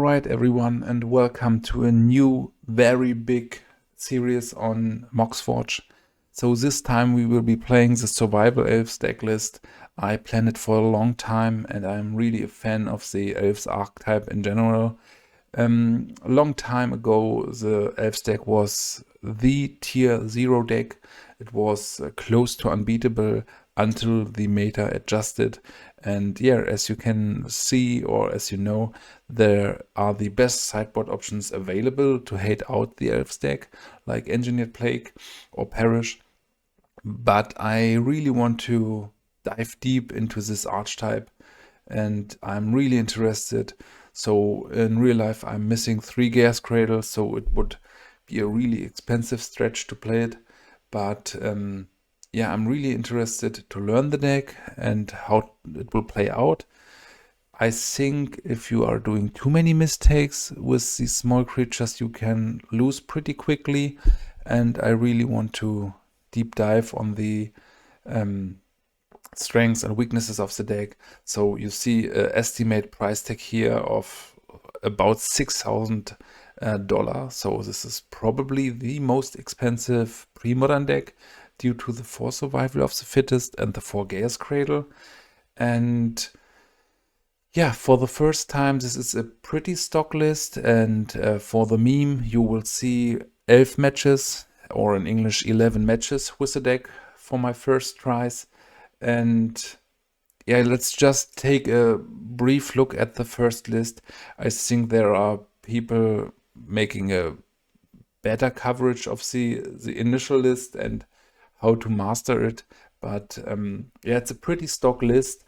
Alright everyone, and welcome to a new very big series on Moxforge. So this time we will be playing the Survival Elves deck list. I planned it for a long time and I'm really a fan of the Elves archetype in general. A long time ago the Elves deck was the tier 0 deck. It was close to unbeatable until the meta adjusted. And yeah, as you can see, or as you know, there are the best sideboard options available to hate out the Elves deck, like Engineered Plague or Perish. But I really want to dive deep into this archetype, and I'm really interested. So in real life, I'm missing 3 Gaea's Cradle, so it would be a really expensive stretch to play it. But yeah, I'm really interested to learn the deck and how it will play out. I think if you are doing too many mistakes with these small creatures, you can lose pretty quickly. And I really want to deep dive on the strengths and weaknesses of the deck. So you see an estimate price tag here of about $6,000. So this is probably the most expensive pre-modern deck due to the 4 Survival of the Fittest and the 4 Gaea's Cradle. And yeah, for the first time, this is a pretty stock list. And for the meme, you will see 11 matches, or in English, 11 matches with the deck for my first tries. And yeah, let's just take a brief look at the first list. I think there are people making a better coverage of the initial list and how to master it. But yeah, it's a pretty stock list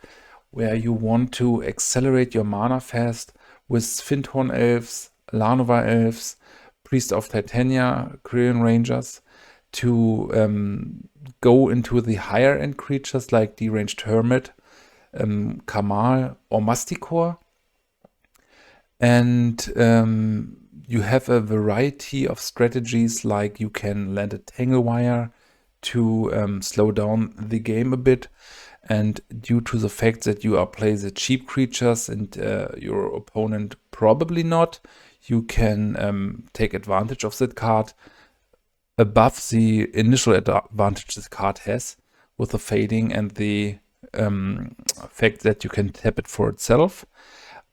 where you want to accelerate your mana fast with Fyndhorn Elves, Llanowar Elves, Priest of Titania, Quirion Rangers, to go into the higher end creatures like Deranged Hermit, Kamahl or Masticore. And you have a variety of strategies, like you can land a Tangle Wire to slow down the game a bit. And due to the fact that you are playing the cheap creatures and your opponent probably not, you can take advantage of that card above the initial advantage this card has with the fading and the fact that you can tap it for itself.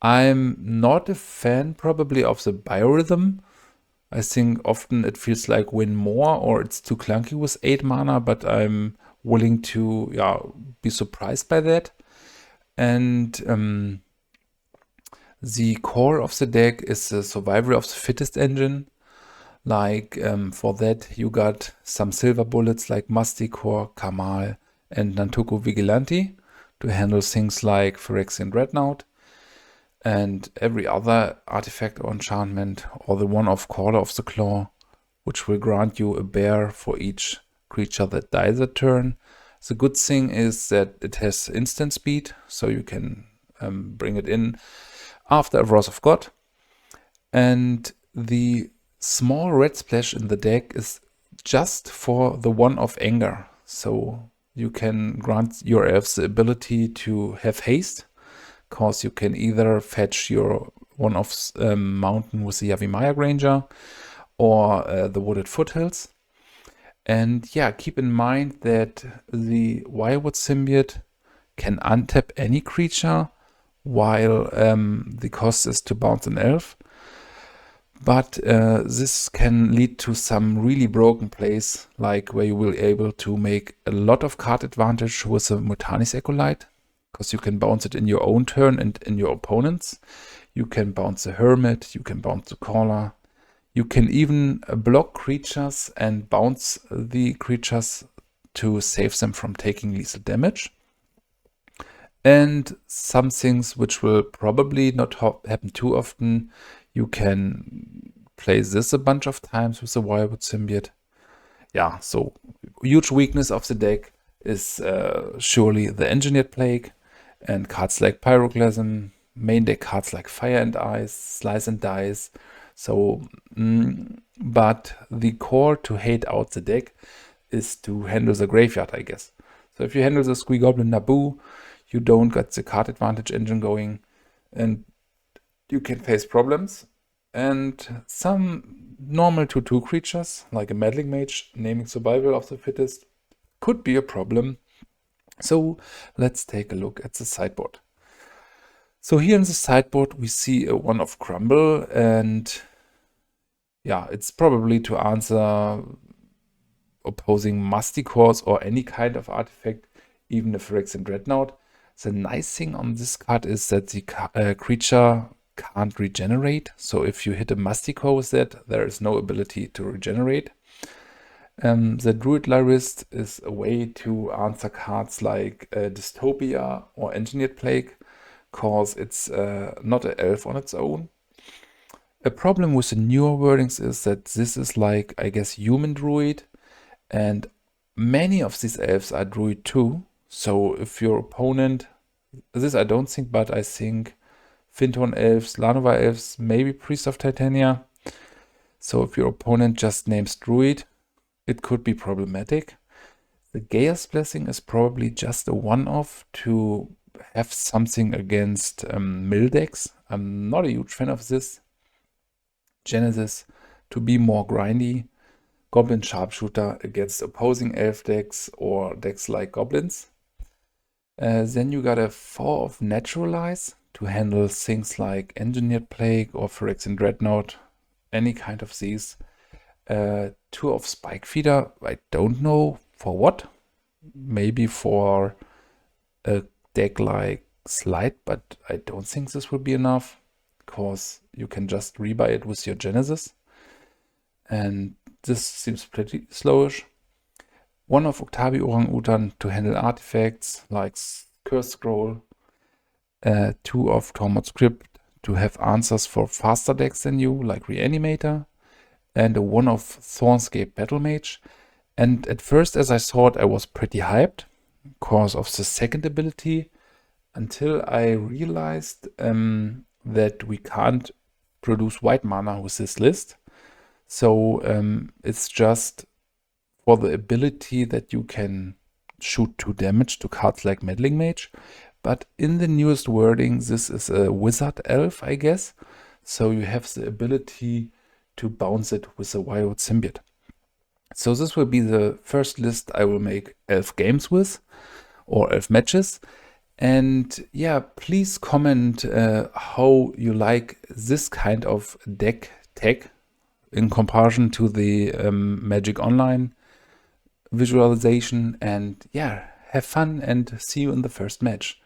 I'm not a fan probably of the biorhythm. I think often it feels like win more or it's too clunky with 8 mana, but I'm willing to be surprised by that. And the core of the deck is the Survival of the Fittest engine. Like for that you got some silver bullets like Masticore, Kamahl and Nantuko Vigilante to handle things like Phyrexian Dreadnought and every other artifact or enchantment, or the one-off Caller of the Claw, which will grant you a bear for each creature that dies a turn. The good thing is that it has instant speed, so you can bring it in after a Wrath of God. And the small red splash in the deck is just for the one-off Anger. So you can grant your elves the ability to have haste, because you can either fetch your one-off mountain with the Yavimaya Granger or the Wooded Foothills. And yeah, keep in mind that the Wirewood Symbiote can untap any creature, while the cost is to bounce an elf. But this can lead to some really broken plays, like where you will be able to make a lot of card advantage with the Multani's Acolyte, because you can bounce it in your own turn and in your opponent's. You can bounce the Hermit, you can bounce the Caller. You can even block creatures and bounce the creatures to save them from taking lethal damage. And some things which will probably not happen too often, you can play this a bunch of times with the Wirewood Symbiote. Yeah, so huge weakness of the deck is surely the Engineered Plague and cards like Pyroclasm, main deck cards like Fire and Ice, Slice and Dice. So, but the core to hate out the deck is to handle the graveyard, I guess. So if you handle the Squee Goblin Nabob, you don't get the card advantage engine going. And you can face problems. And some normal 2/2 creatures, like a Meddling Mage, naming Survival of the Fittest, could be a problem. So let's take a look at the sideboard. So here in the sideboard we see a 1 of Crumble, and yeah, it's probably to answer opposing Masticores or any kind of artifact, even a Phyrexian Dreadnought. The nice thing on this card is that the creature can't regenerate. So if you hit a Masticore with that, there is no ability to regenerate. The Druid Lyrist is a way to answer cards like Dystopia or Engineered Plague, cause it's not an elf on its own. A problem with the newer wordings is that this is like, I guess, human druid, and many of these elves are druid too. So if your opponent, this I don't think, but I think Fittest Elves, Llanowar Elves, maybe Priest of Titania. So if your opponent just names druid, it could be problematic. The Gaea's Blessing is probably just a one-off to have something against mill decks. I'm not a huge fan of this. Genesis to be more grindy. Goblin Sharpshooter against opposing elf decks or decks like goblins. Then you got a 4 of Naturalize to handle things like Engineered Plague or Phyrexian Dreadnought, any kind of these. 2 of Spike Feeder, I don't know for what. Maybe for a deck like Slide, but I don't think this will be enough, because you can just rebuy it with your Genesis. And this seems pretty slowish. 1 of Uktabi Orangutan to handle artifacts like Curse Scroll. 2 of Tormod Script to have answers for faster decks than you, like Reanimator. And a 1 of Thornscape Battle Mage. And at first, as I thought, I was pretty hyped because of the second ability, until I realized that we can't produce white mana with this list. So it's just for the ability that you can shoot 2 damage to cards like Meddling Mage. But in the newest wording, this is a wizard elf, I guess. So you have the ability to bounce it with a Wirewood Symbiote. So this will be the first list I will make elf games with, or elf matches. And yeah, please comment how you like this kind of deck tech in comparison to the Magic Online visualization. And yeah, have fun and see you in the first match.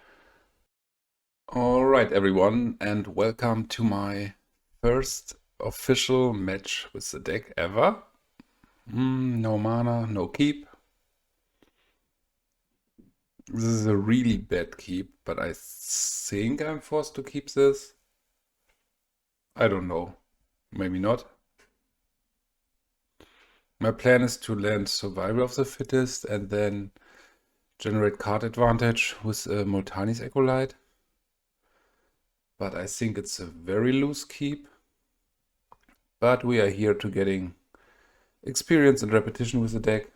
Alright everyone, and welcome to my first official match with the deck ever. No mana, no keep. This is a really bad keep, but I think I'm forced to keep this. I don't know. Maybe not. My plan is to land Survival of the Fittest and then generate card advantage with Multani's Acolyte. But I think it's a very loose keep. But we are here to getting experience and repetition with the deck.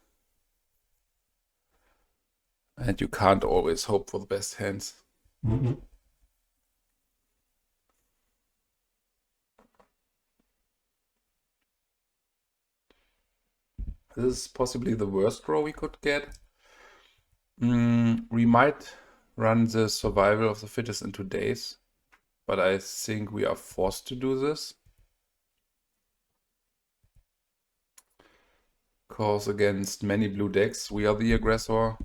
And you can't always hope for the best hands. This is possibly the worst draw we could get. We might run the Survival of the Fittest in 2 days, but I think we are forced to do this. Because against many blue decks, we are the aggressor.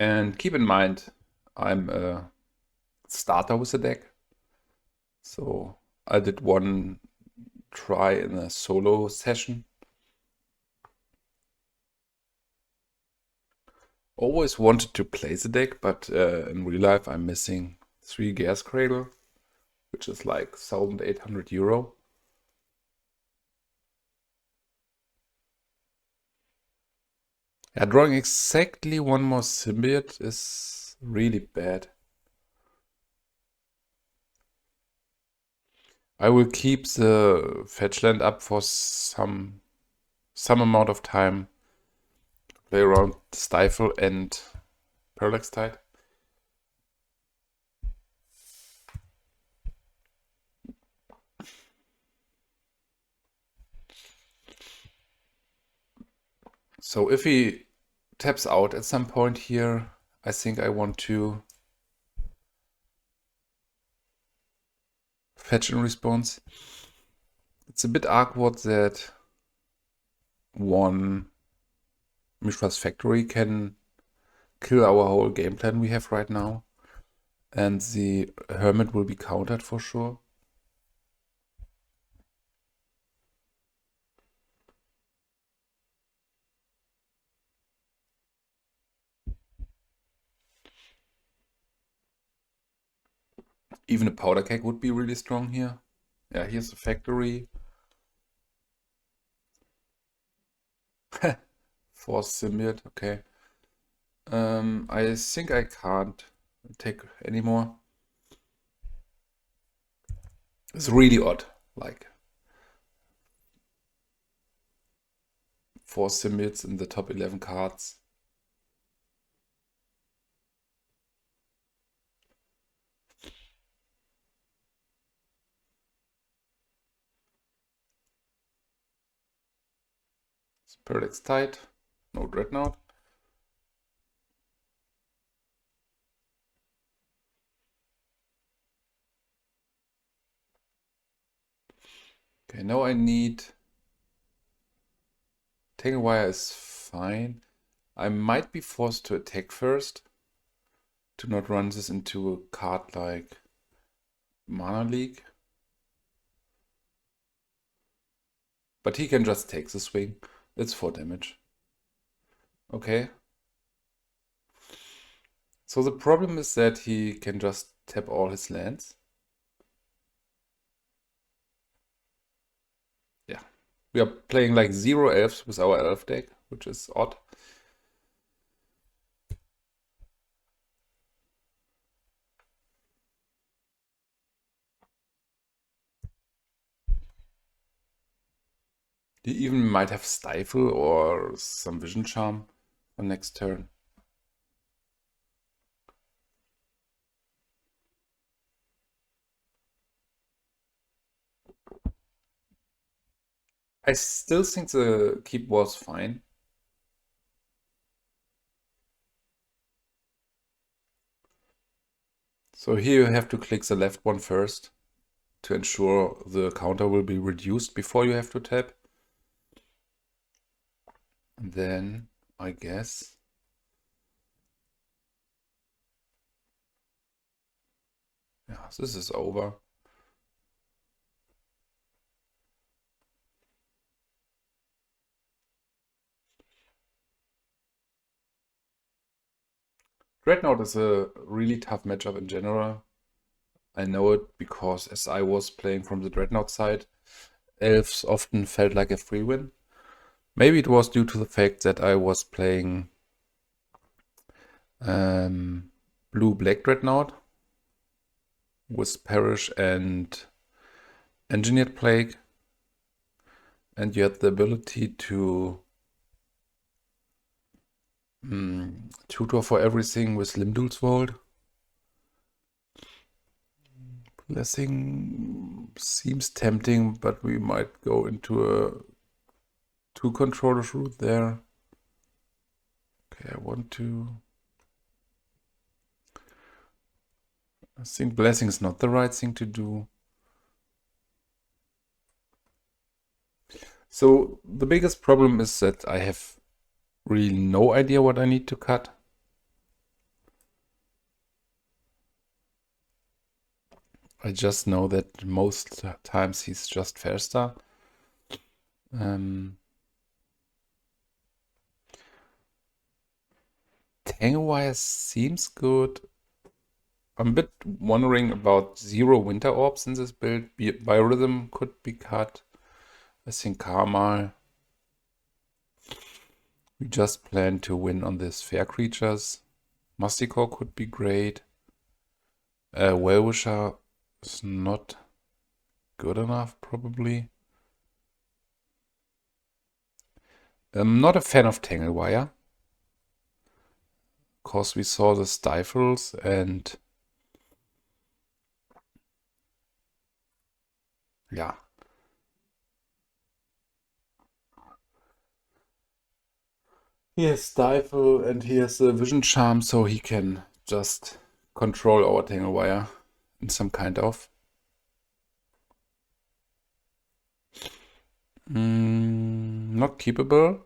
And keep in mind, I'm a starter with the deck. So I did one try in a solo session. Always wanted to play the deck, but in real life I'm missing 3 Gas Cradle, which is like €1,800. Yeah, drawing exactly one more symbiote is really bad. I will keep the fetch land up for some amount of time. Play around Stifle and Parallax Tide. So if he taps out at some point here, I think I want to fetch in response. It's a bit awkward that one Mishra's Factory can kill our whole game plan we have right now. And the Hermit will be countered for sure. Even a Powder Keg would be really strong here. Yeah, here's the Factory. Force Symbiote, okay. I think I can't take anymore. It's really odd, like 4 Symbiotes in the top 11 cards. Parallax Tide, no Dreadnought. Okay, now I need... Tangle Wire is fine. I might be forced to attack first to not run this into a card like Mana Leak. But he can just take the swing. It's 4 damage. Okay. So the problem is that he can just tap all his lands. Yeah. We are playing like 0 elves with our elf deck, which is odd. He even might have Stifle or some Vision Charm for next turn. I still think the keep was fine. So here you have to click the left one first to ensure the counter will be reduced before you have to tap. And then, I guess... Yeah, this is over. Dreadnought is a really tough matchup in general. I know it because as I was playing from the Dreadnought side, Elves often felt like a free win. Maybe it was due to the fact that I was playing blue-black Dreadnought with Perish and Engineered Plague, and you had the ability to tutor for everything with Limdul's Vault. Blessing seems tempting, but we might go into a 2 controllers route there. Okay, I think Blessing is not the right thing to do. So the biggest problem is that I have really no idea what I need to cut. I just know that most times he's just Fairstar. Tangle Wire seems good. I'm a bit wondering about 0 Winter Orbs in this build. Biorhythm could be cut. I think Kamahl. We just plan to win on these fair creatures. Masticore could be great. Wellwisher is not good enough, probably. I'm not a fan of Tangle Wire. Of course, we saw the Stifles and yeah. He has Stifle and he has a Vision Charm, so he can just control our Tangle Wire in some kind of. Not keepable.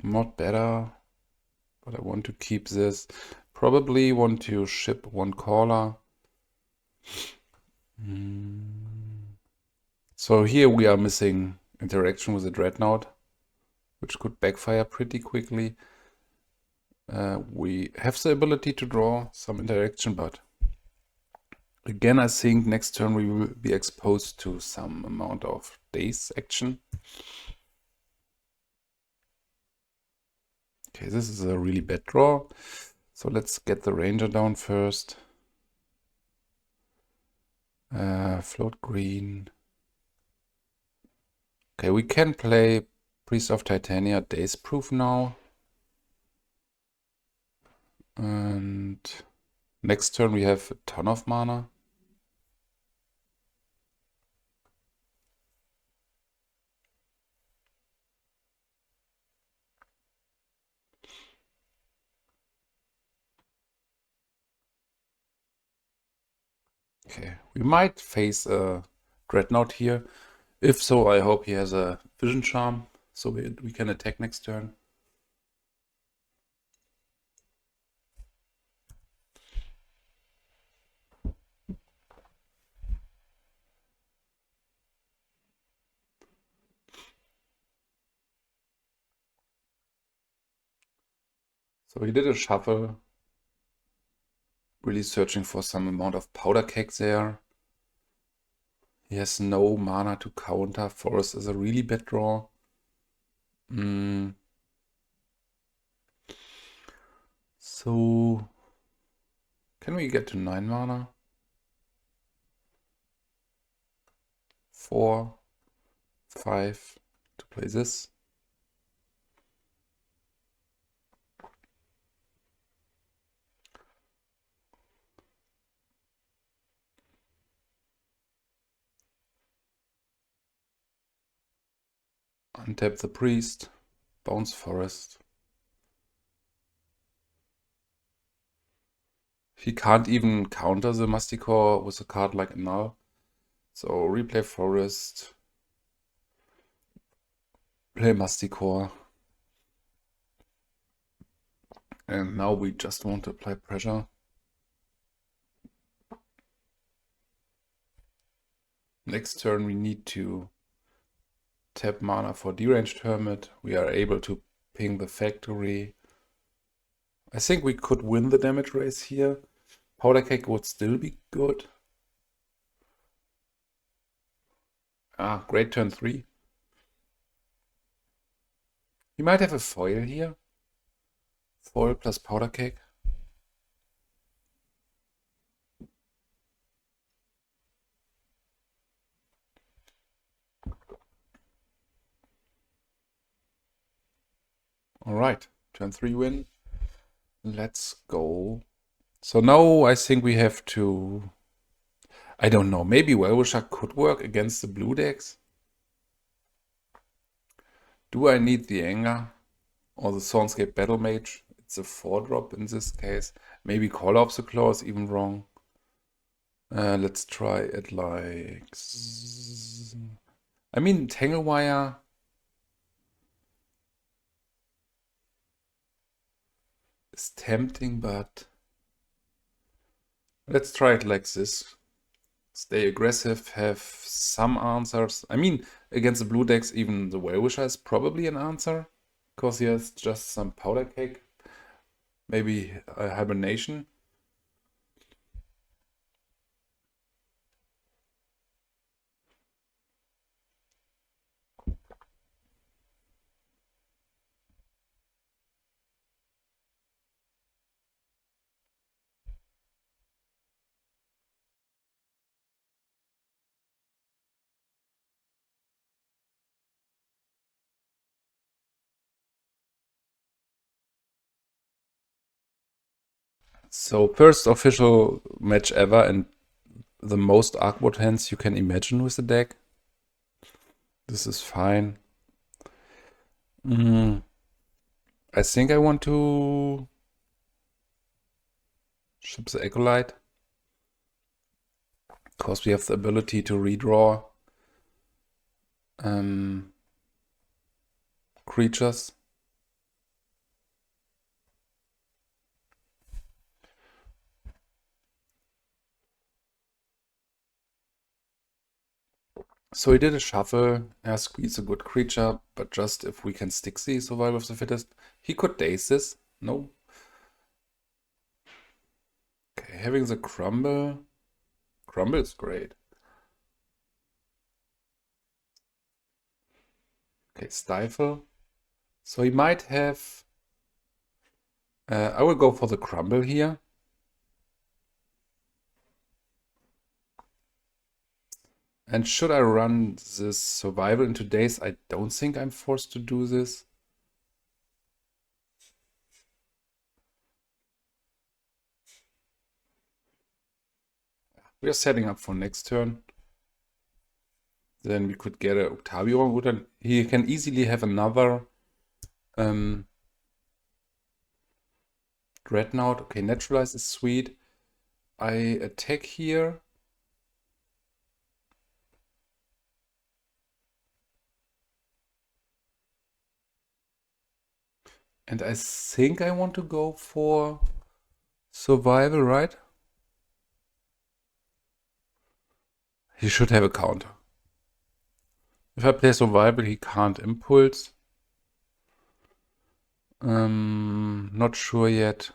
Not better. But I want to keep this. Probably want to ship one caller. So here we are missing interaction with the Dreadnought, which could backfire pretty quickly. We have the ability to draw some interaction, but again, I think next turn we will be exposed to some amount of daze action. Okay, this is a really bad draw. So let's get the Ranger down first. Float green. Okay, we can play Priest of Titania daze proof now. And next turn we have a ton of mana. Okay, we might face a Dreadnought here. If so, I hope he has a Vision Charm, so we can attack next turn. So he did a shuffle, really searching for some amount of powder keg there. He has no mana to counter. Forest is a really bad draw. So, can we get to 9 mana? 4, 5 to play this. Untap the Priest, bounce Forest. He can't even counter the Masticore with a card like Null. So replay Forest, play Masticore. And now we just want to apply pressure. Next turn we need to tap mana for Deranged Hermit. We are able to ping the factory. I think we could win the damage race here. Powder Keg would still be good. Great turn 3. He might have a foil here. Foil plus Powder Keg. Alright, turn 3 win. Let's go. So now I think we have to... I don't know, maybe Wellwisher could work against the blue decks. Do I need the Anger or the Swordscape Battle Mage? It's a 4-drop in this case. Maybe Call of the Claw is even wrong. Let's try it like... I mean, Tangle Wire... is tempting, but... let's try it like this. Stay aggressive, have some answers. I mean, against the blue decks, even the Wellwisher is probably an answer. Because he has just some Powder Keg. Maybe a Hibernation. So first official match ever and the most awkward hands you can imagine with the deck. This is fine. I think I want to ship the Acolyte. Because we have the ability to redraw creatures. So he did a shuffle. Squee is a good creature, but just if we can stick the Survival of the Fittest. He could daze this. No. Okay, having the Crumble. Crumble is great. Okay, Stifle. So he might have... I will go for the Crumble here. And should I run this Survival into daze? I don't think I'm forced to do this. We are setting up for next turn. Then we could get a Uktabi Orangutan. He can easily have another Dreadnought. Okay, Naturalize is sweet. I attack here. And I think I want to go for Survival, right? He should have a counter. If I play Survival, he can't Impulse. Not sure yet.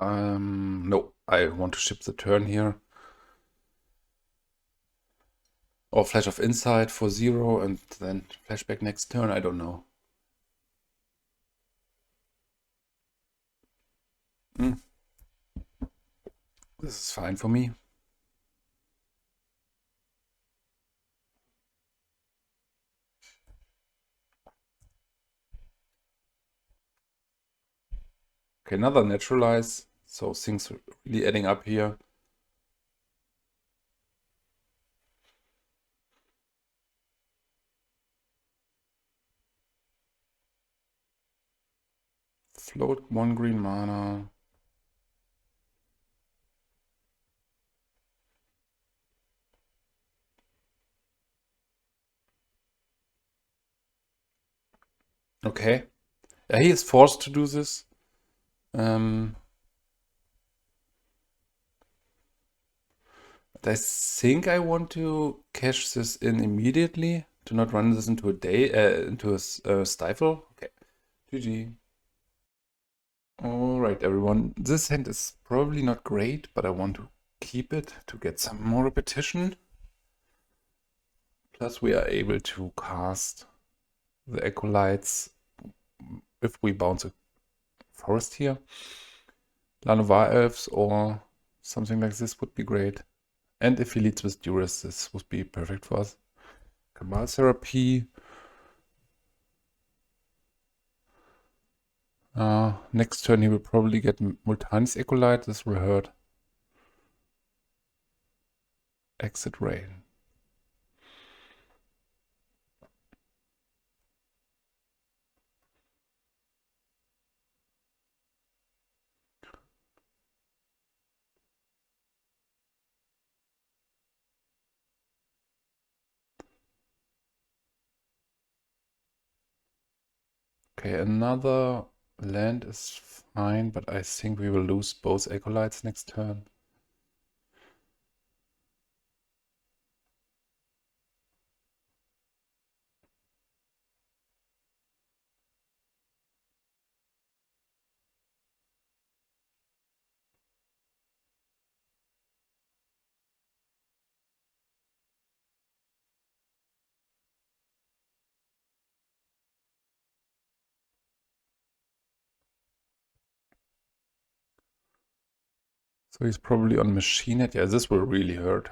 No, I want to ship the turn here. Or Flash of Insight for 0 and then flashback next turn, I don't know. This is fine for me. Okay, another Naturalize. So things are really adding up here. Float 1 green mana. Okay. Yeah, he is forced to do this. But I think I want to cash this in immediately to not run this into a stifle. Okay. GG. Alright, everyone. This hand is probably not great, but I want to keep it to get some more repetition. Plus, we are able to cast the Acolytes if we bounce a forest here. Llanowar Elves or something like this would be great. And if he leads with Duress, this would be perfect for us. Kamahl Therapy. Next turn he will probably get Multani's Acolyte. This will hurt. Exit Rain. Okay, another land is fine, but I think we will lose both Acolytes next turn. So he's probably on Machine Head. Yeah, this will really hurt.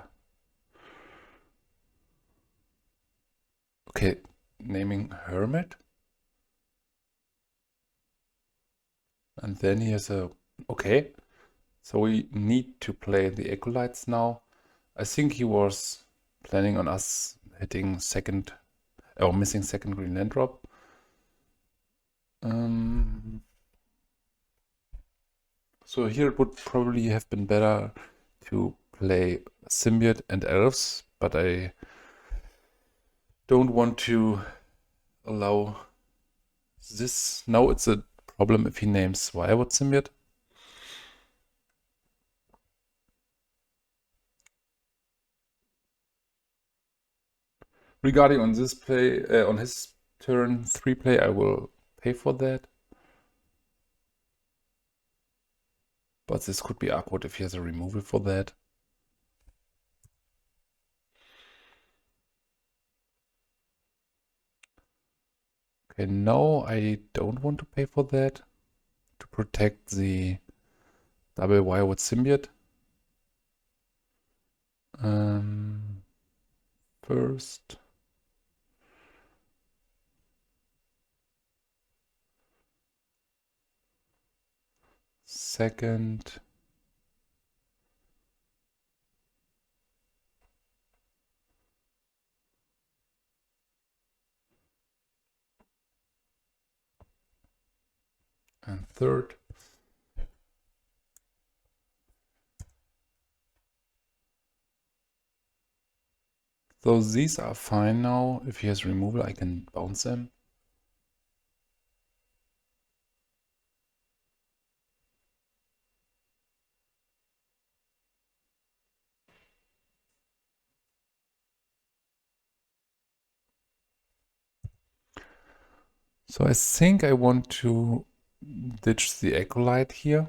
Okay, naming Hermit. And then he has a... Okay, so we need to play the Acolytes now. I think he was planning on us hitting second... or missing second green land drop. So here it would probably have been better to play Symbiote and Elves, but I don't want to allow this. Now it's a problem if he names Wirewood Symbiote. Regarding on this play, on his turn 3 play, I will pay for that. But this could be awkward if he has a removal for that. Okay, no, I don't want to pay for that. To protect the double Wirewood Symbiote. First. Second. And third. So these are fine now. If he has removal, I can bounce them. So I think I want to ditch the Acolyte here.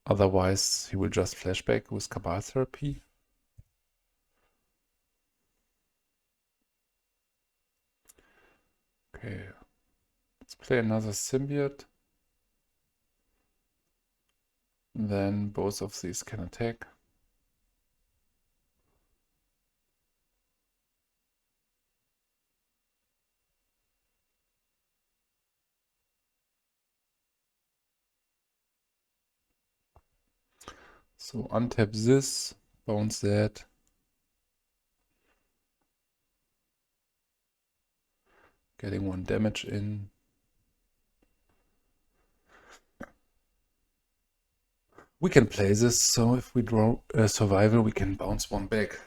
Otherwise, he will just flashback with Kamahl therapy. Okay, let's play another Symbiote. Then both of these can attack. So untap this, bounce that. Getting 1 damage in. We can play this, so if we draw survival, we can bounce 1 back.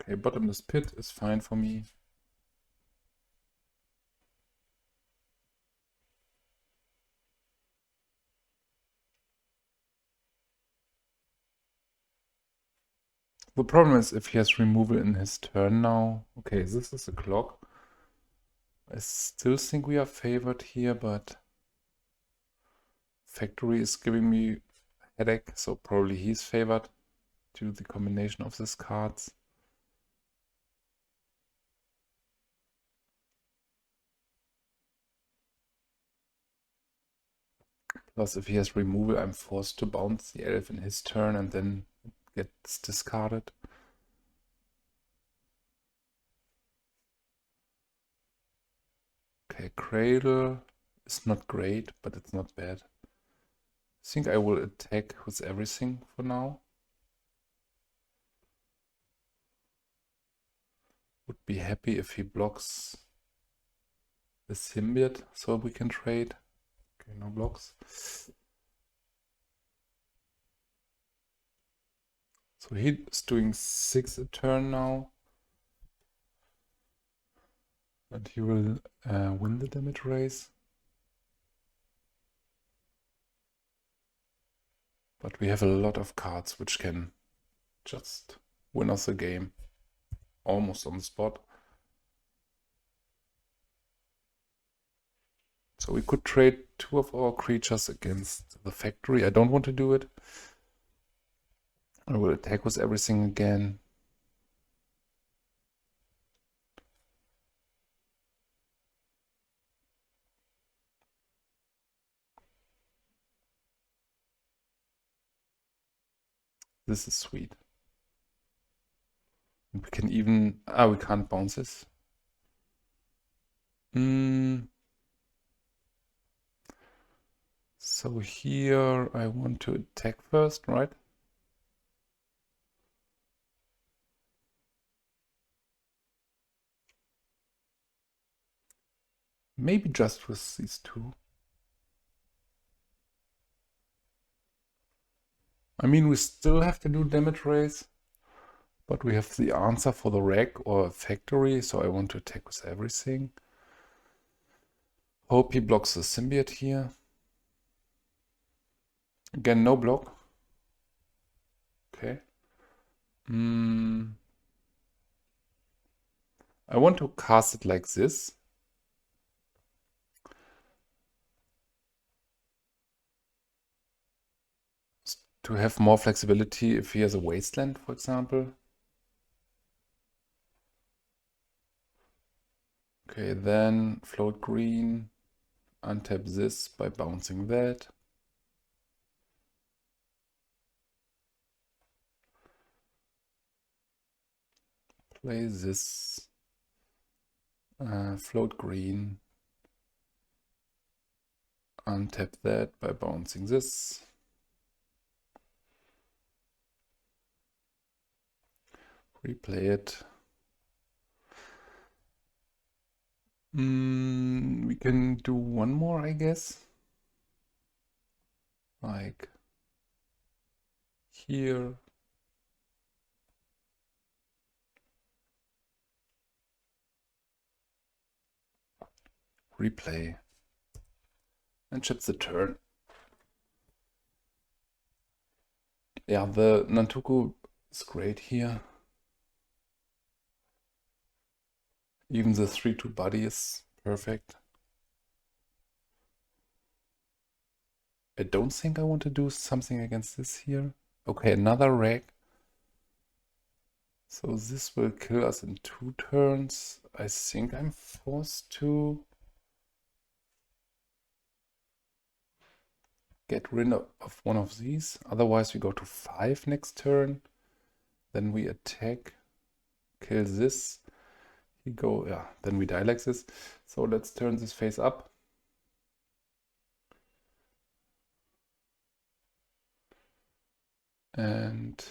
Okay, bottomless pit is fine for me. The problem is if he has removal in his turn now. Okay, this is a clock. I still think we are favored here, but Factory is giving me a headache, so probably he's favored due to the combination of these cards. Plus, if he has removal, I'm forced to bounce the elf in his turn and then it gets discarded. Okay, Cradle is not great, but it's not bad. I think I will attack with everything for now. Would be happy if he blocks the Symbiote so we can trade. Okay, no blocks. So he's doing 6 a turn now. And he will win the damage race. But we have a lot of cards which can just win us the game. Almost on the spot. So we could trade 2 of our creatures against the factory. I don't want to do it. I will attack with everything again. This is sweet. We can even... we can't bounce this. So here I want to attack first, right? Maybe just with these 2. I mean, we still have to do damage raise, but we have the answer for the rack or factory, so I want to attack with everything. Hope he blocks the symbiote here. Again, no block. Okay. I want to cast it like this. To have more flexibility if he has a wasteland, for example. Okay, then float green, untap this by bouncing that. Play this, float green, untap that by bouncing this. Replay it. We can do one more, I guess. Like here. Replay. And chips the turn. Yeah, the Nantuko is great here. Even the 3/2 body is perfect. I don't think I want to do something against this here. Okay, another rack. So this will kill us in 2 turns. I think I'm forced to get rid of one of these. Otherwise we go to 5 next turn. Then we attack, kill this. Then we die like this. So let's turn this face up. And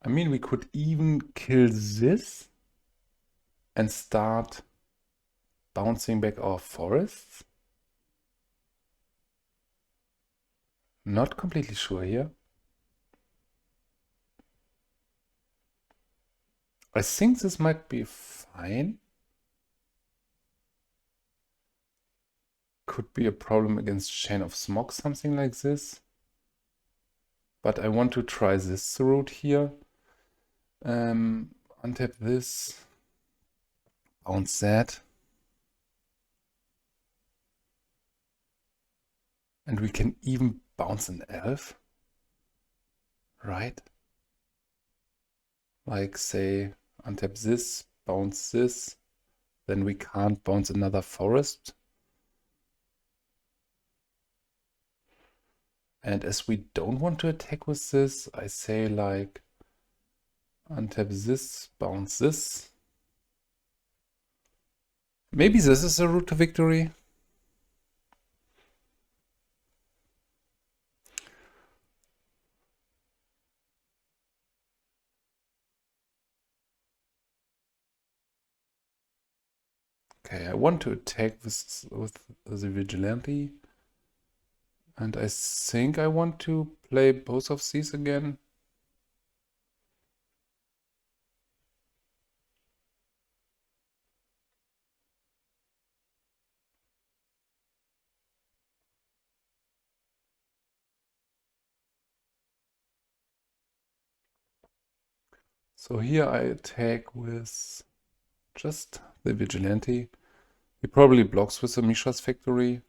I mean, we could even kill this and start bouncing back our forests. Not completely sure here. I think this might be fine. Could be a problem against Chain of Smog, something like this. But I want to try this route here. Untap this. Bounce that. And we can even bounce an elf. Right? Like say, untap this, bounce this. Then we can't bounce another forest. And as we don't want to attack with this, I say like, untap this, bounce this. Maybe this is the route to victory. Okay, I want to attack with the Vigilante. And I think I want to play both of these again. So here I attack with just the Vigilante. He probably blocks with the Mishra's Factory.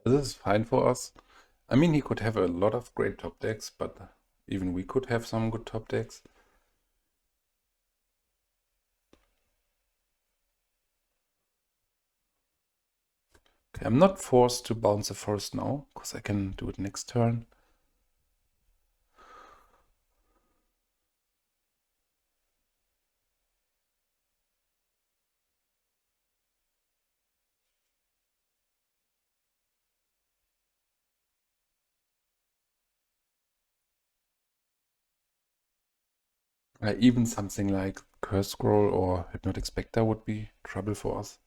This is fine for us. I mean, he could have a lot of great top decks, but even we could have some good top decks. Okay, I'm not forced to bounce the forest now, because I can do it next turn. Even something like Curse Scroll or Hypnotic Spectre would be trouble for us.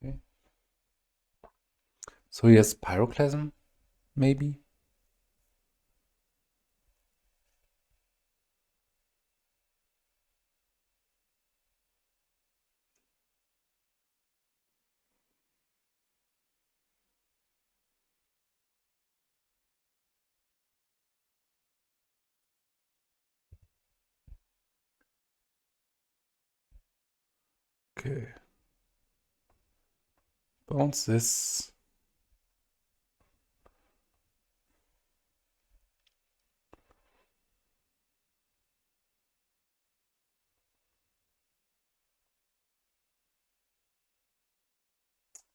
Okay. So he has Pyroclasm, maybe? Okay. Bounce this.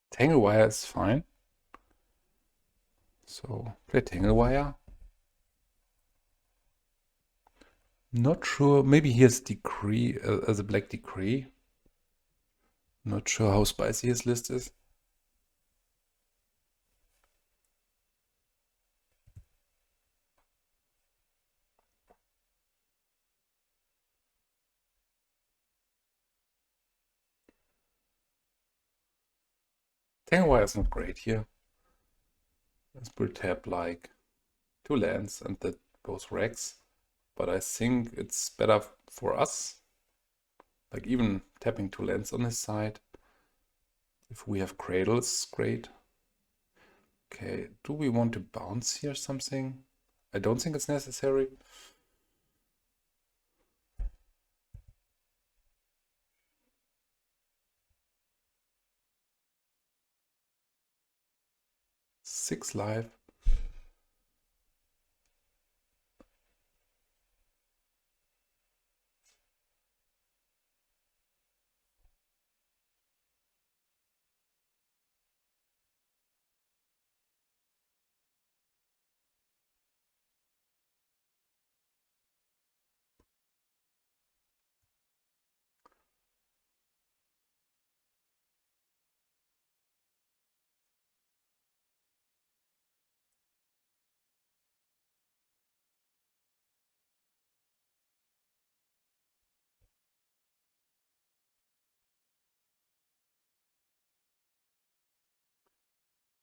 Tangle Wire is fine. So play Tangle Wire. Not sure. Maybe here's Decree as a Black Decree. Not sure how spicy his list is. Tangle Wire is not great here. Let's put tap like 2 lands and that goes Rex. But I think it's better for us. Like even tapping 2 lands on his side. If we have Cradle, it's great. Okay, do we want to bounce here something? I don't think it's necessary. Six life.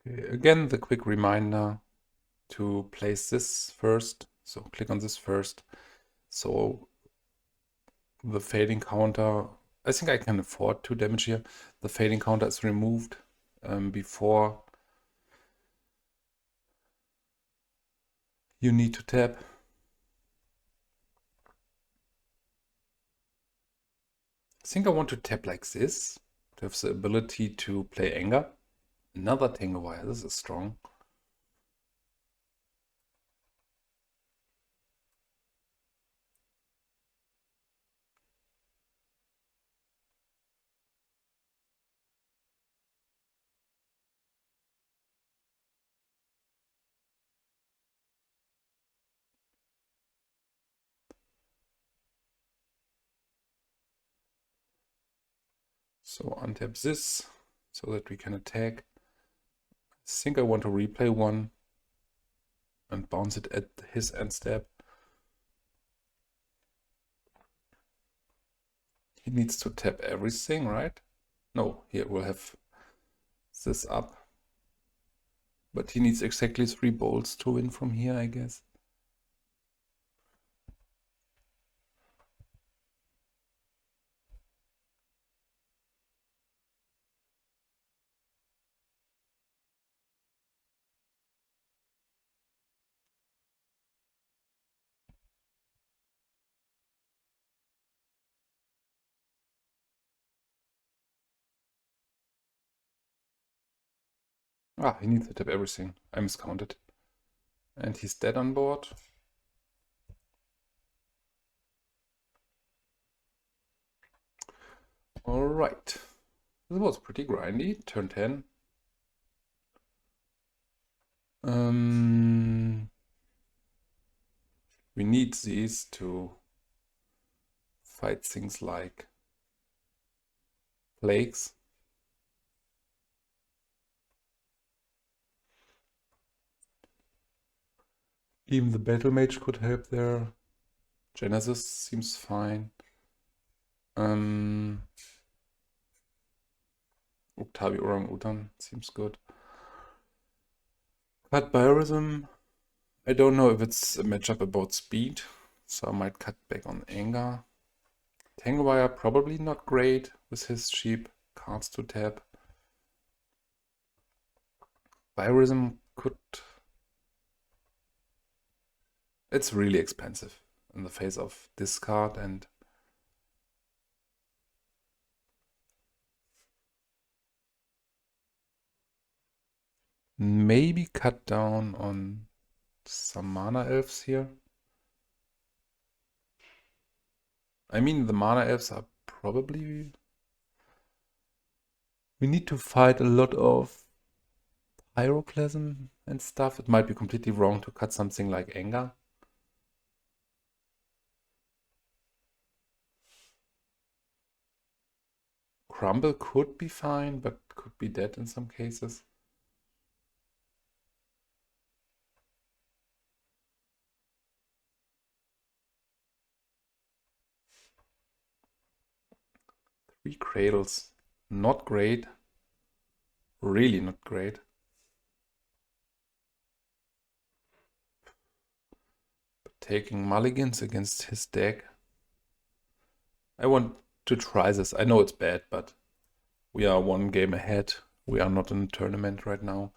Okay, again, the quick reminder to place this first. So click on this first. So the fading counter, I think I can afford 2 damage here. The fading counter is removed before you need to tap. I think I want to tap like this to have the ability to play Anger. Another Tangle Wire, this is strong. So untap this so that we can attack. I think I want to replay one and bounce it at his end step. He needs to tap everything, right? No, here we'll have this up. But he needs exactly 3 bolts to win from here, I guess. Ah, he needs to tap everything. I miscounted. And he's dead on board. Alright. This was pretty grindy. Turn 10. We need these to fight things like plagues. Even the Battle Mage could help there. Genesis seems fine. Uktabi Orangutan seems good. But Biorism, I don't know if it's a matchup about speed, so I might cut back on anger. Tangle Wire probably not great with his cheap cards to tap. Biorism could... It's really expensive in the face of discard and... Maybe cut down on some mana elves here. I mean, the mana elves are probably... We need to fight a lot of pyroclasm and stuff. It might be completely wrong to cut something like anger. Crumble could be fine, but could be dead in some cases. Three Cradles. Not great. Really not great. But taking mulligans against his deck. I want to try this. I know it's bad, but we are 1 game ahead. We are not in a tournament right now.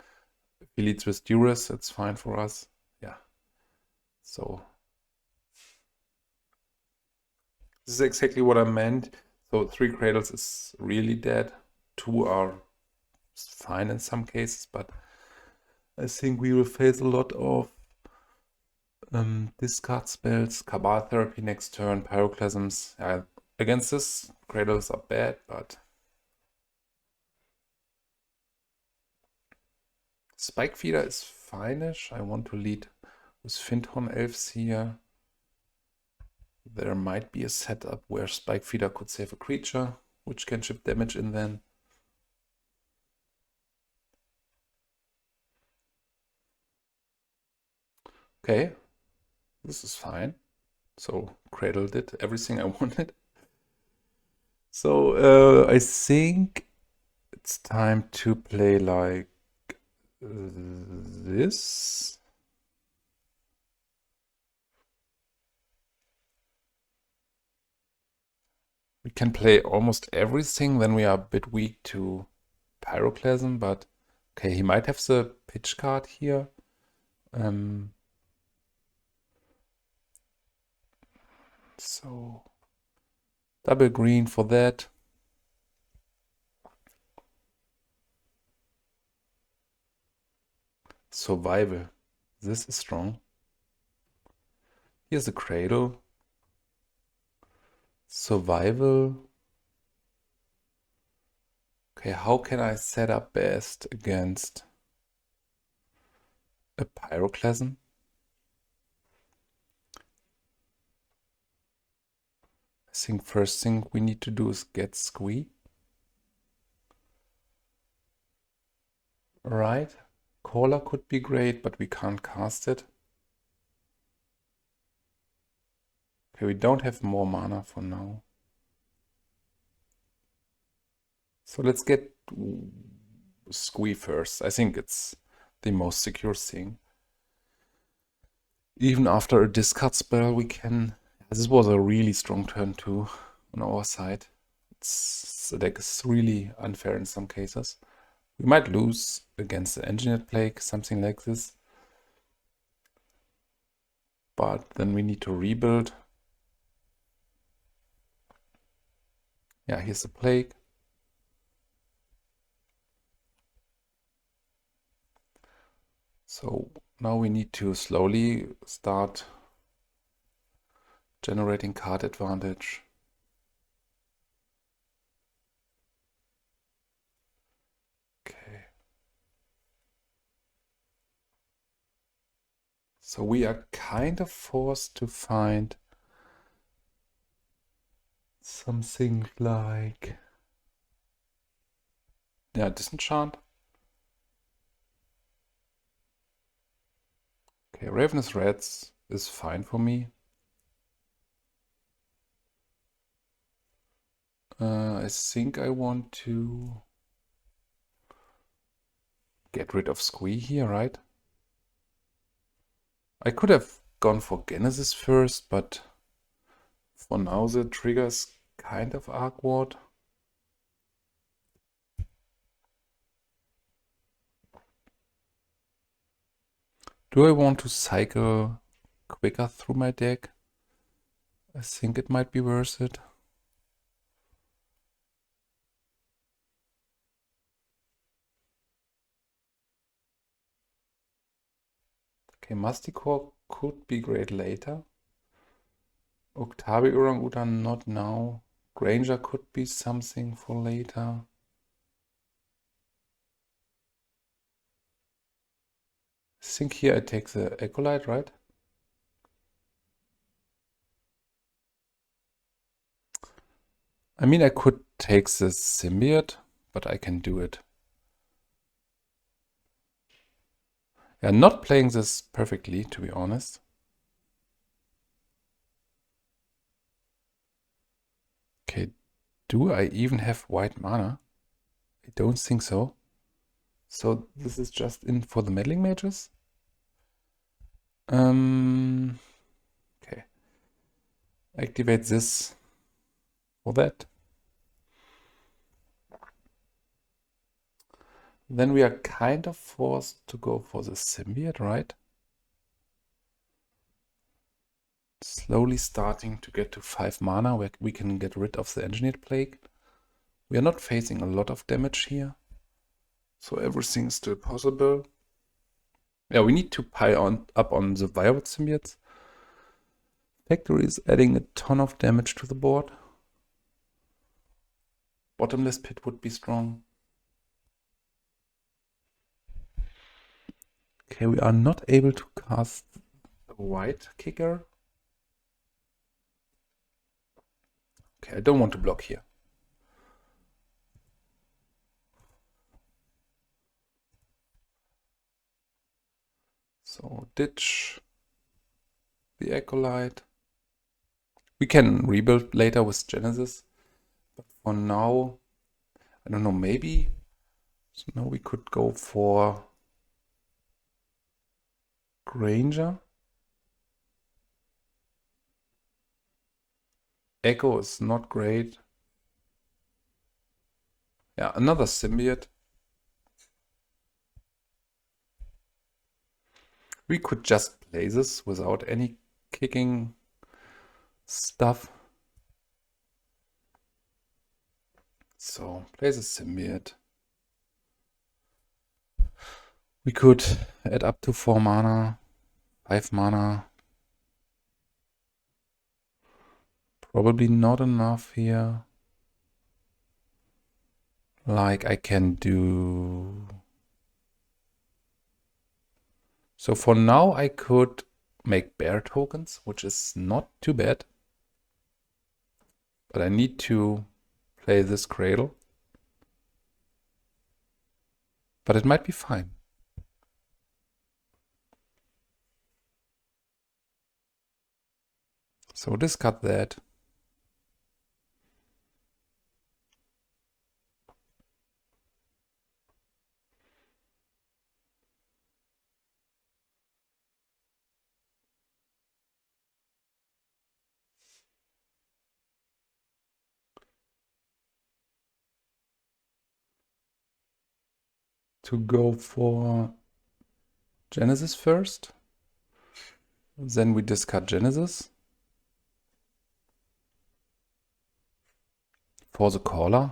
If he leads with Duress, it's fine for us. Yeah. So this is exactly what I meant. So 3 Cradles is really dead. 2 are fine in some cases, but I think we will face a lot of discard spells, Cabal Therapy next turn, Pyroclasms. Against this, Cradles are bad, but Spike Feeder is fine-ish. I want to lead with Fyndhorn Elves here. There might be a setup where Spike Feeder could save a creature, which can chip damage in then. Okay, this is fine. So Cradle did everything I wanted. So I think it's time to play like this. We can play almost everything, then we are a bit weak to Pyroclasm, but okay, he might have the pitch card here. So double green for that. Survival. This is strong. Here's a Cradle. Survival. Okay, how can I set up best against a Pyroclasm? I think first thing we need to do is get Squee. Right. Caller could be great, but we can't cast it. Okay, we don't have more mana for now. So let's get Squee first. I think it's the most secure thing. Even after a discard spell, we can... This was a really strong turn too on our side. The deck is really unfair in some cases. We might lose against the Engineered Plague, something like this. But then we need to rebuild. Yeah, here's the Plague. So now we need to slowly start generating card advantage. Okay. So we are kind of forced to find something like... Yeah, Disenchant. Okay, Ravenous Rats is fine for me. I think I want to get rid of Squee here, right? I could have gone for Genesis first, but for now the trigger is kind of awkward. Do I want to cycle quicker through my deck? I think it might be worth it. Okay, Masticore could be great later. Uktabi Orangutan not now. Granger could be something for later. I think here I take the Acolyte, right? I mean, I could take the Symbiote, but I can do it. Yeah, not playing this perfectly, to be honest. Okay, do I even have white mana? I don't think so. So this is just in for the meddling mages? Okay. Activate this for that. Then we are kind of forced to go for the Symbiote, right? Slowly starting to get to 5 mana where we can get rid of the Engineered Plague. We are not facing a lot of damage here, so everything is still possible. Yeah, we need to pile up on the Wirewood Symbiotes. Factory is adding a ton of damage to the board. Bottomless Pit would be strong. Okay, we are not able to cast a white kicker. Okay, I don't want to block here. So ditch the Acolyte. We can rebuild later with Genesis, but for now, I don't know, maybe. So now we could go for Granger. Echo is not great. Yeah, another Symbiote. We could just play this without any kicking stuff. So, play the Symbiote. We could add up to 4 mana, 5 mana. Probably not enough here. Like I can do... So for now I could make bear tokens, which is not too bad. But I need to play this Cradle. but it might be fine. So discard that. To go for Genesis first. Then we discard Genesis. For the caller.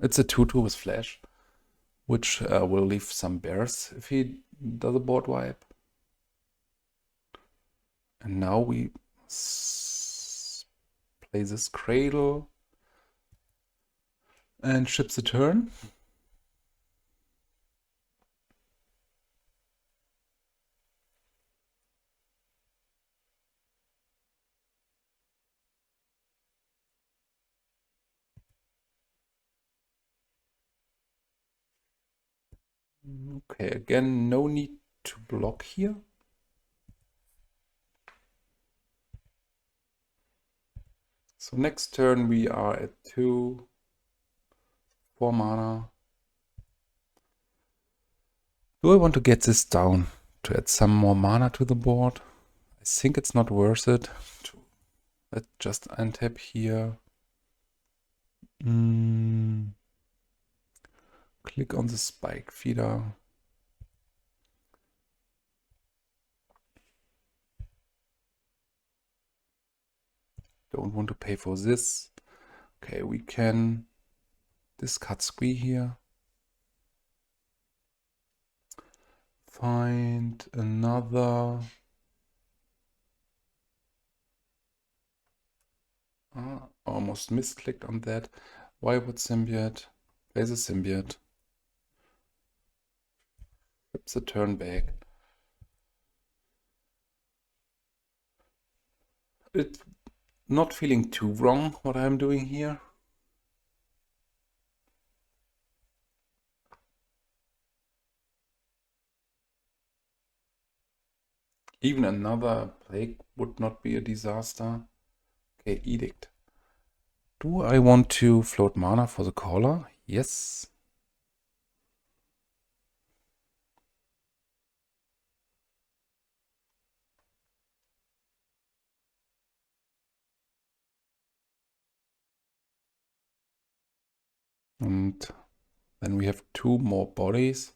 It's a 2/2 with flash, which will leave some bears if he does a board wipe. And now we play this Cradle and ships a turn. Okay, again, no need to block here. So next turn we are at 2, 4 mana. Do I want to get this down to add some more mana to the board? I think it's not worth it. Let's just untap here. Click on the spike feeder. Don't want to pay for this. Okay, we can discard Squee here. Find another. Almost misclicked on that. Wirewood Symbiote. Play the Symbiote. Flips the turn back. It's not feeling too wrong what I'm doing here. Even another plague would not be a disaster. Okay, Edict. Do I want to float mana for the caller? Yes. And then we have 2 more bodies.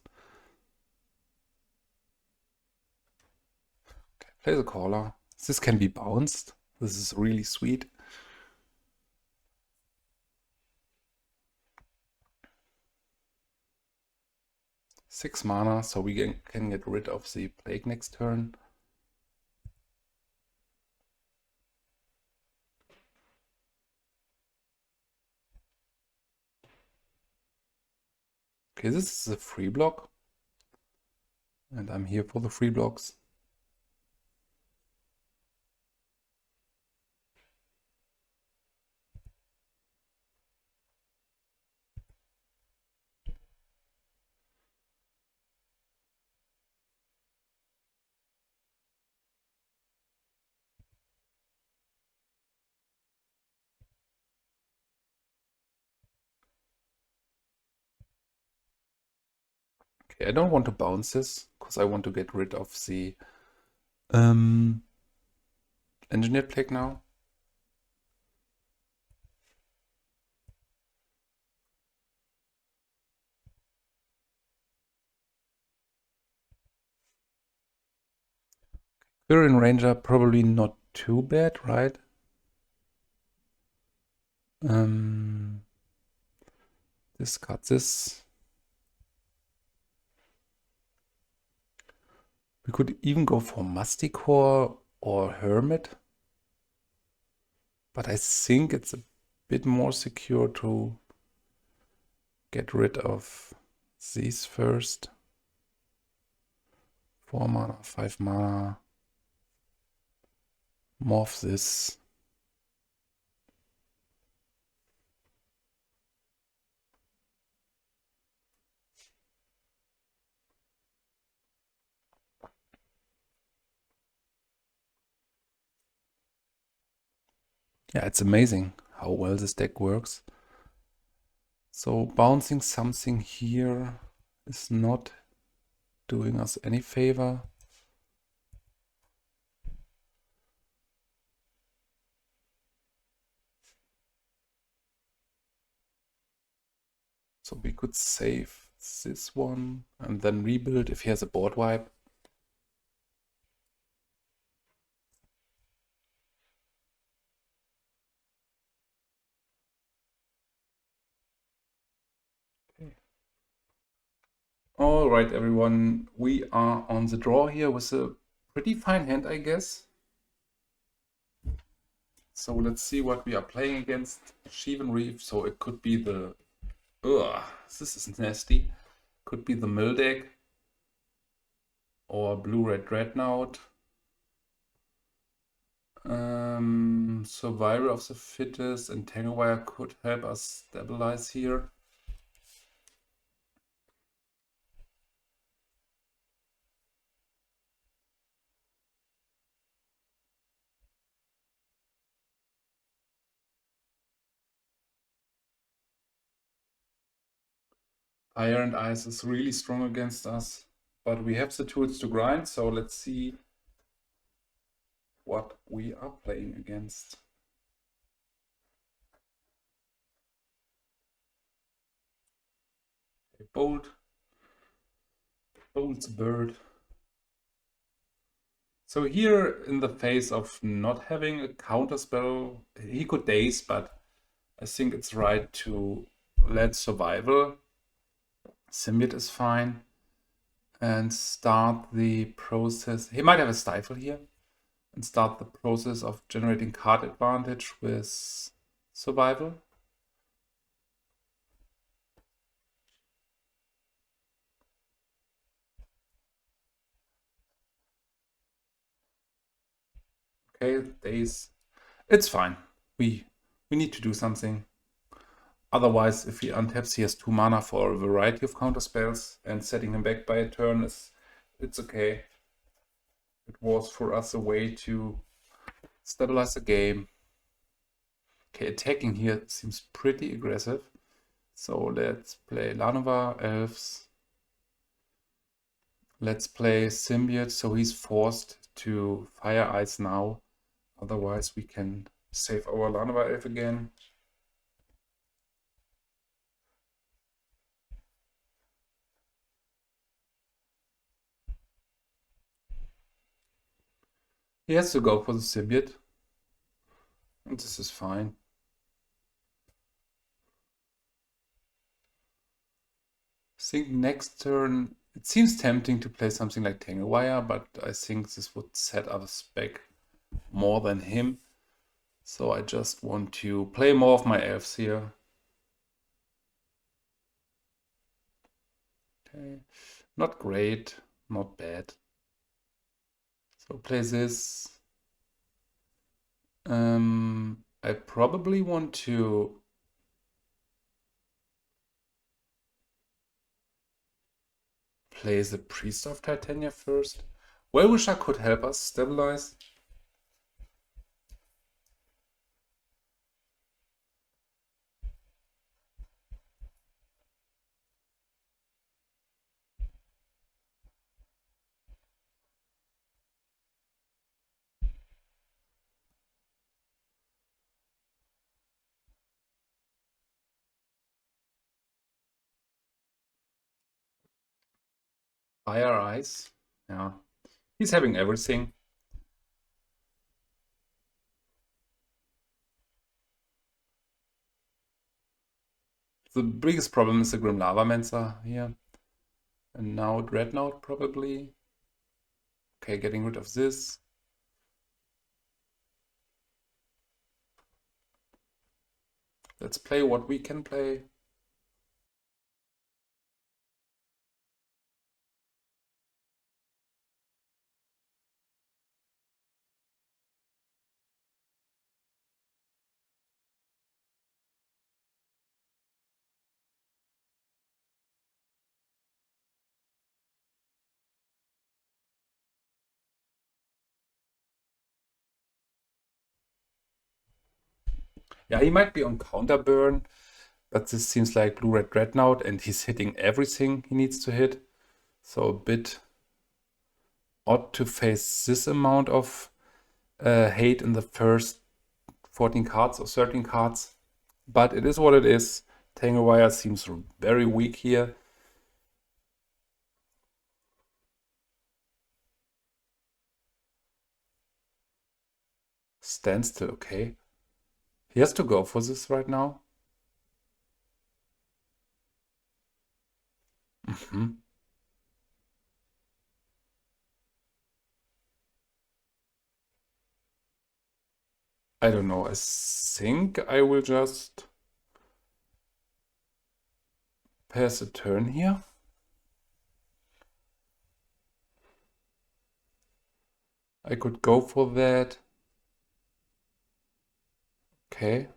Okay, play the caller. This can be bounced. This is really sweet. Six mana, so we can get rid of the plague next turn. Okay, this is a free block. And I'm here for the free blocks. Okay, I don't want to bounce this, because I want to get rid of the engineered plague now. Quirion Ranger, probably not too bad, right? Discard this. We could even go for Masticore or Hermit. But I think it's a bit more secure to get rid of these first. 4 mana, 5 mana. Morph this. Yeah, it's amazing how well this deck works. So bouncing something here is not doing us any favor. So we could save this one and then rebuild if he has a board wipe. Okay. All right, everyone, we are on the draw here with a pretty fine hand, I guess. So let's see what we are playing against. Sheevan Reef, so it could be the... Ugh, this is nasty. Could be the Maindeck or Blue-Red Dreadnought. Survival of the Fittest and Tangle Wire could help us stabilize here. Fire and Ice is really strong against us, but we have the tools to grind, so let's see what we are playing against. Bolt. Bolt's bird. So here, in the face of not having a counterspell, he could daze, but I think it's right to let survival. Symbiote is fine. And start the process. He might have a stifle here. And start the process of generating card advantage with survival. Okay, daze. It's fine. We need to do something. Otherwise, if he untaps, he has 2 mana for a variety of counter spells, and setting him back by a turn it's okay. It was for us a way to stabilize the game. Okay, attacking here seems pretty aggressive. So let's play Llanowar Elves. Let's play Symbiote, so he's forced to Fire Ice now. Otherwise, we can save our Llanowar Elf again. He has to go for the Symbiote. And this is fine. I think next turn, it seems tempting to play something like Tangle Wire, but I think this would set us back more than him. So I just want to play more of my elves here. Okay, not great, not bad. So play this. I probably want to play the Priest of Titania first. Wellwisher could help us stabilize. Fire Ice. Yeah. He's having everything. The biggest problem is the Grim Lavamancer here. And now Dreadnought probably. Okay, getting rid of this. Let's play what we can play. Yeah, he might be on counter burn, but this seems like Blue-Red Dreadnought, and he's hitting everything he needs to hit. So a bit odd to face this amount of hate in the first 14 cards or 13 cards. But it is what it is. Tangle Wire seems very weak here. Standstill, okay. He has to go for this right now. I don't know. I think I will just pass a turn here. I could go for that. Okay.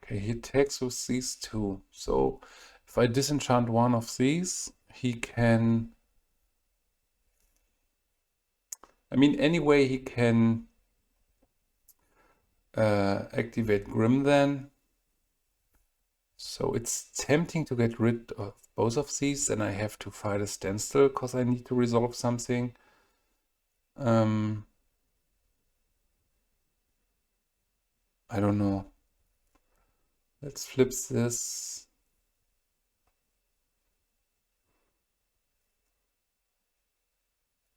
Okay, he attacks with these two. So if I disenchant one of these, he can... I mean, anyway, he can activate Grim then. So it's tempting to get rid of both of these, and I have to fight a standstill because I need to resolve something. I don't know. Let's flip this.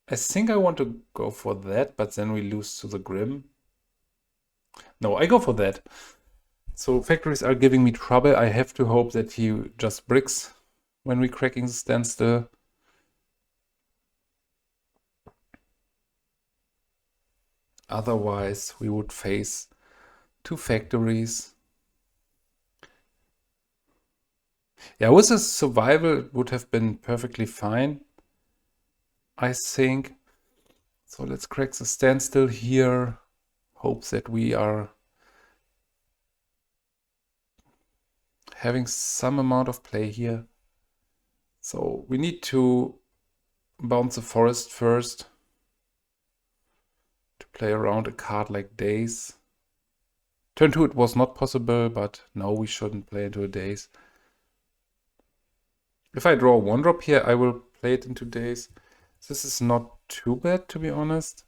I think I want to go for that, but then we lose to the Grim. No, I go for that. So factories are giving me trouble. I have to hope that he just bricks when we're cracking the standstill. Otherwise, we would face two factories. Yeah, with a survival, it would have been perfectly fine, I think. So let's crack the standstill here. Hope that we are having some amount of play here. So we need to bounce the forest first to play around a card like Daze. Turn 2 it was not possible, but no, we shouldn't play into a Daze. If I draw one drop here, I will play it into Daze. This is not too bad, to be honest.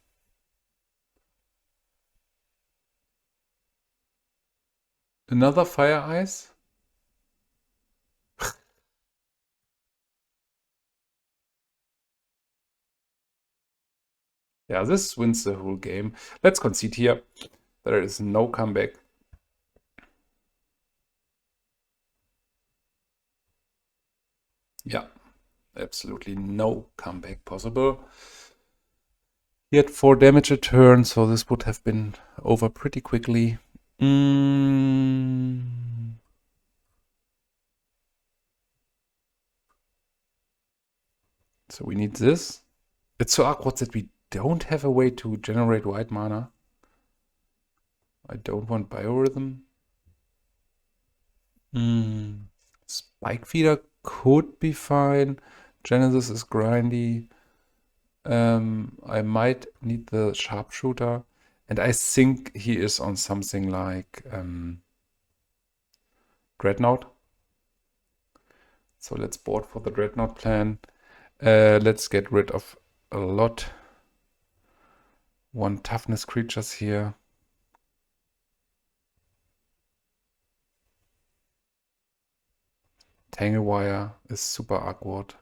Another Fire Ice? Yeah, this wins the whole game. Let's concede here. There is no comeback. Yeah, absolutely no comeback possible. He had 4 damage a turn, so this would have been over pretty quickly. So we need this. It's so awkward that we don't have a way to generate white mana. I don't want Biorhythm. Spike Feeder could be fine. Genesis is grindy. I might need the Sharpshooter. And I think he is on something like Dreadnought. So let's board for the Dreadnought plan. Let's get rid of a lot. 1 toughness creatures here. Tangle Wire is super awkward.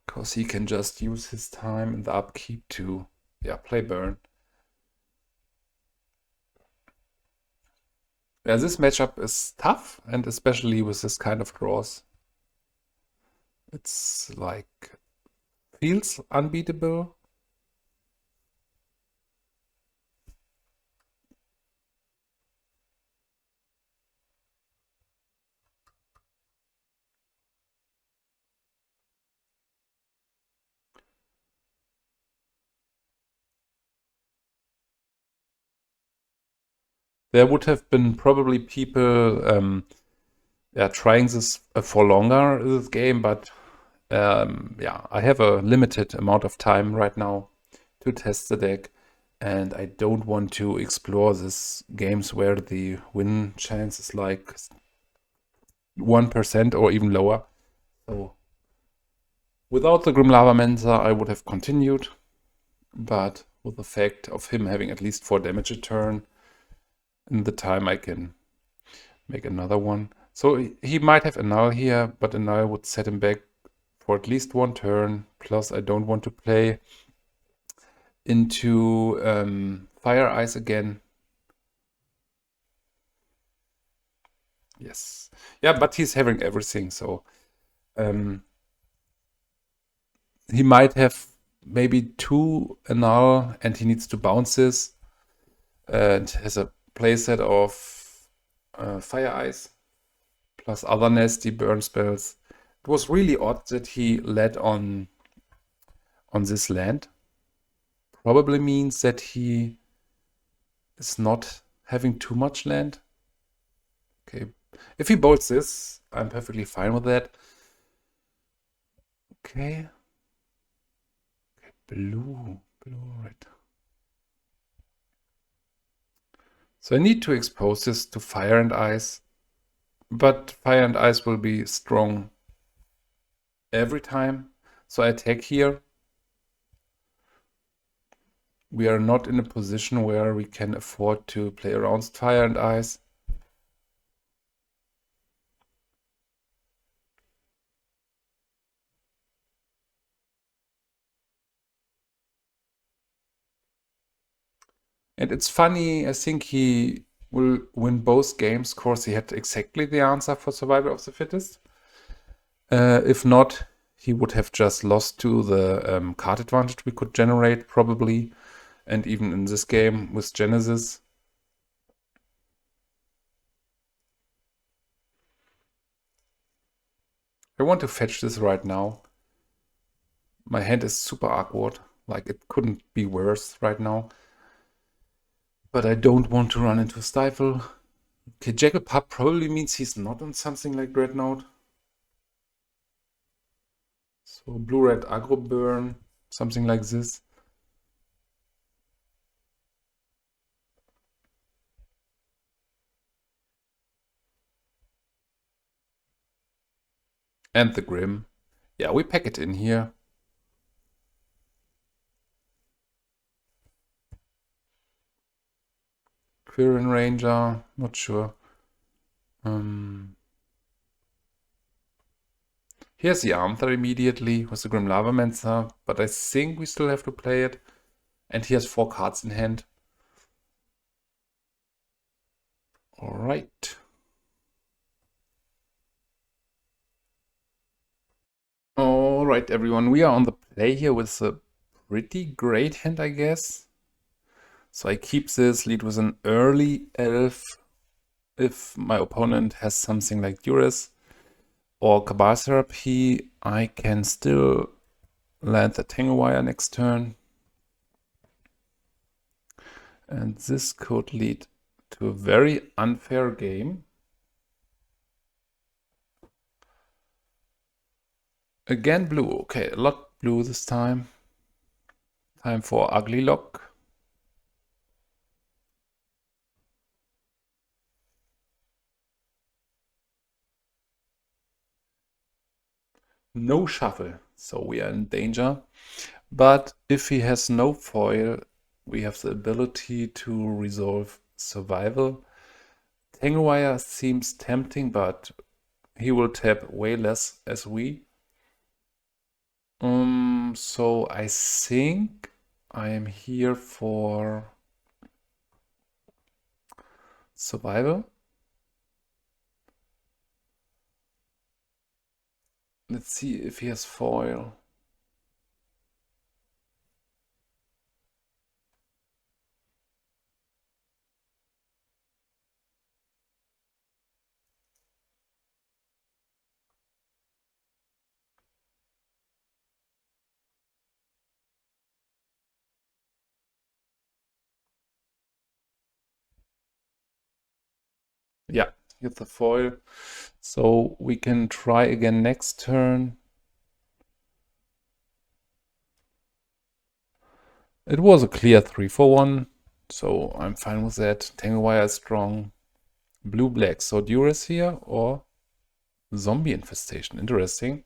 Because he can just use his time in the upkeep to, yeah, play burn. Yeah, this matchup is tough, and especially with this kind of draws. It's like, feels unbeatable. There would have been probably people yeah, trying this for longer, this game, but Yeah, I have a limited amount of time right now to test the deck, and I don't want to explore these games where the win chance is like 1% or even lower. So without the Grim Lava Mensa, I would have continued, but with the fact of him having at least 4 damage a turn, in the time I can make another one. So he might have Annul here, but Annul would set him back for at least 1 turn. Plus, I don't want to play into Fire Ice again. Yes. Yeah, but he's having everything, so he might have maybe 2 Annul, and he needs to bounce this, and has a playset of Fire Ice, plus other nasty burn spells. It was really odd that he led on this land. Probably means that he is not having too much land. Okay, if he bolts this, I'm perfectly fine with that. Okay. Blue, right. So I need to expose this to Fire and Ice, but Fire and Ice will be strong every time. So I attack here. We are not in a position where we can afford to play around Fire and Ice. And it's funny, I think he will win both games. Of course, he had exactly the answer for Survival of the Fittest. If not, he would have just lost to the card advantage we could generate, probably. And even in this game with Genesis. I want to fetch this right now. My hand is super awkward. Like, it couldn't be worse right now. But I don't want to run into Stifle. Okay, Jackal Pup probably means he's not on something like Dreadnought. So blue-red aggro burn, something like this. And the Grim. Yeah, we pack it in here. Quirion Ranger, not sure. Here's the Armther immediately with the Grim Lava Mensa, but I think we still have to play it. And he has 4 cards in hand. Alright. Alright, everyone, we are on the play here with a pretty great hand, I guess. So I keep this, lead with an early elf if my opponent has something like Duress or Cabal Therapy. I can still land the Tangle Wire next turn. And this could lead to a very unfair game. Again blue, okay, a lot blue this time. Time for Ugly Lock. No shuffle, so we are in danger. But if he has no foil, we have the ability to resolve survival. Tangle Wire seems tempting, but he will tap way less as we. So I think I am here for survival. Let's see if he has foil. Yeah, get the foil. So we can try again next turn. It was a clear 3 for 1, so I'm fine with that. Tangle Wire is strong. Blue-black, so Duress here or Zombie Infestation. Interesting.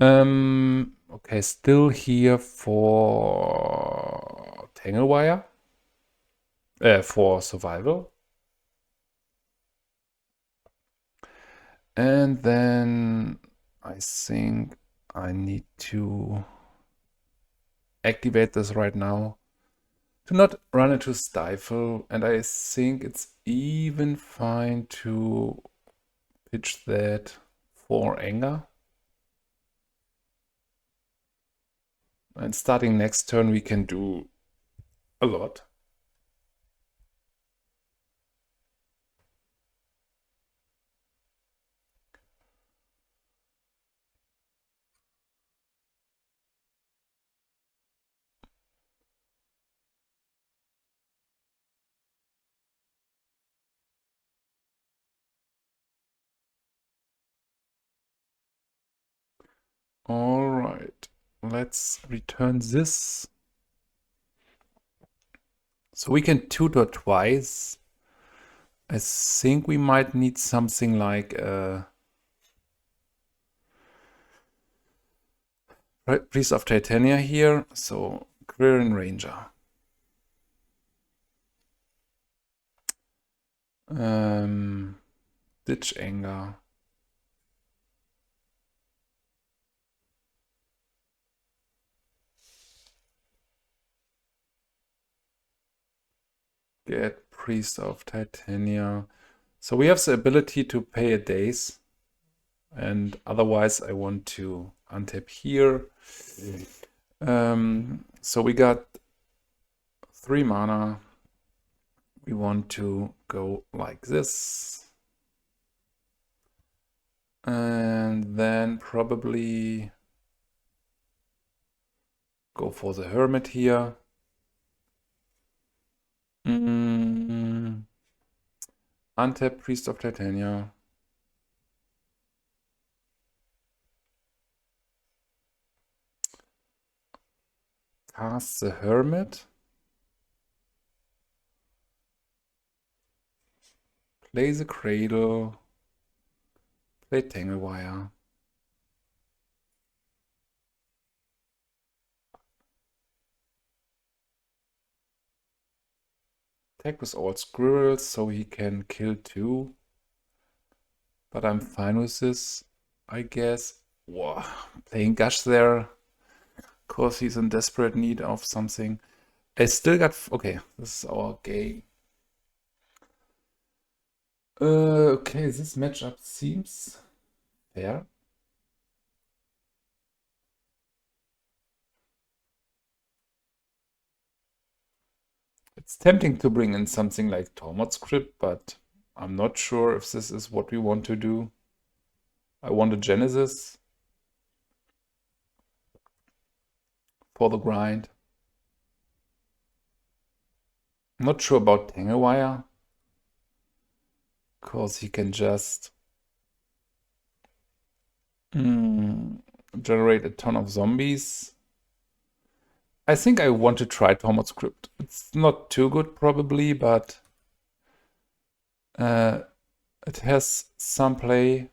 Okay, still here for Tangle Wire. For survival. And then I think I need to activate this right now to not run into Stifle. And I think it's even fine to pitch that for Anger. And starting next turn, we can do a lot. All right, let's return this. So we can tutor twice. I think we might need something like Priest of Titania here. So Quirion Ranger. Ditch Anger. Get Priest of Titania. So we have the ability to pay a daze. And otherwise I want to untap here. So we got 3 mana. We want to go like this. And then probably go for the Hermit here. Untap Priest of Titania. Cast the Hermit. Play the Cradle. Play Tangle Wire. Attack with all squirrels so he can kill 2. But I'm fine with this, I guess. Whoa, playing Gush there. Of course, he's in desperate need of something. I still got... Okay, this is our game. Okay, this matchup seems fair. It's tempting to bring in something like Tormod Script, but I'm not sure if this is what we want to do. I want a Genesis for the grind. I'm not sure about Tangle Wire, because he can just generate a ton of zombies. I think I want to try Tormod Script. It's not too good probably, but it has some play.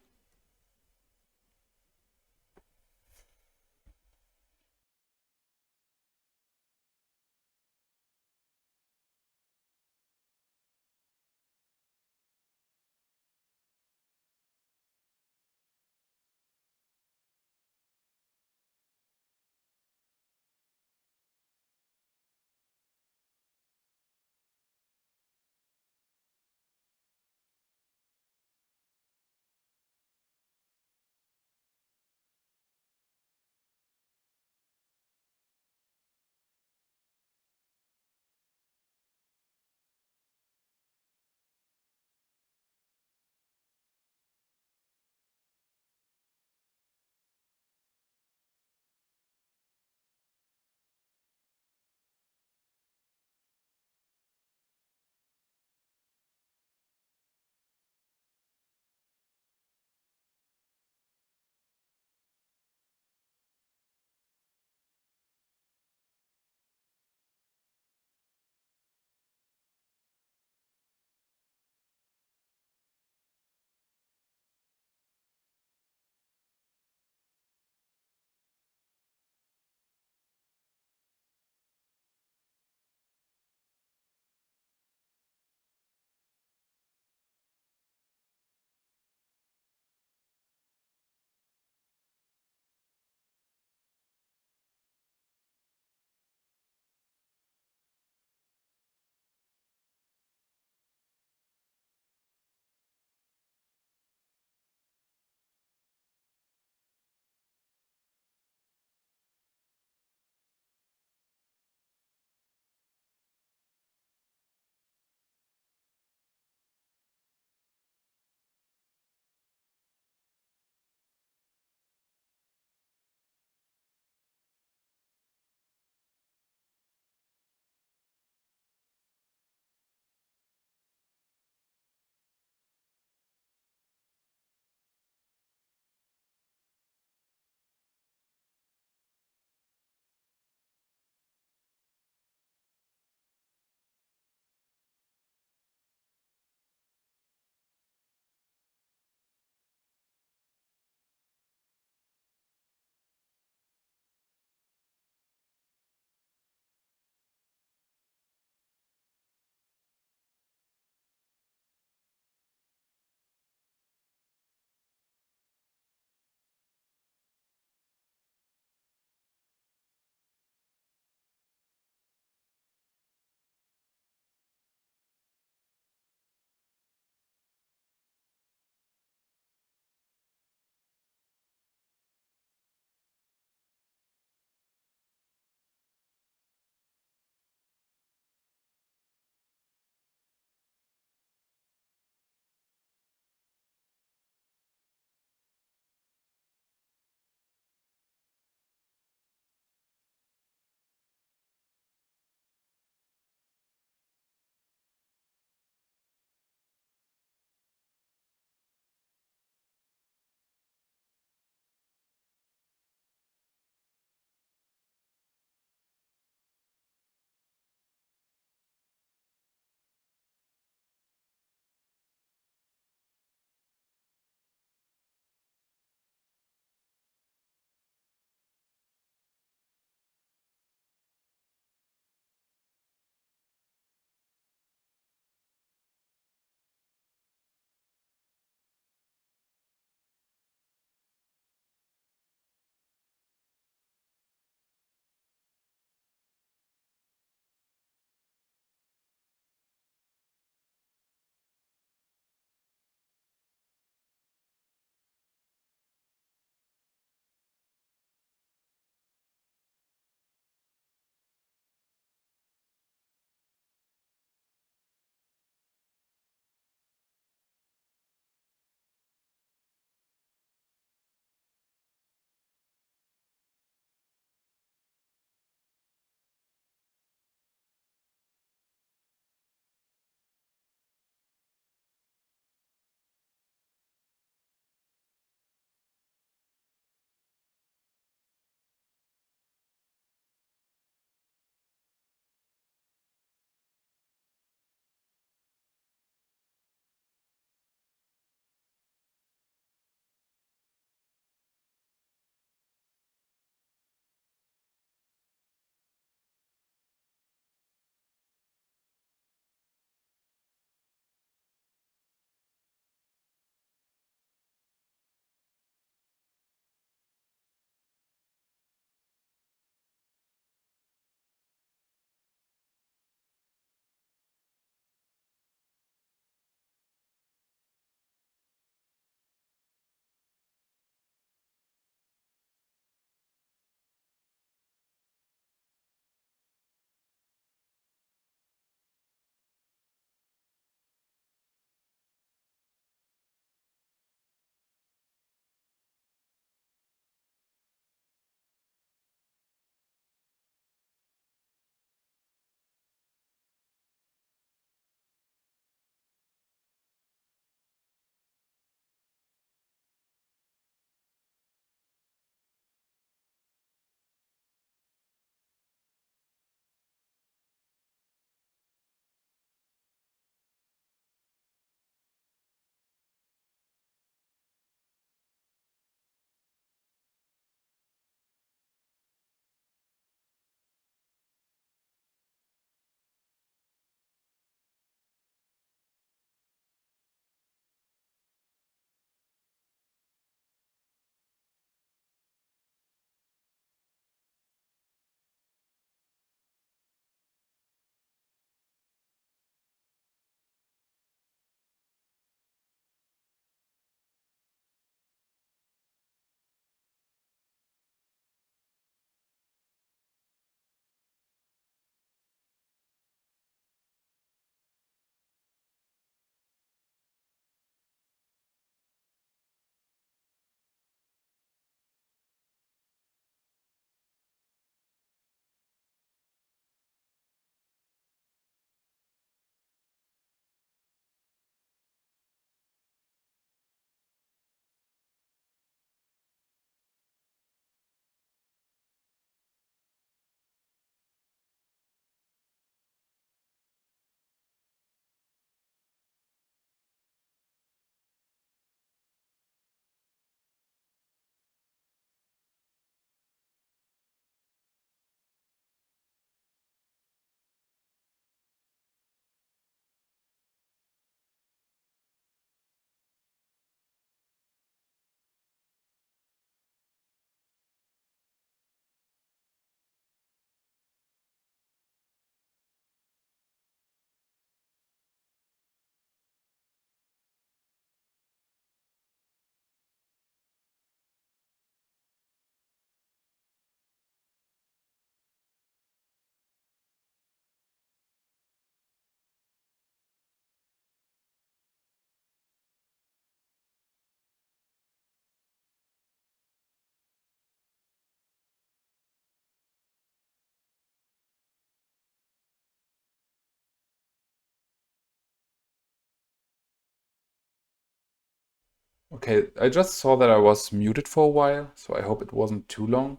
Okay, I just saw that I was muted for a while, so I hope it wasn't too long.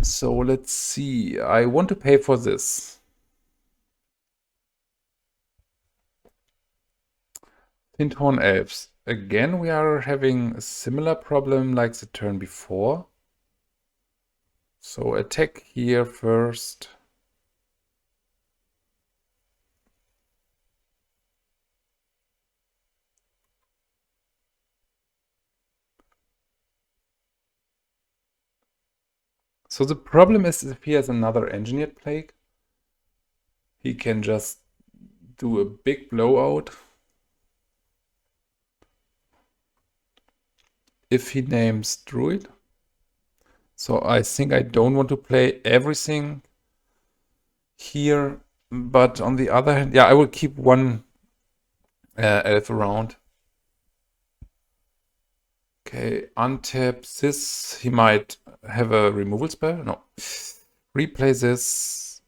So let's see. I want to pay for this. Fyndhorn Elves. Again, we are having a similar problem like the turn before. So attack here first. So the problem is if he has another Engineered Plague, he can just do a big blowout. If he names Druid. So I think I don't want to play everything here. But on the other hand, yeah, I will keep one elf around. Okay, untap this. He might have a removal spell. No. Replay this.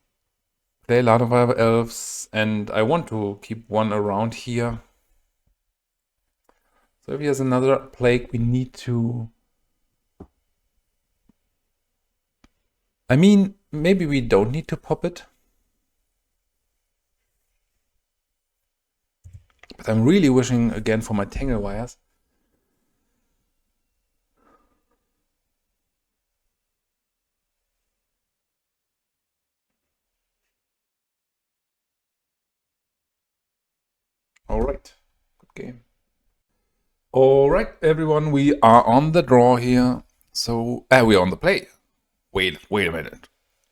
Play Llanowar Elves. And I want to keep one around here. So if he has another plague, we need to... I mean, maybe we don't need to pop it. But I'm really wishing again for my Tangle Wires. All right, good game. All right, everyone, we are on the draw here. So, we're on the play. Wait a minute.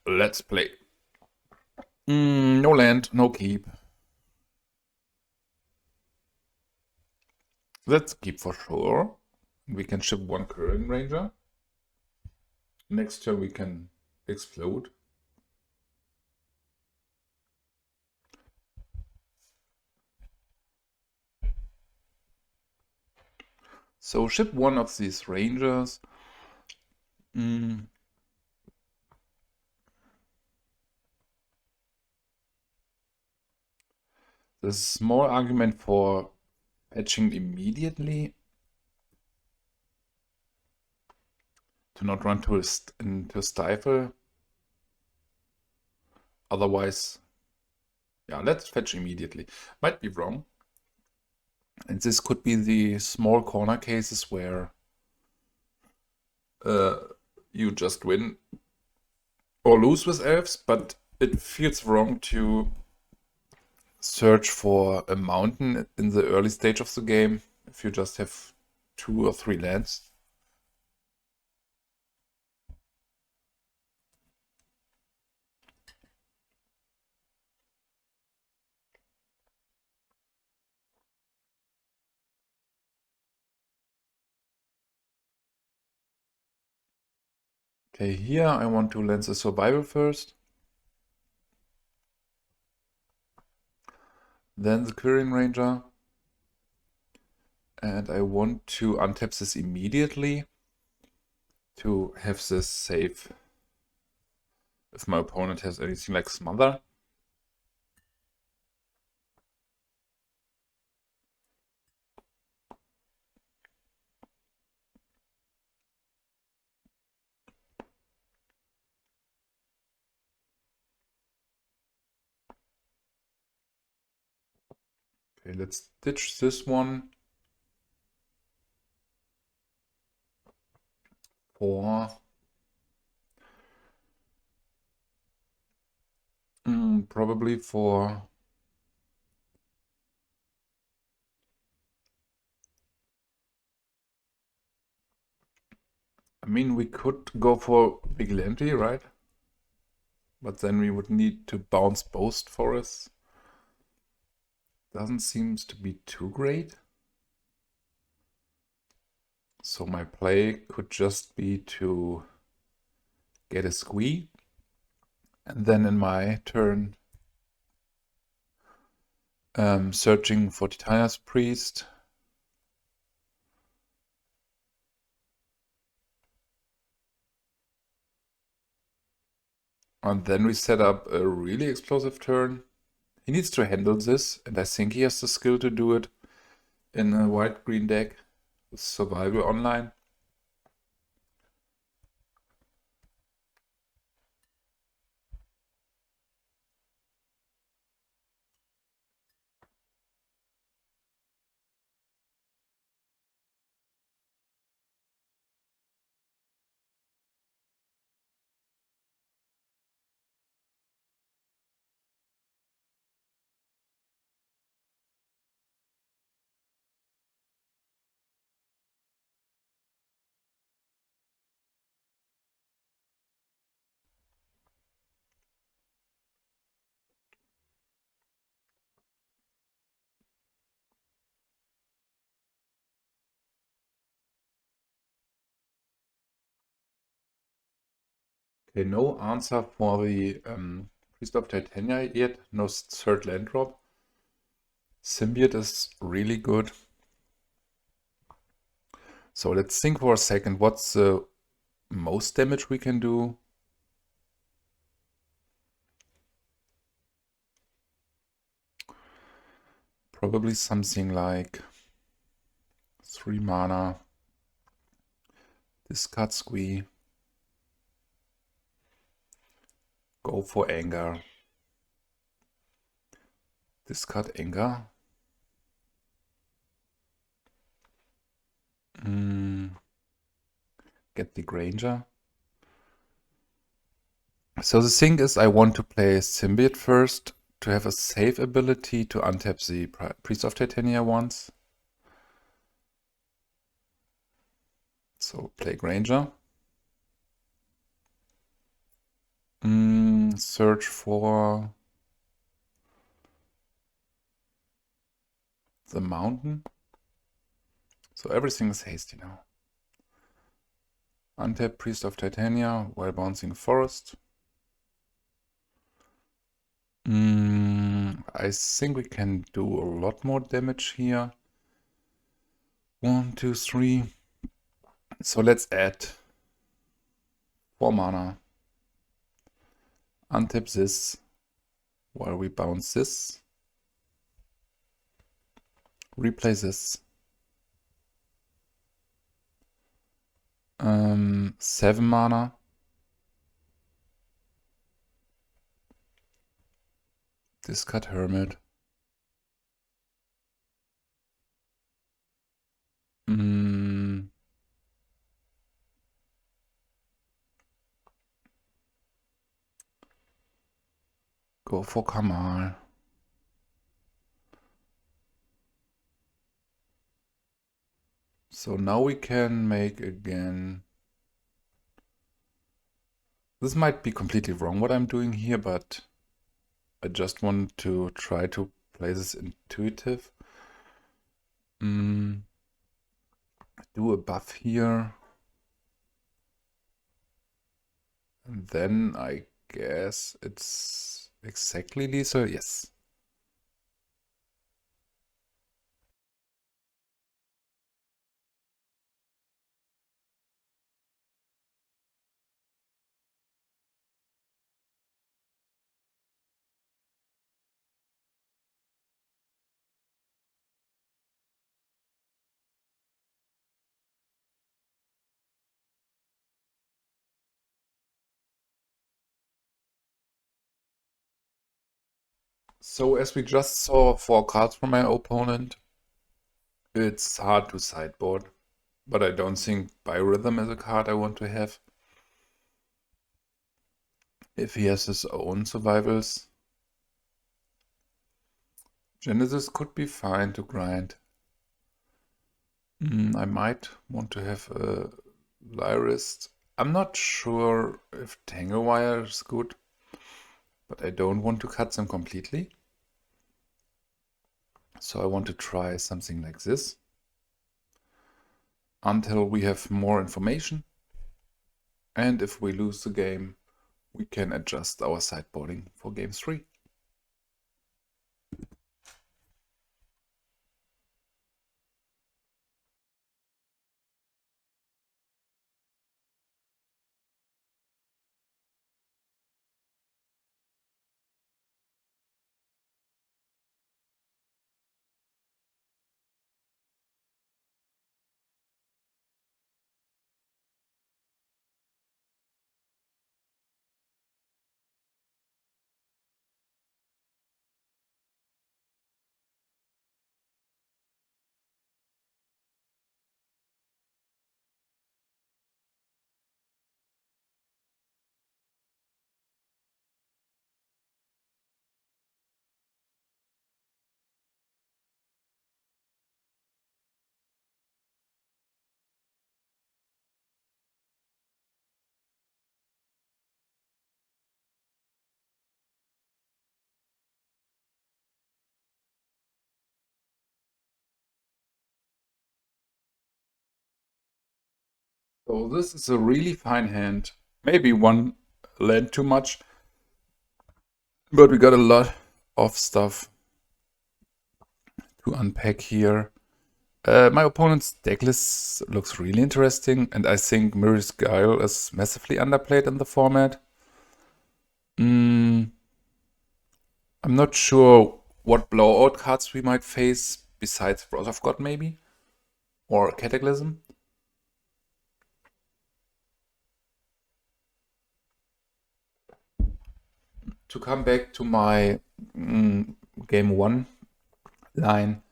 Let's play. No land, no keep. Let's keep for sure. We can ship one Quirion Ranger. Next turn we can explode. So ship one of these Rangers. There's a small argument for fetching immediately. To not run into Stifle. Otherwise, yeah, let's fetch immediately. Might be wrong. And this could be the small corner cases where you just win or lose with elves, but it feels wrong to search for a mountain in the early stage of the game if you just have 2 or 3 lands. Okay, here I want to lens a survival first. Then the Quirion Ranger. And I want to untap this immediately to have this safe if my opponent has anything like Smother. Okay, let's ditch this one for probably for I mean we could go for Vigilante, right? But then we would need to bounce both forests. Doesn't seem to be too great. So my play could just be to get a Squee. And then in my turn, searching for Titania's Priest. And then we set up a really explosive turn. He needs to handle this, and I think he has the skill to do it. in a white-green deck with Survival Online. Okay, no answer for the Priest of Titania yet. No third land drop. Symbiote is really good. So let's think for a second. What's the most damage we can do? Probably something like 3 mana. Discard Squee. Go for Anger. Discard Anger. Get the Granger. So the thing is, I want to play Symbiote first to have a safe ability to untap the Priest of Titania once. So play Granger. Search for the mountain. So everything is hasty now. Untap Priest of Titania while bouncing forest. I think we can do a lot more damage here. 1, 2, 3. So let's add 4 mana. Untap this while we bounce this. Replay this. 7 mana. Discard Hermit. Go for Kamahl. So now we can make again. This might be completely wrong what I'm doing here, but I just want to try to play this intuitive. Do a buff here. And then I guess it's exactly lethal. Yes. So as we just saw 4 cards from my opponent, it's hard to sideboard, but I don't think Biorhythm is a card I want to have. If he has his own survivals, Genesis could be fine to grind. I might want to have a Lyrist. I'm not sure if Tangle Wire is good, but I don't want to cut them completely. So I want to try something like this until we have more information. And if we lose the game, we can adjust our sideboarding for game 3. So this is a really fine hand. Maybe one land too much, but we got a lot of stuff to unpack here. My opponent's deck list looks really interesting, and I think Mirror's Guile is massively underplayed in the format. I'm not sure what blowout cards we might face besides Wrath of God maybe, or Cataclysm. To come back to my game 1 line,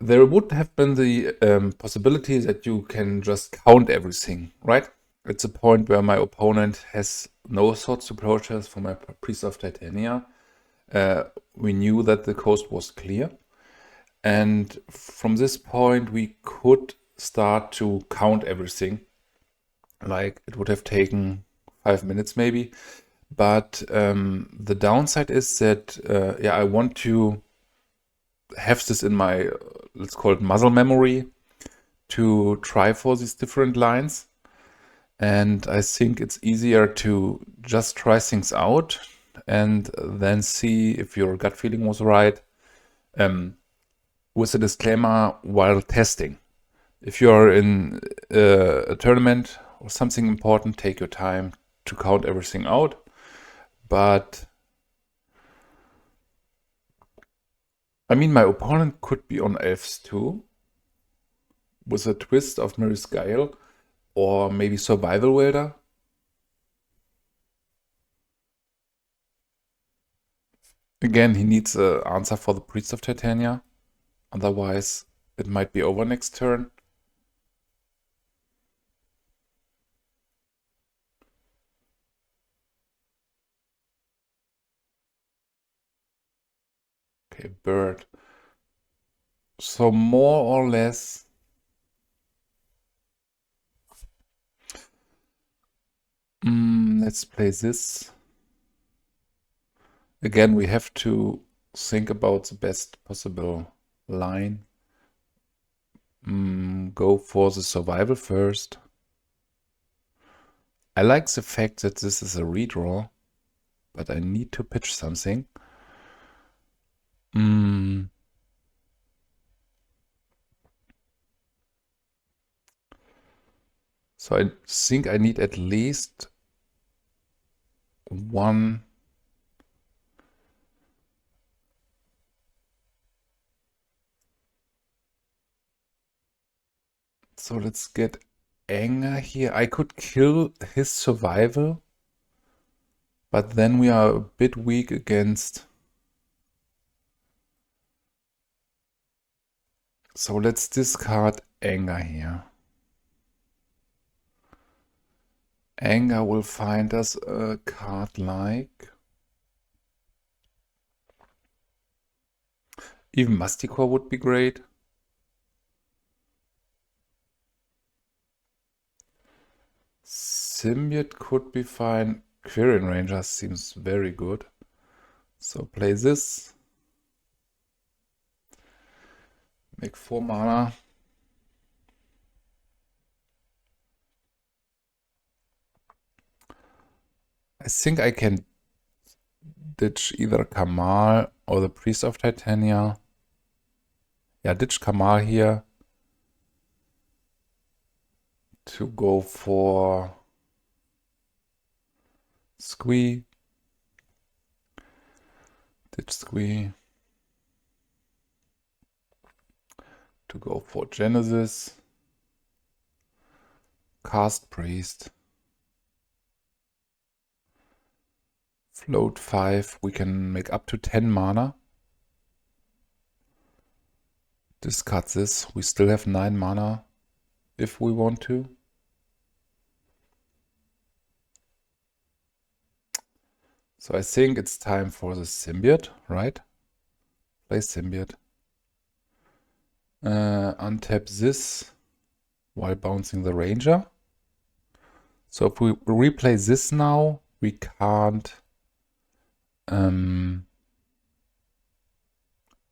there would have been the possibility that you can just count everything, right? It's a point where my opponent has no swords to protest for my Priest of Titania. We knew that the coast was clear. And from this point, we could start to count everything. Like it would have taken 5 minutes maybe. But the downside is that, I want to have this in my, let's call it muscle memory, to try for these different lines. And I think it's easier to just try things out and then see if your gut feeling was right, with a disclaimer while testing. If you're in a tournament or something important, take your time to count everything out. But I mean, my opponent could be on elves too, with a twist of Mirror's Guile, or maybe Survival Welder. Again, he needs an answer for the Priest of Titania. Otherwise, it might be over next turn. Okay, bird. So more or less, let's play this. Again, we have to think about the best possible line. Go for the survival first. I like the fact that this is a redraw, but I need to pitch something. So I think I need at least one. So let's get anger here. I could kill his survival, but then we are a bit weak against. So let's discard anger here. Anger will find us a card like even Masticore would be great. Symbiote could be fine. Quirion Ranger seems very good. So play this. Make 4 mana. I think I can ditch either Kamahl or the Priest of Titania. Yeah, ditch Kamahl here to go for Squee. Ditch Squee to go for Genesis. Cast Priest. Float 5. We can make up to 10 mana. Discard this. We still have 9 mana if we want to. So I think it's time for the Symbiote, right? Play Symbiote. Untap this while bouncing the Ranger. So if we replay this now, we can't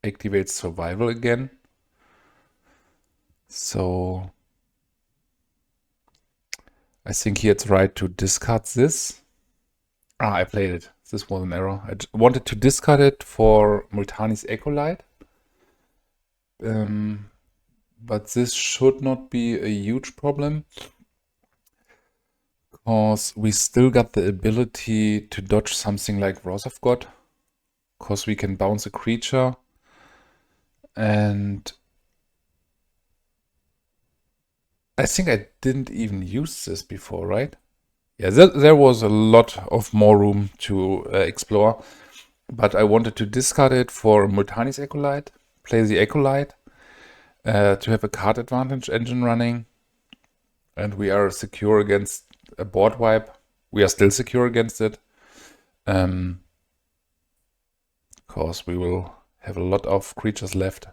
activate survival again. So I think here it's right to discard this. Ah, I played it. This was an error. I wanted to discard it for Multani's Acolyte. But this should not be a huge problem, because we still got the ability to dodge something like Wrath of God, because we can bounce a creature, and I think I didn't even use this before, right? Yeah, there was a lot of more room to explore, but I wanted to discard it for Multani's Acolyte, play the Acolyte, to have a card advantage engine running, and we are secure against a board wipe. We are still secure against it, because we will have a lot of creatures left.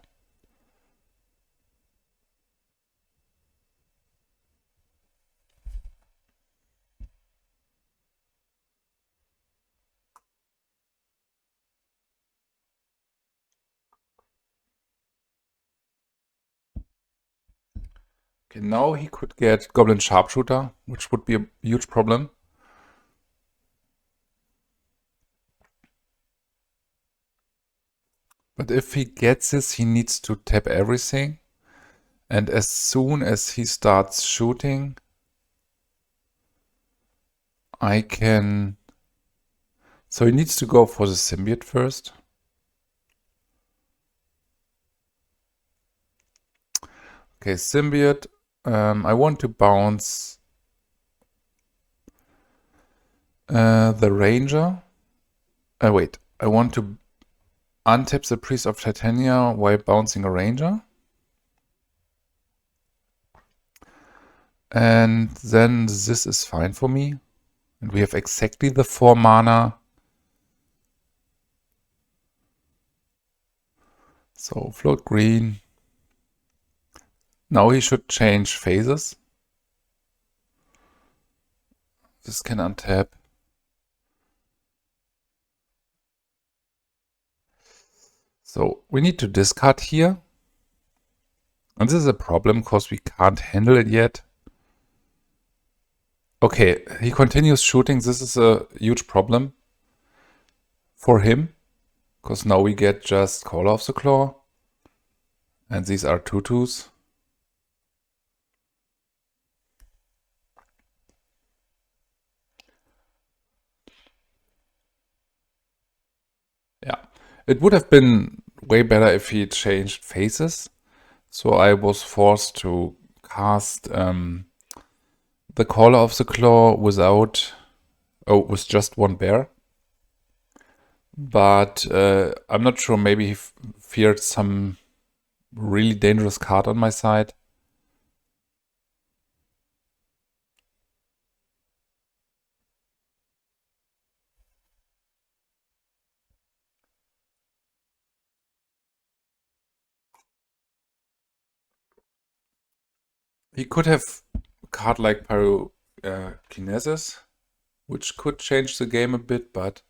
Okay, now he could get Goblin Sharpshooter, which would be a huge problem. But if he gets this, he needs to tap everything. And as soon as he starts shooting, I can... So he needs to go for the Symbiote first. Okay, Symbiote. I want to bounce the Ranger. Wait, I want to untap the Priest of Titania while bouncing a Ranger. And then this is fine for me. And we have exactly the 4 mana. So float green. Now he should change phases. This can untap. So we need to discard here. And this is a problem because we can't handle it yet. Okay, he continues shooting. This is a huge problem for him, because now we get just Caller of the Claw. And these are 2/2s. Yeah, it would have been way better if he changed phases. So I was forced to cast the Caller of the Claw without... Oh, with just 1 bear. But I'm not sure, maybe he feared some really dangerous card on my side. He could have a card like Pyrokinesis, which could change the game a bit, but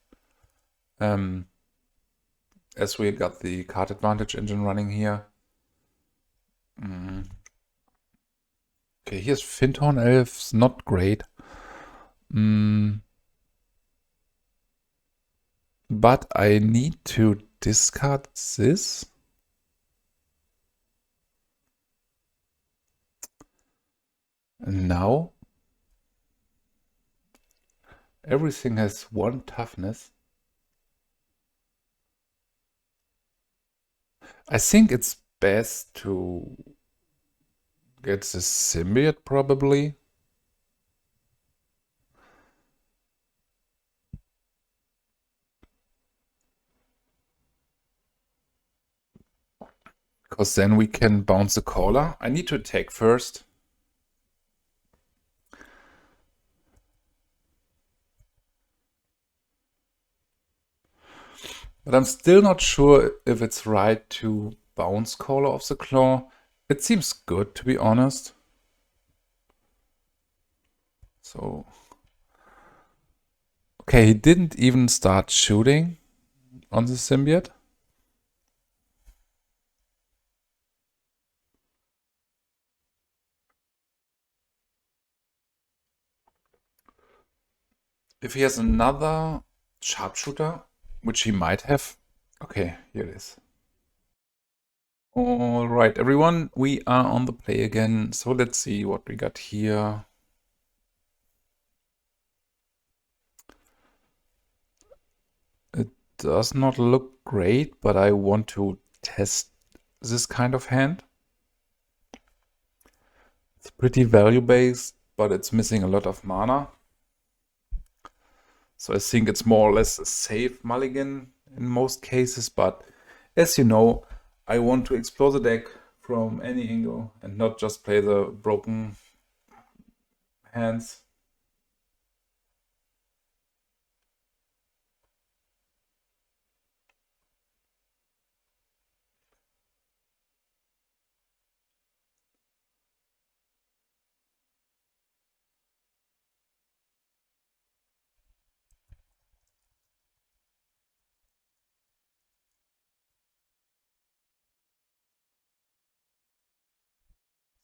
as we got the card advantage engine running here. Okay, here's Fittest Elves, not great. But I need to discard this. And now everything has 1 toughness. I think it's best to get the Symbiote, probably. Because then we can bounce the Caller. I need to attack first. But I'm still not sure if it's right to bounce Caller of the Claw. It seems good, to be honest. So... Okay, he didn't even start shooting on the Symbiote. If he has another sharpshooter, which he might have. Okay, here it is. All right, everyone, we are on the play again. So let's see what we got here. It does not look great, but I want to test this kind of hand. It's pretty value-based, but it's missing a lot of mana. So I think it's more or less a safe mulligan in most cases, but as you know, I want to explore the deck from any angle and not just play the broken hands.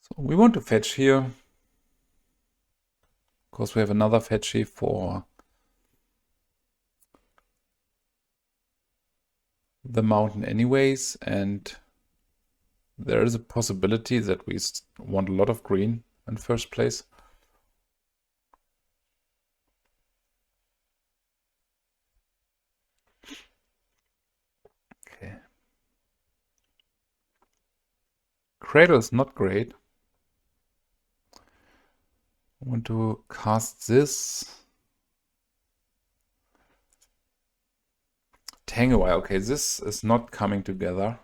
So we want to fetch here. Of course, we have another fetchy for the mountain anyways, and there is a possibility that we want a lot of green in first place. Okay. Cradle is not great. I want to cast this. Tangle Wire. Okay, this is not coming together.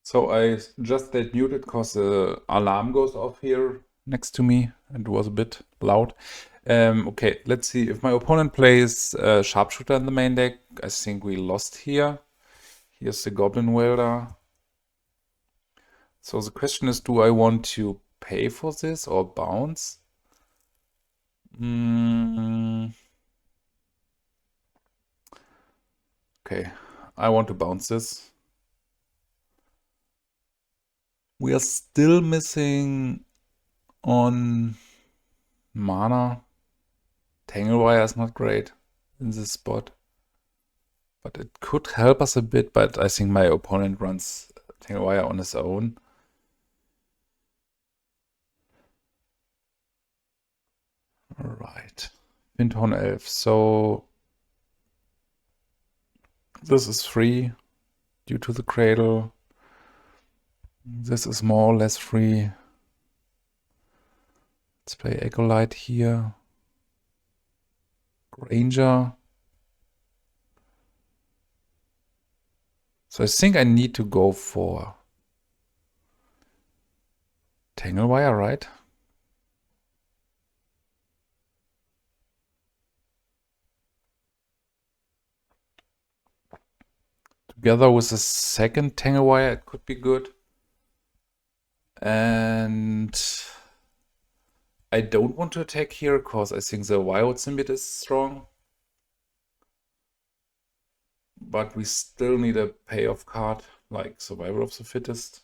So I just stayed muted because the alarm goes off here next to me and it was a bit loud. Okay, let's see. If my opponent plays Sharpshooter in the main deck, I think we lost here. Here's the Goblin Welder. So the question is, do I want to pay for this or bounce? Okay, I want to bounce this. We are still missing on mana. Tangle Wire is not great in this spot. But it could help us a bit, but I think my opponent runs Tangle Wire on his own. Alright. Fyndhorn Elves. So this is free due to the Cradle. This is more or less free. Let's play Acolyte here. Granger. So I think I need to go for Tangle Wire, right? To Together with the second Tangle Wire, it could be good. And I don't want to attack here because I think the Wirewood Symbiote is strong. But we still need a payoff card, like Survivor of the Fittest.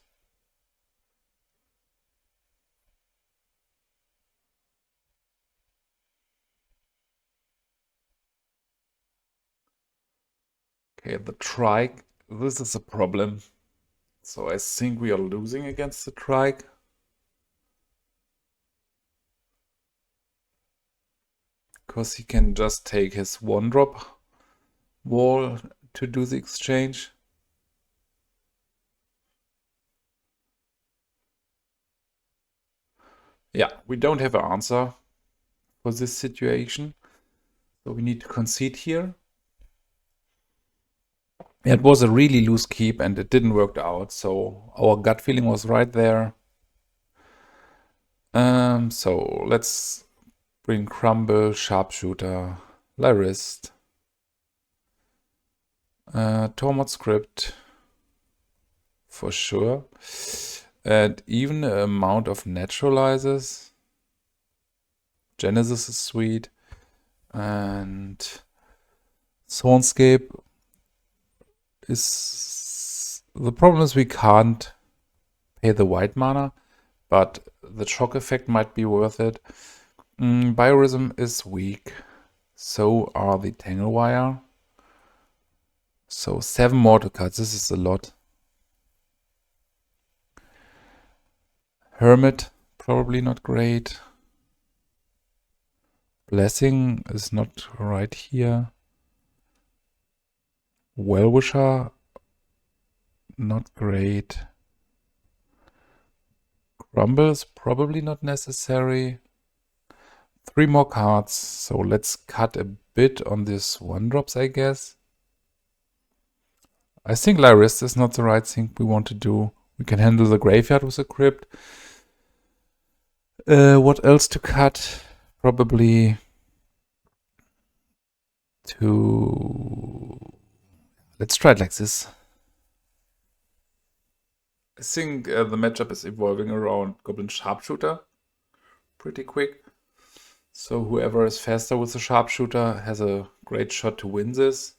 Okay, the Trike, this is a problem. So I think we are losing against the Trike. Because he can just take his 1-drop wall to do the exchange. Yeah, we don't have an answer for this situation. So we need to concede here. It was a really loose keep and it didn't work out. So our gut feeling was right there. So let's bring Crumble, Sharpshooter, Lyrist, Tormod Script for sure. And even an amount of naturalizers. Genesis is sweet. And Thornscape is... The problem is we can't pay the white mana, but the shock effect might be worth it. Biorism is weak. So are the Tangle Wire. So 7 more to cut. This is a lot. Hermit, probably not great. Blessing is not right here. Wellwisher, not great. Crumble is probably not necessary. 3 more cards, so let's cut a bit on this 1-drops, I guess. I think Lyrist is not the right thing we want to do. We can handle the graveyard with a crypt. What else to cut? Probably to... Let's try it like this. I think the matchup is evolving around Goblin Sharpshooter pretty quick. So whoever is faster with the Sharpshooter has a great shot to win this.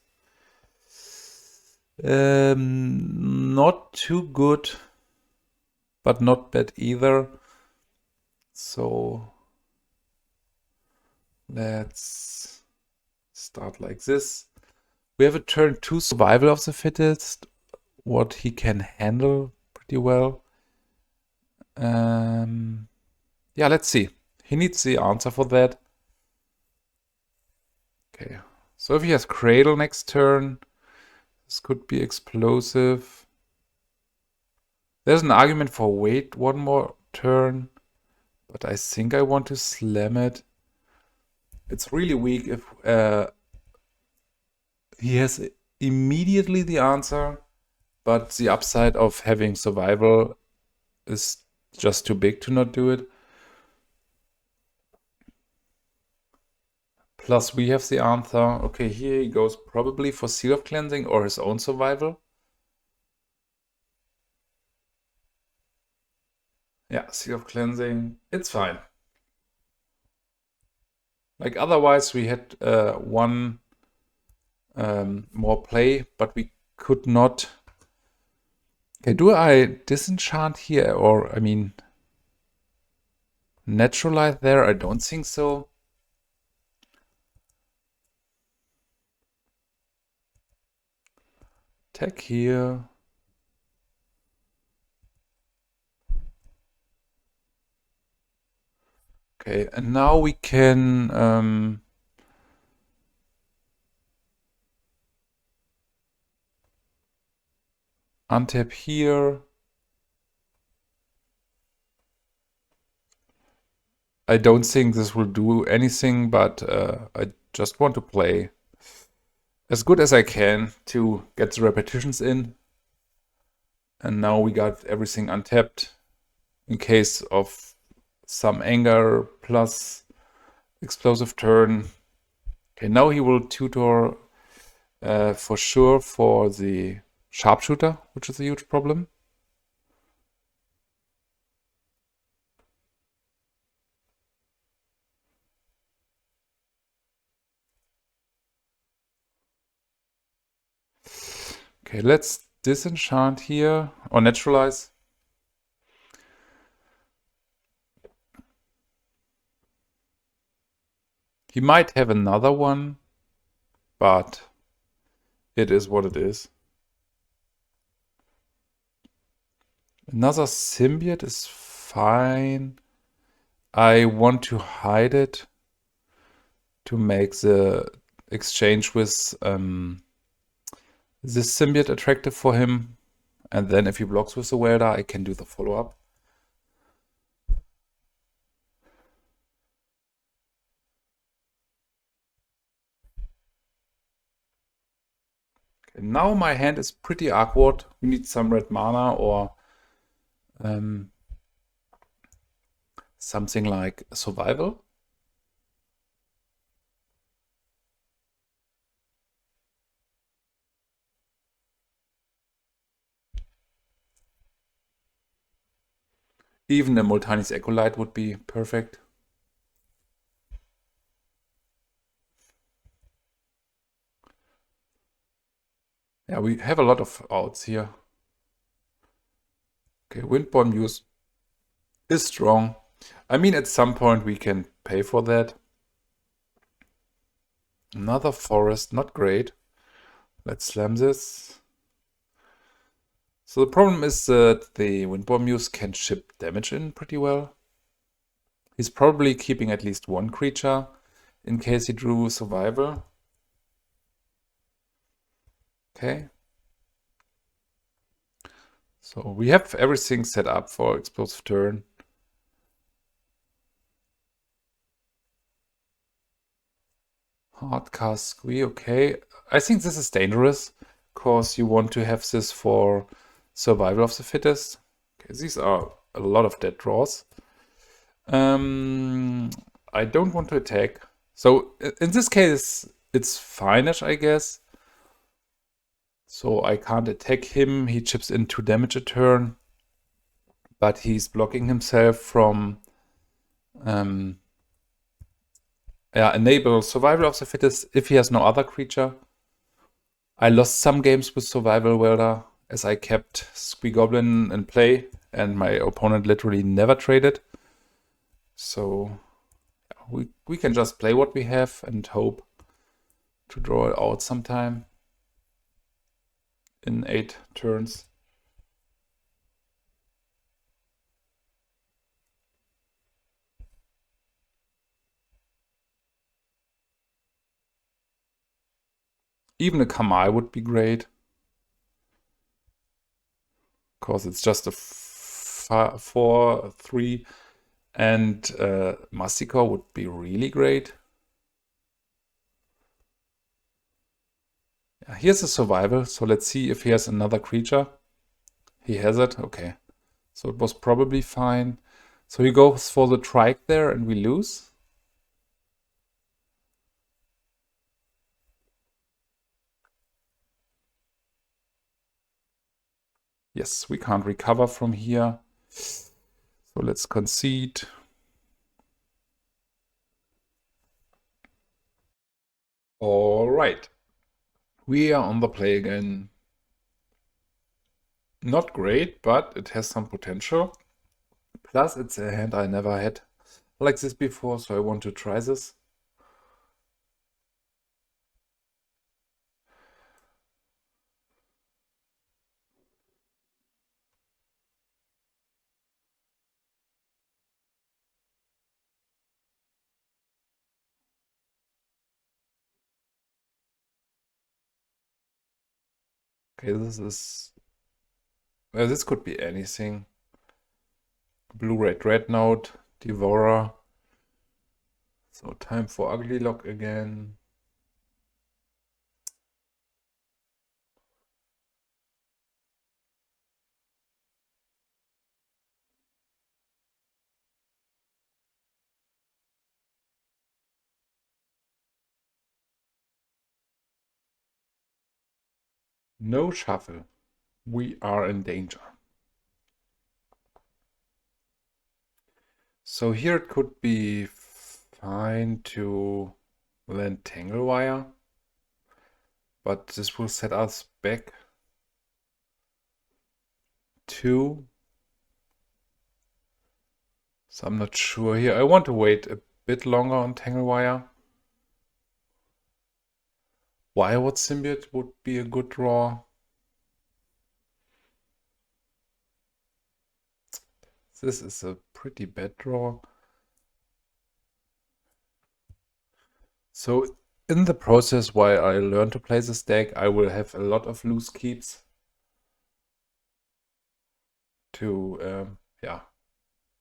Not too good, but not bad either. So let's start like this. We have a turn 2 Survival of the Fittest, what he can handle pretty well. Yeah, let's see. He needs the answer for that. Okay, so if he has Cradle next turn, this could be explosive. There's an argument for wait 1 more turn, but I think I want to slam it. It's really weak if he has immediately the answer, but the upside of having survival is just too big to not do it. Plus we have the answer. Okay, here he goes probably for Seal of Cleansing or his own survival. Yeah, Seal of Cleansing. It's fine. Like otherwise we had 1 more play, but we could not. Okay, do I disenchant here or, I mean, naturalize there? I don't think so. Attack here. Okay, and now we can untap here. I don't think this will do anything, but I just want to play as good as I can to get the repetitions in. And now we got everything untapped in case of some anger plus explosive turn. Okay, now he will tutor for sure for the Sharpshooter, which is a huge problem. Okay, let's disenchant here, or naturalize. He might have another one, but it is what it is. Another symbiote is fine. I want to hide it to make the exchange with this symbiote attractive for him. And then if he blocks with the Welder, I can do the follow-up. Okay, now my hand is pretty awkward. We need some red mana or something like survival. Even a Multani's Acolyte would be perfect. Yeah, we have a lot of outs here. Okay, Windborn Muse is strong. I mean, at some point we can pay for that. Another forest, not great. Let's slam this. So the problem is that the Windborn Muse can ship damage in pretty well. He's probably keeping at least one creature in case he drew survival. Okay. So we have everything set up for explosive turn. Hardcast Squee, okay. I think this is dangerous because you want to have this for survival of the fittest. Okay, these are a lot of dead draws. I don't want to attack. So in this case, it's fine-ish, I guess. So I can't attack him. He chips in 2 damage a turn. But he's blocking himself from enable survival of the fittest if he has no other creature. I lost some games with survival Welder as I kept Squee Goblin in play and my opponent literally never traded. So we can just play what we have and hope to draw it out sometime in 8 turns. Even a Kamahl would be great. Because it's just a 4/3 and Masticore would be really great. Yeah, here's a survival, so let's see if he has another creature. He has it, okay. So it was probably fine. So he goes for the trike there and we lose. Yes, we can't recover from here. So let's concede. All right. We are on the play again. Not great, but it has some potential. Plus, it's a hand I never had like this before, so I want to try this. Okay, this is... Well, this could be anything. Blue-red Dreadnought, Devourer. So time for Ugly Lock again. No shuffle. we are in danger. So here it could be fine to land Tangle Wire, but this will set us back to... So I'm not sure here. I want to wait a bit longer on Tangle Wire. Wirewood Symbiote would be a good draw. This is a pretty bad draw. So in the process while I learn to play this deck, I will have a lot of loose keeps to, yeah,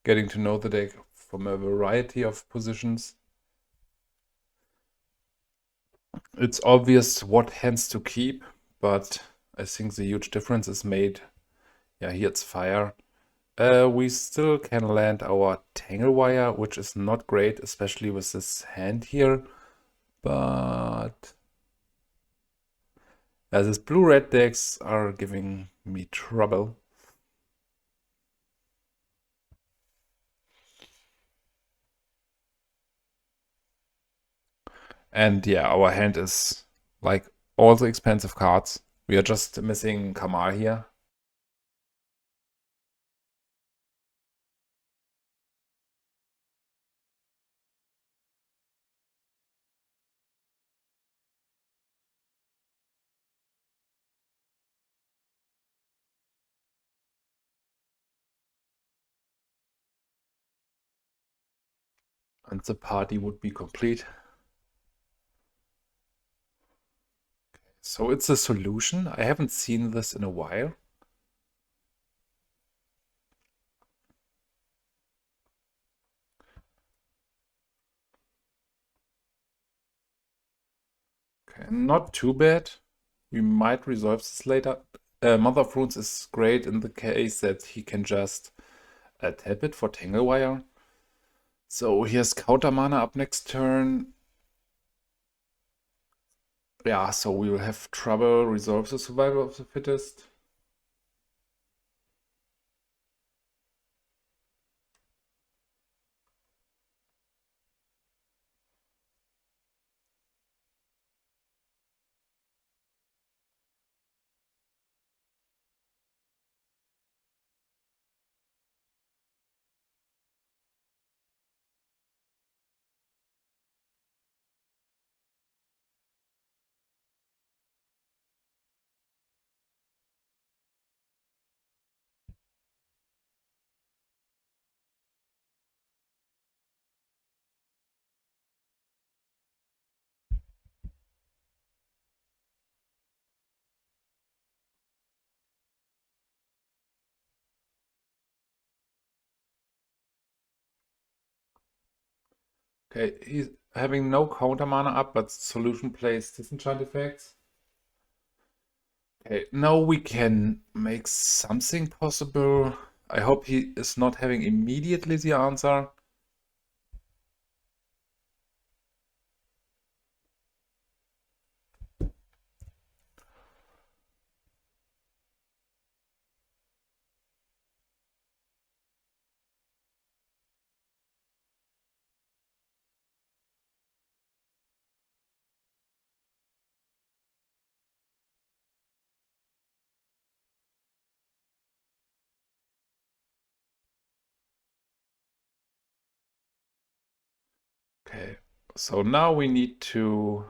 getting to know the deck from a variety of positions. It's obvious what hands to keep, but I think the huge difference is made. Yeah, here it's fire. We still can land our Tangle Wire, which is not great, especially with this hand here. But these blue-red decks are giving me trouble. And yeah, our hand is like all the expensive cards. We are just missing Kamahl here. And the party would be complete. So it's a solution. I haven't seen this in a while. Okay, not too bad. We might resolve this later. Mother of Runes is great in the case that he can just tap it for Tangle Wire. So here's counter mana up next turn. Yeah, so we will have trouble resolve the survival of the fittest. Okay, he's having no counter mana up, but solution plays disenchant effects. Okay, now we can make something possible. I hope he is not having immediately the answer. Okay, so now we need to...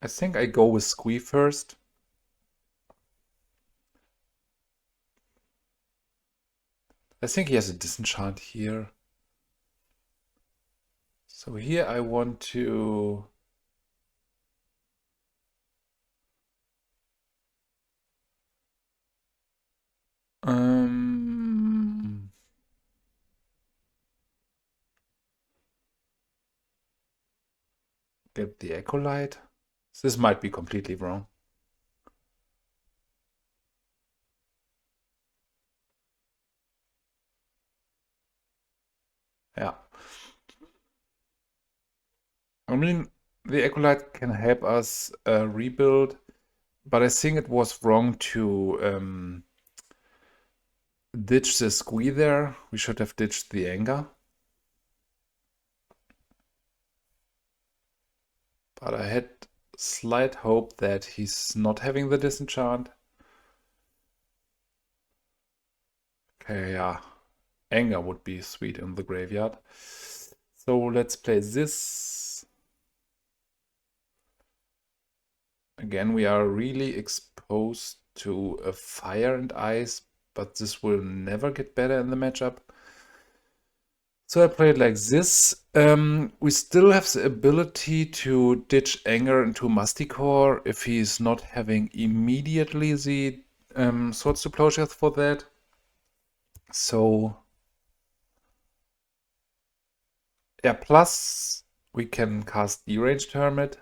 I think I go with Squee first. I think he has a disenchant here. So here I want to... get the Acolyte. This might be completely wrong. Yeah. I mean, the Acolyte can help us rebuild. But I think it was wrong to ditch the Squee there. We should have ditched the anger. But I had slight hope that he's not having the disenchant. Okay, yeah. Anger would be sweet in the graveyard. So let's play this. Again, we are really exposed to a fire and ice, but this will never get better in the matchup. So I play it like this. We still have the ability to ditch anger into Masticore if he's not having immediately the Swords to Plowshares for that. So yeah, plus we can cast Deranged Hermit.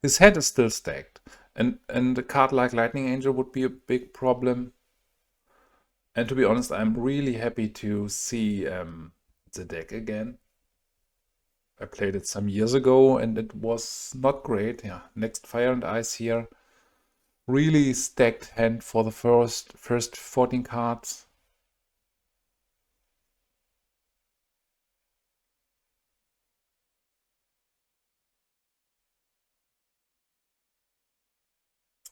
His hand is still stacked. And a card like Lightning Angel would be a big problem. And to be honest, I'm really happy to see the deck again. I played it some years ago and it was not great. Yeah, next Fire and Ice here. Really stacked hand for the first 14 cards.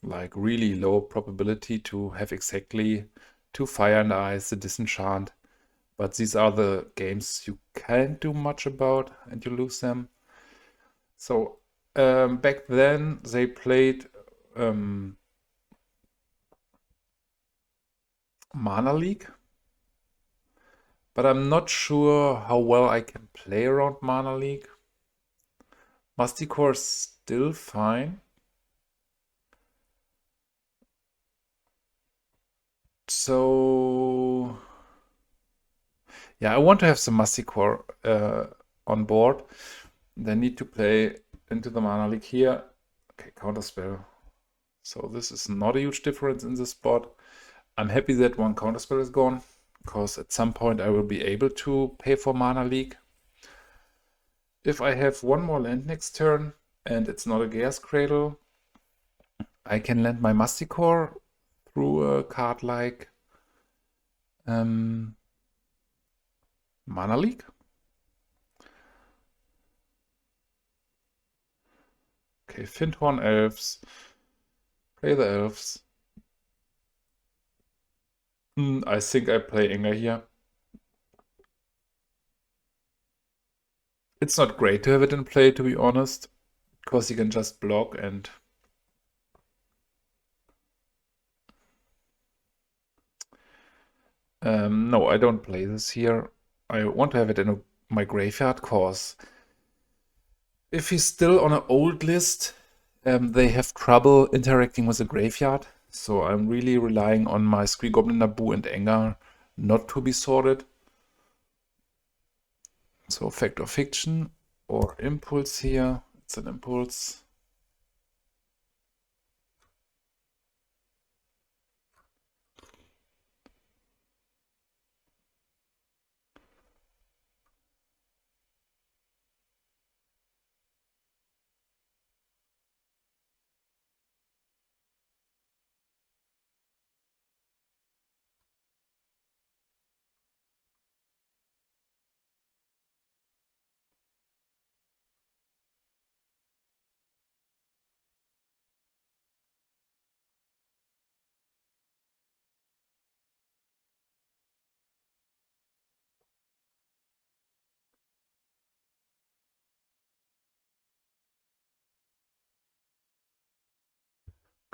Like really low probability to have exactly 2 Fire and Ice, the Disenchant. But these are the games you can't do much about and you lose them. So back then they played Mana League. But I'm not sure how well I can play around Mana League. Masticore is still fine. So yeah, I want to have some Masticore on board. They need to play into the Mana League here. Okay, Counterspell. So this is not a huge difference in this spot. I'm happy that one Counterspell is gone, because at some point I will be able to pay for Mana League. If I have one more land next turn and it's not a Gaea's Cradle, I can land my Masticore through a card like Mana League. Okay, Fyndhorn Elves. Play the Elves. I think I play Anger here. It's not great to have it in play, to be honest, because you can just block and no, I don't play this here. I want to have it in my graveyard, cause if he's still on an old list, they have trouble interacting with the graveyard. So I'm really relying on my Squee Goblin Nabob and Anger not to be sorted. So Fact or Fiction or Impulse here. It's an Impulse.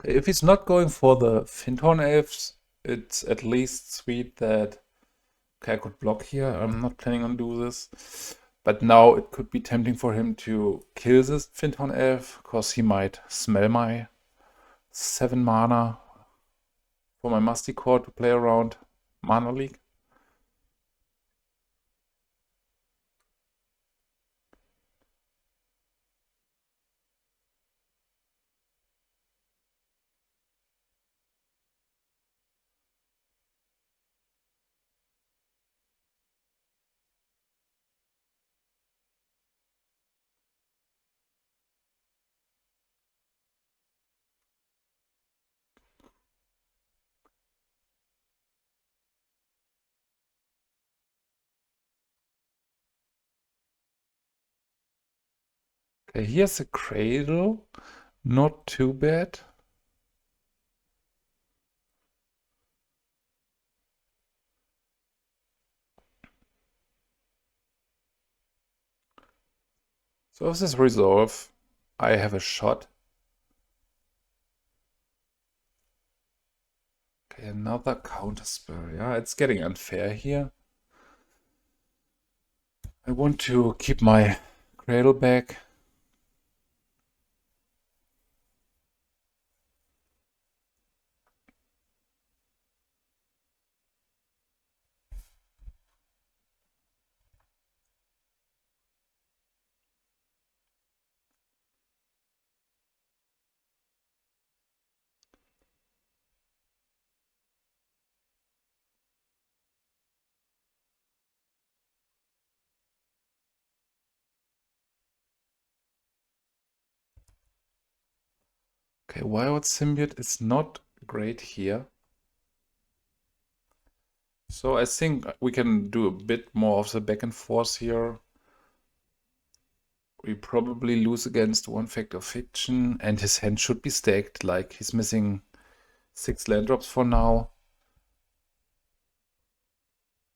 Okay, if he's not going for the Fittest Elves, it's at least sweet that okay, I could block here. I'm not planning on do this. But now it could be tempting for him to kill this Fittest Elf, because he might smell my 7 mana for my Masticore to play around Mana League. Okay, here's a Cradle. Not too bad. So if this resolve, I have a shot. Okay, another counter spell. Yeah, it's getting unfair here. I want to keep my Cradle back. Okay, Wirewood Symbiote is not great here. So I think we can do a bit more of the back and forth here. We probably lose against one Fact of Fiction, and his hand should be stacked, like he's missing 6 land drops for now.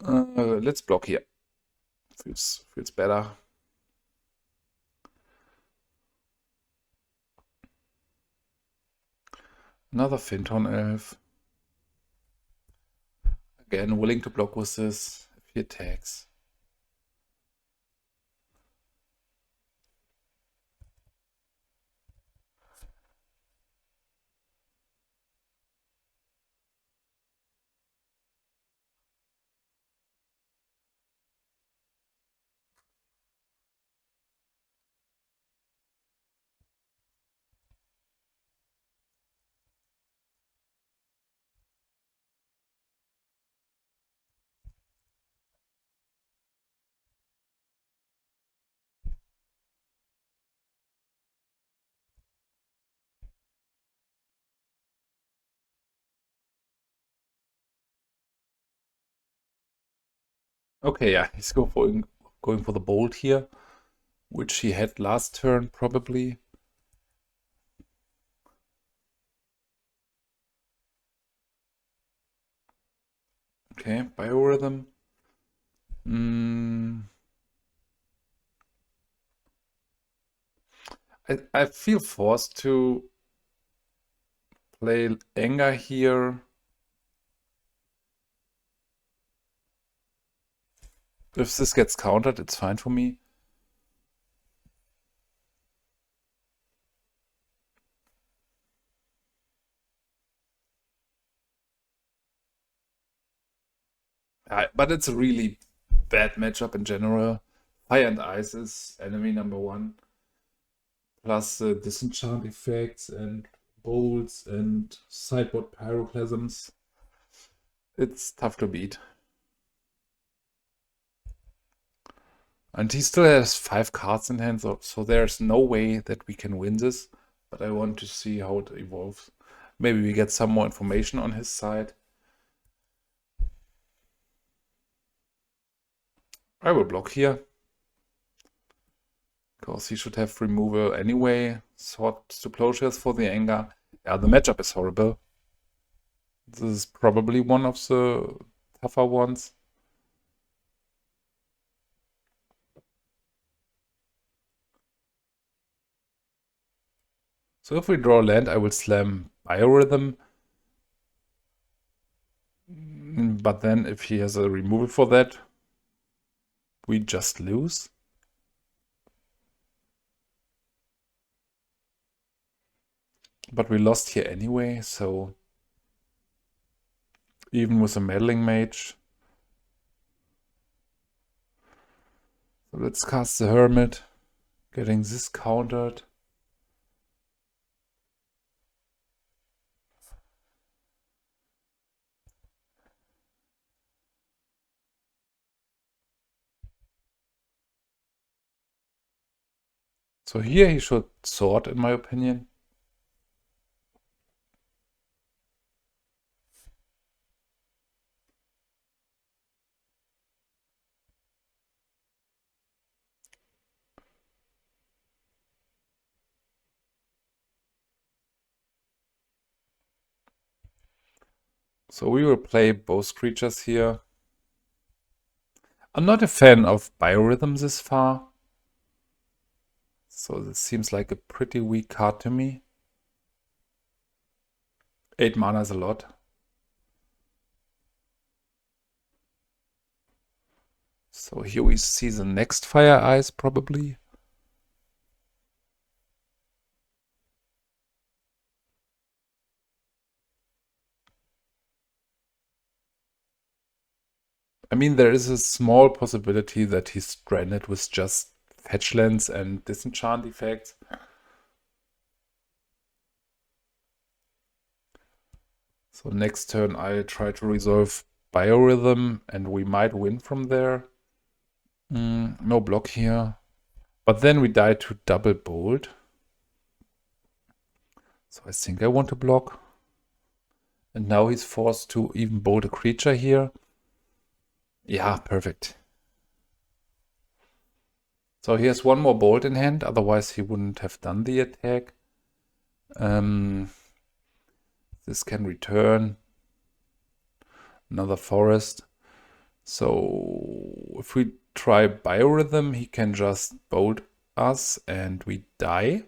Let's block here. Feels better. Another Fyndhorn Elf. Again, willing to block with this if he attacks. Okay, yeah, he's going for the bolt here, which he had last turn probably. Okay, Biorhythm. I feel forced to play Anger here. If this gets countered, it's fine for me. But it's a really bad matchup in general. Fire and Ice is enemy number 1. Plus disenchant effects and bolts and sideboard pyroclasms. It's tough to beat. And he still has 5 cards in hand, so there's no way that we can win this. But I want to see how it evolves. Maybe we get some more information on his side. I will block here. Because he should have removal anyway. Sword to Plowshares for the Anger. Yeah, the matchup is horrible. This is probably one of the tougher ones. So if we draw land, I will slam Biorhythm. But then if he has a removal for that, we just lose. But we lost here anyway, so even with a Meddling Mage. So let's cast the Hermit, getting this countered. So here he should sort, in my opinion. So we will play both creatures here. I'm not a fan of Biorhythm this far. So this seems like a pretty weak card to me. 8 mana is a lot. So here we see the next Fire Ice probably. I mean, there is a small possibility that he's stranded with just fetchlands and disenchant effects. So next turn I'll try to resolve Biorhythm and we might win from there. No block here. But then we die to double bolt. So I think I want to block. And now he's forced to even bolt a creature here. Yeah, perfect. So he has one more bolt in hand, otherwise he wouldn't have done the attack. This can return. Another forest. So if we try Biorhythm, he can just bolt us and we die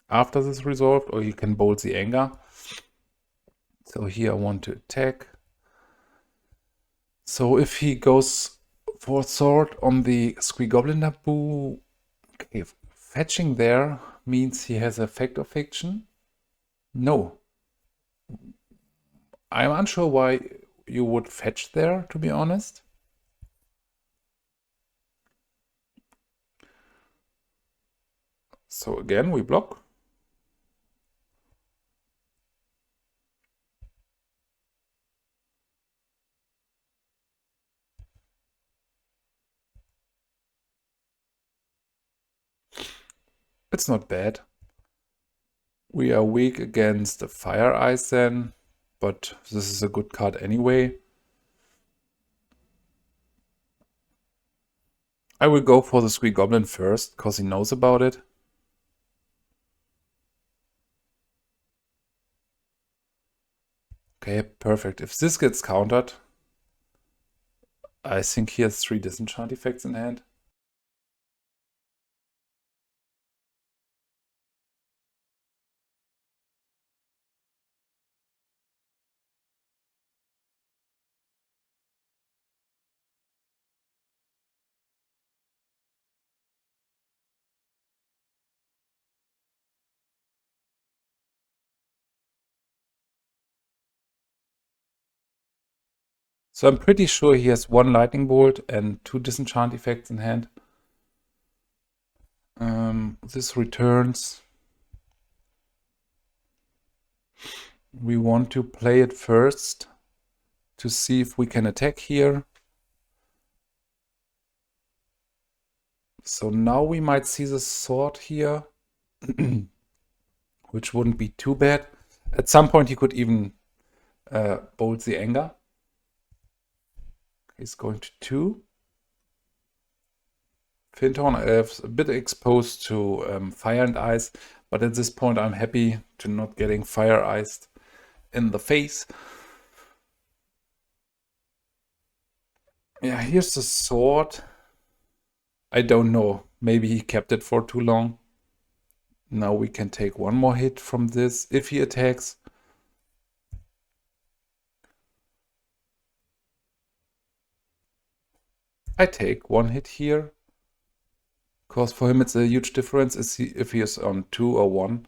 after this resolved, or he can bolt the anger. So here I want to attack. So if he goes for sword on the Squee Goblin Nabob, okay, fetching there means he has effect of fiction. No. I'm unsure why you would fetch there, to be honest. So again, we block. It's not bad. We are weak against the Fire Ice then, but this is a good card anyway. I will go for the Squee Goblin first, because he knows about it. Okay, perfect. If this gets countered, I think he has 3 disenchant effects in hand. So I'm pretty sure he has 1 lightning bolt and 2 disenchant effects in hand. This returns. We want to play it first to see if we can attack here. So now we might see the sword here, which wouldn't be too bad. At some point he could even bolt the anger. He's going to 2. Fyndhorn Elves, a bit exposed to fire and ice, but at this point I'm happy to not getting fire iced in the face. Yeah, here's the sword. I don't know. Maybe he kept it for too long. Now we can take 1 more hit from this if he attacks. I take 1 hit here. Because for him it's a huge difference if he is on 2 or 1.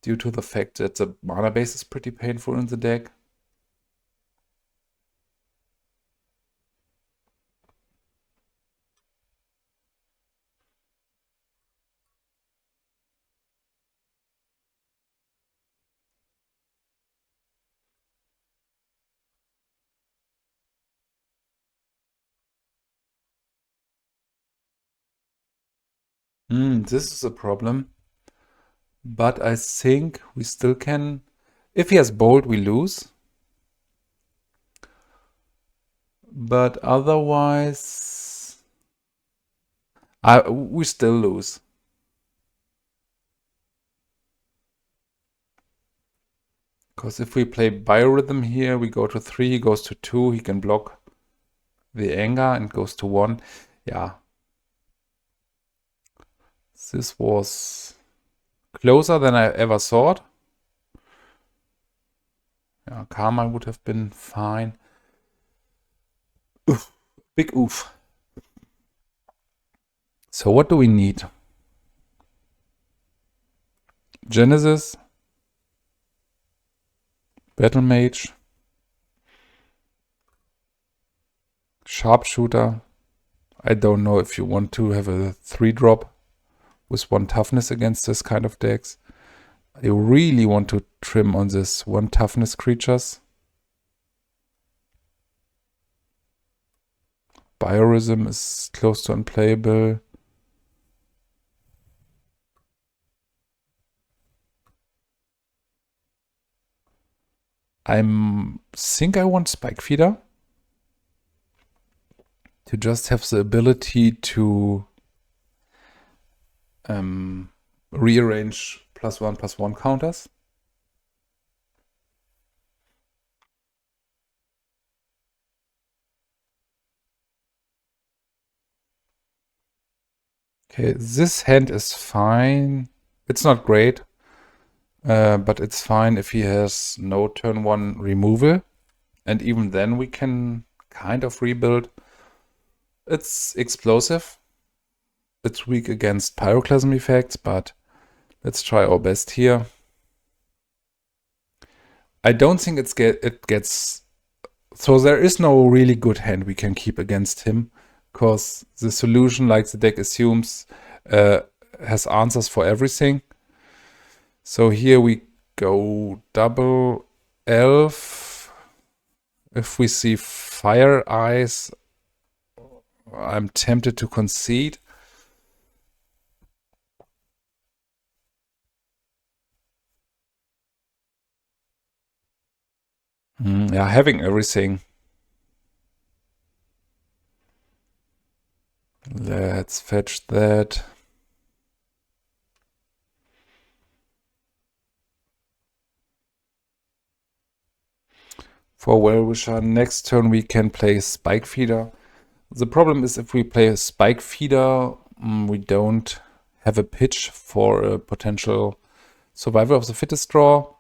Due to the fact that the mana base is pretty painful in the deck. This is a problem. But I think we still can. If he has bolt, we lose. But otherwise, we still lose. Because if we play Biorhythm here, we go to 3, he goes to 2, he can block the anger and goes to 1. Yeah. This was closer than I ever thought. Yeah, Kamahl would have been fine. Oof. Big oof. So what do we need? Genesis, Battle Mage, Sharpshooter. I don't know if you want to have a 3-drop with 1 toughness against this kind of decks. I really want to trim on this 1 toughness creatures. Biorhythm is close to unplayable. I think I want Spike Feeder to just have the ability to rearrange +1/+1 counters. Okay, this hand is fine. It's not great, but it's fine if he has no turn 1 removal. And even then we can kind of rebuild. It's explosive. It's weak against pyroclasm effects, but let's try our best here. I don't think it gets... So there is no really good hand we can keep against him, because the solution, like the deck assumes, has answers for everything. So here we go double elf. If we see fire eyes, I'm tempted to concede. Yeah, having everything. Let's fetch that. For Wellwisher, next turn we can play Spike Feeder. The problem is if we play a Spike Feeder, we don't have a pitch for a potential Survivor of the Fittest draw.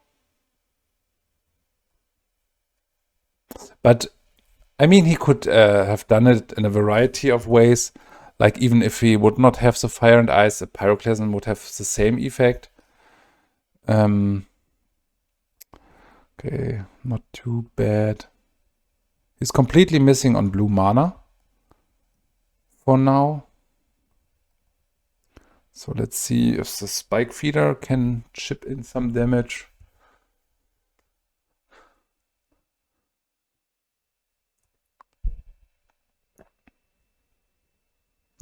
But, I mean, he could have done it in a variety of ways. Like, even if he would not have the Fire and Ice, the Pyroclasm would have the same effect. Okay, not too bad. He's completely missing on blue mana for now. So let's see if the Spike Feeder can chip in some damage.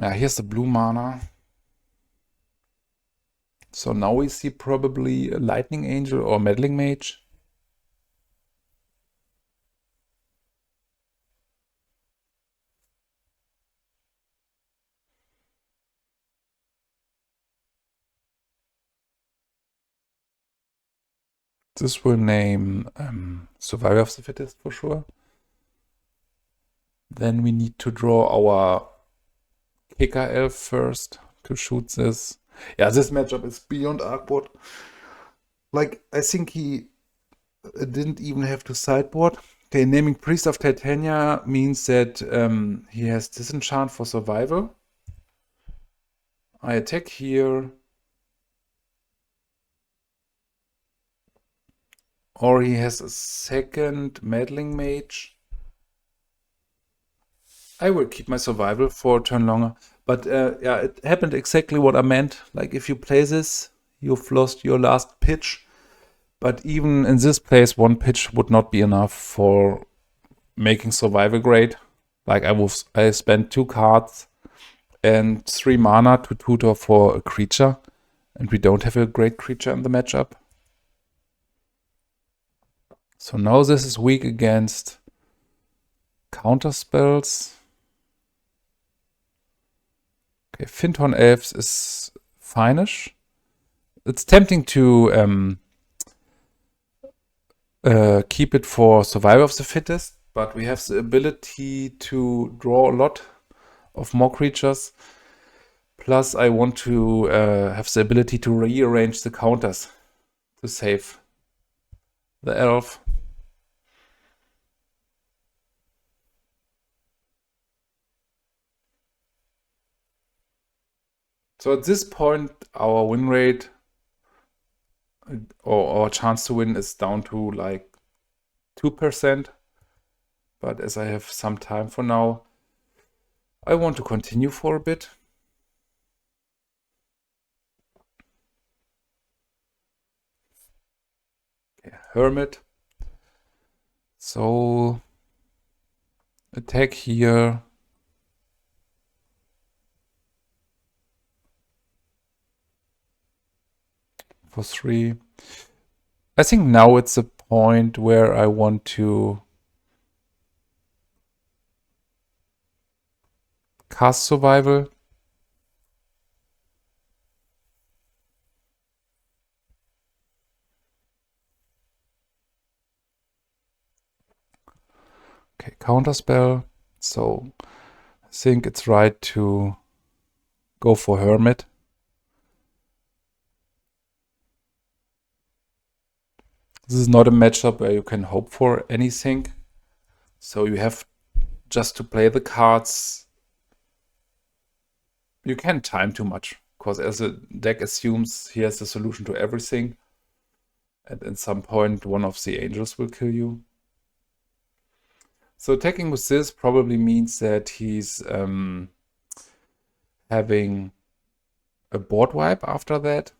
Here's the blue mana. So now we see probably a Lightning Angel or Meddling Mage. This will name Survivor of the Fittest for sure. Then we need to draw our Kicker Elf first to shoot this. Yeah, this matchup is beyond Arcboard. Like, I think he didn't even have to sideboard. Okay, naming Priest of Titania means that he has Disenchant for survival. I attack here. Or he has a second Meddling Mage. I will keep my survival for a turn longer. But yeah, it happened exactly what I meant. Like, if you play this, you've lost your last pitch. But even in this place, 1 pitch would not be enough for making survival great. Like, I spent 2 cards and 3 mana to tutor for a creature. And we don't have a great creature in the matchup. So now this is weak against counter spells. Okay, Fyndhorn Elves is finish. It's tempting to keep it for survival of the fittest, but we have the ability to draw a lot of more creatures. Plus, I want to have the ability to rearrange the counters to save the elf. So at this point, our win rate or our chance to win is down to like 2%. But as I have some time for now, I want to continue for a bit. Okay, Hermit. So attack here. For 3. I think now it's a point where I want to cast survival. Okay, counterspell. So I think it's right to go for Hermit. This is not a matchup where you can hope for anything. So you have just to play the cards. You can't time too much, because as the deck assumes he has the solution to everything. And at some point, one of the angels will kill you. So attacking with this probably means that he's having a board wipe after that.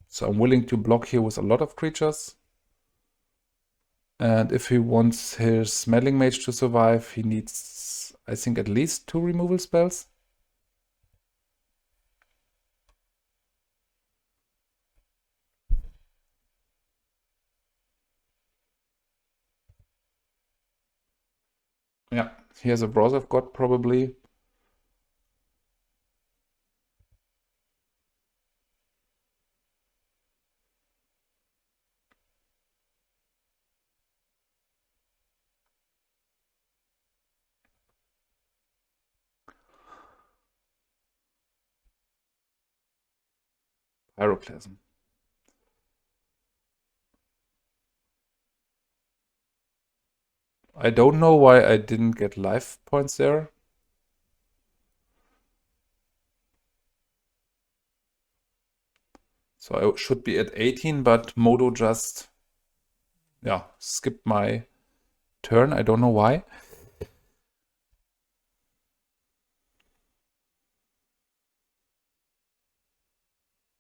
So I'm willing to block here with a lot of creatures. And if he wants his Smelling Mage to survive, he needs, I think, at least 2 removal spells. Yeah, he has a Wrath of God probably. Pyroclasm. I don't know why I didn't get life points there. So I should be at 18, but Modo just, yeah, skipped my turn. I don't know why.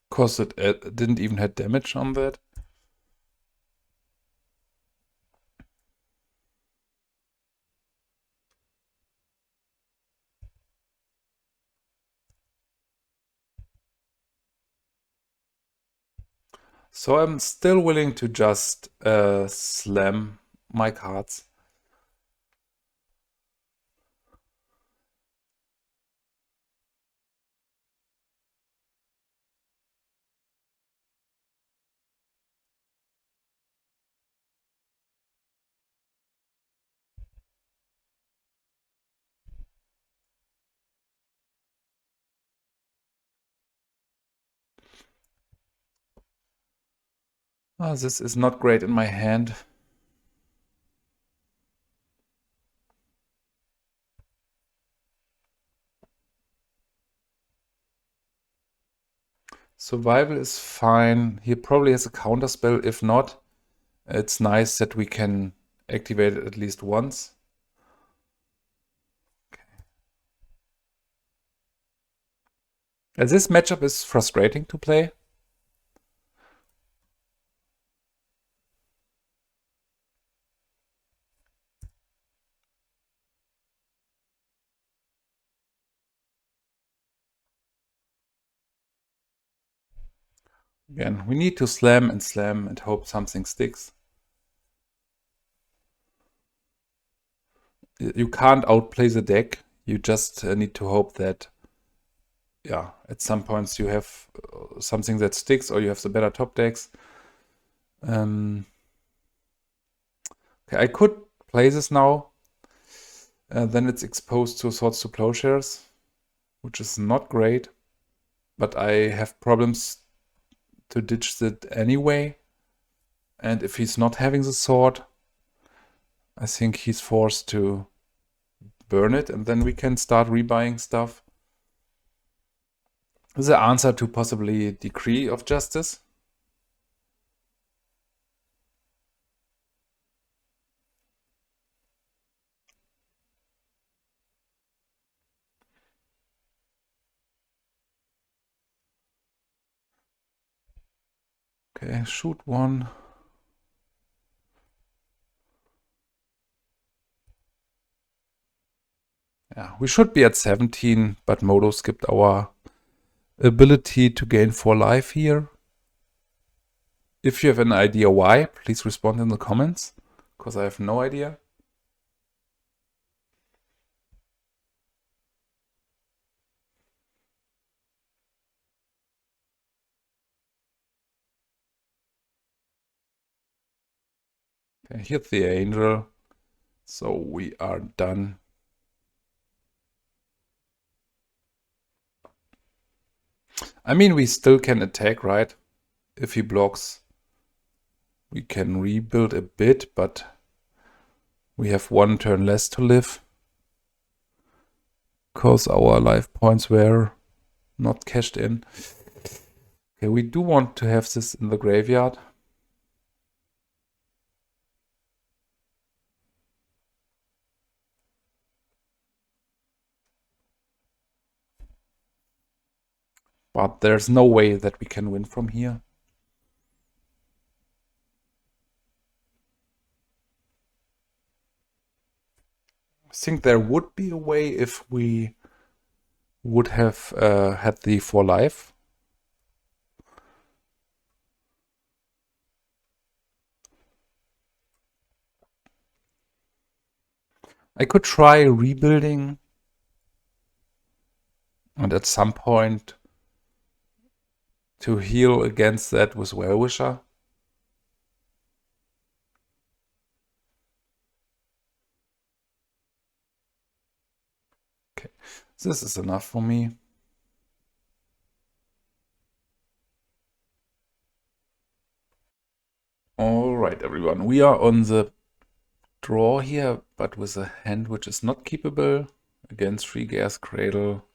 Because it didn't even have damage on that. So I'm still willing to just slam my cards. Oh, this is not great in my hand. Survival is fine. He probably has a counter spell. If not, it's nice that we can activate it at least once. Okay. This matchup is frustrating to play. Again, we need to slam and hope something sticks. You can't outplay the deck. You just need to hope that, yeah, at some points you have something that sticks or you have the better top decks. Okay, I could play this now. Then it's exposed to Swords to Plowshares, which is not great. But I have problems to ditch it anyway. And if he's not having the sword, I think he's forced to burn it, and then we can start rebuying stuff. The answer to possibly Decree of Justice. Okay, shoot one. Yeah, we should be at 17, but Modo skipped our ability to gain 4 life here. If you have an idea why, please respond in the comments, because I have no idea. Okay, here's the angel. So we are done. I mean, we still can attack, right? If he blocks, we can rebuild a bit, but we have 1 turn less to live. Because our life points were not cashed in. Okay, we do want to have this in the graveyard. But there's no way that we can win from here. I think there would be a way if we would have had the 4 life. I could try rebuilding and at some point to heal against that with Wellwisher. Okay, this is enough for me. Alright everyone, we are on the draw here, but with a hand which is not keepable against 3 Gaea's Cradle.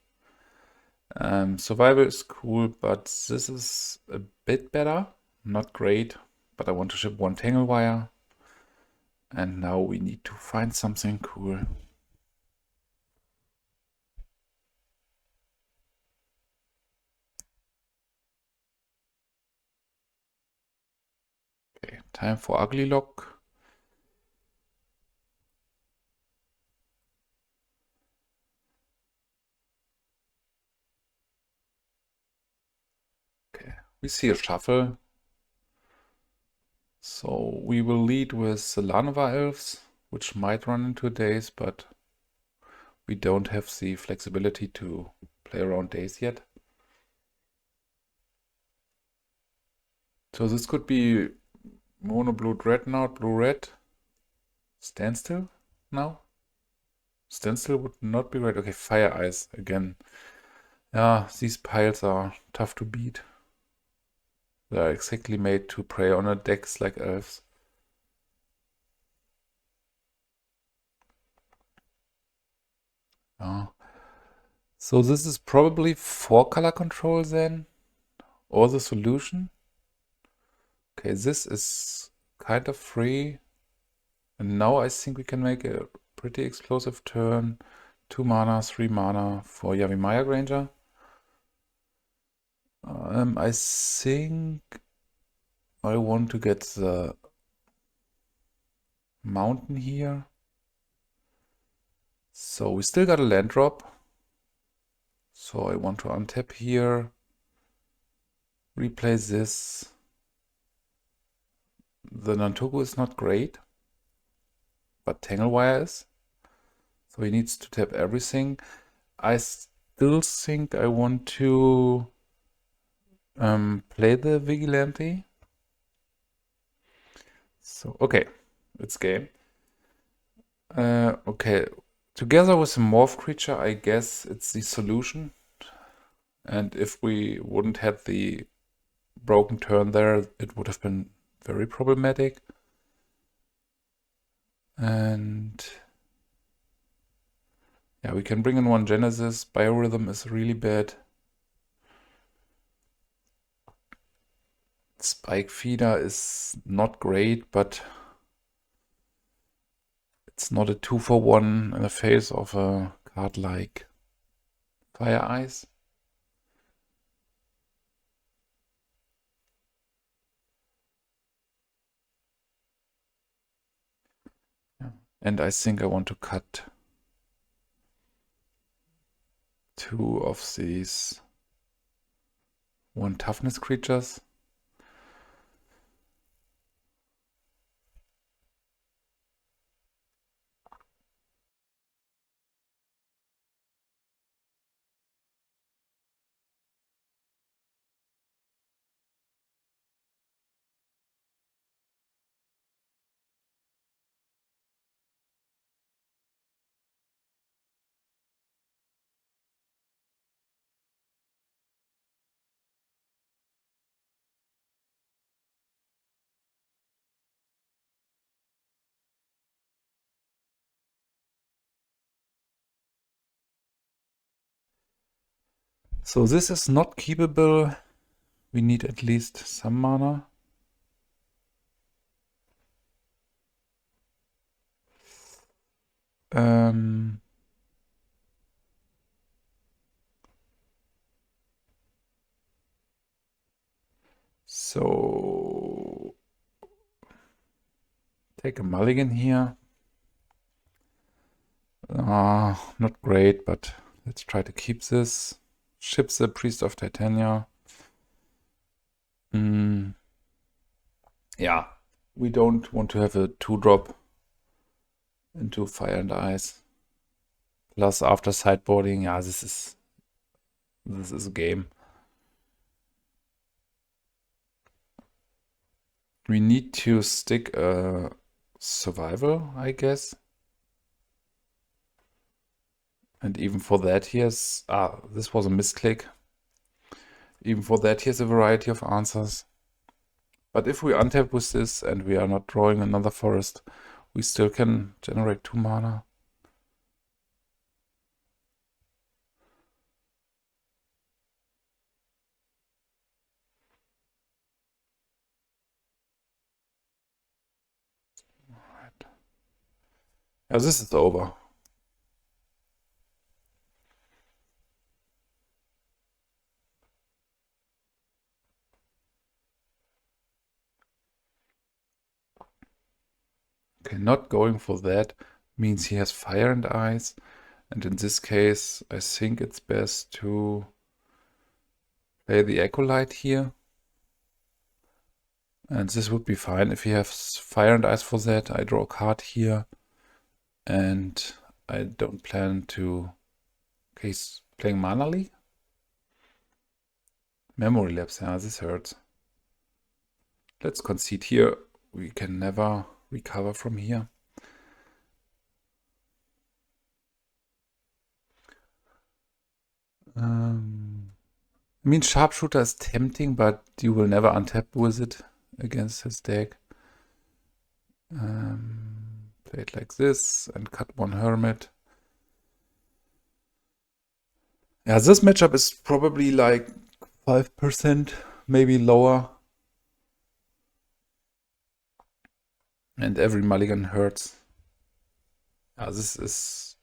Survival is cool, but this is a bit better. Not great, but I want to ship 1 Tangle Wire. And now we need to find something cool. Okay, time for Ugly Lock. Okay, we see a shuffle. So we will lead with the Llanowar Elves, which might run into days, but we don't have the flexibility to play around days yet. So this could be Mono Blue Dreadnought, Blue Red. Standstill now? Standstill would not be right. Okay, Fire Ice again. Yeah, these piles are tough to beat. They are exactly made to prey on a decks like elves. So this is probably 4 color control then, or the solution. Okay, this is kind of free. And now I think we can make a pretty explosive turn. 2 mana, 3 mana for Yavimaya Granger. I think I want to get the mountain here. So we still got a land drop. So I want to untap here. Replay this. The Nantuko is not great, but Tangle Wire is. So he needs to tap everything. I still think I want to play the Vigilante. So, okay, it's game. Okay, together with a morph creature, I guess it's the solution. And if we wouldn't have the broken turn there, it would have been very problematic. And yeah, we can bring in one Genesis. Biorhythm is really bad. Spike Feeder is not great, but it's not a 2-for-1 in the face of a card like Fire Ice. Yeah. And I think I want to cut 2 of these 1 toughness creatures. So this is not keepable. We need at least some mana. So take a mulligan here. Not great, but let's try to keep this. Ship the Priest of Titania. Yeah, we don't want to have a 2-drop into Fire and Ice. Plus after sideboarding, yeah, this is a game. We need to stick a survival, I guess. And even for that, this was a misclick. Even for that, here's a variety of answers. But if we untap with this and we are not drawing another forest, we still can generate 2 mana. Right. Yeah, this is over. Okay, not going for that means he has Fire and Ice. And in this case, I think it's best to play the Acolyte here. And this would be fine if he has Fire and Ice for that. I draw a card here. And I don't plan to... Okay, he's playing Mana Leak? Memory Lapse, yeah, this hurts. Let's concede here. We can never recover from here. I mean, Sharpshooter is tempting, but you will never untap with it against his deck. Play it like this and cut 1 Hermit. Yeah, this matchup is probably like 5%, maybe lower. And every mulligan hurts. Yeah, this is...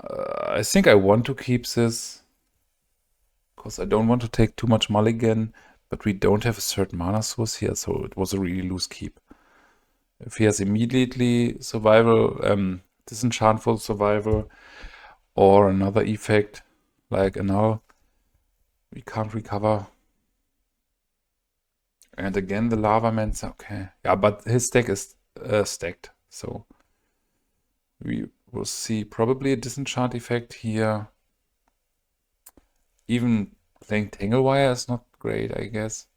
I think I want to keep this. Because I don't want to take too much mulligan. But we don't have a third mana source here, so it was a really loose keep. If he has immediately survival, disenchantful survival, or another effect like Annul, we can't recover. And again, the Lava Man's okay. Yeah, but his deck is stacked, so we will see probably a disenchant effect here. Even playing Tangle Wire is not great, I guess.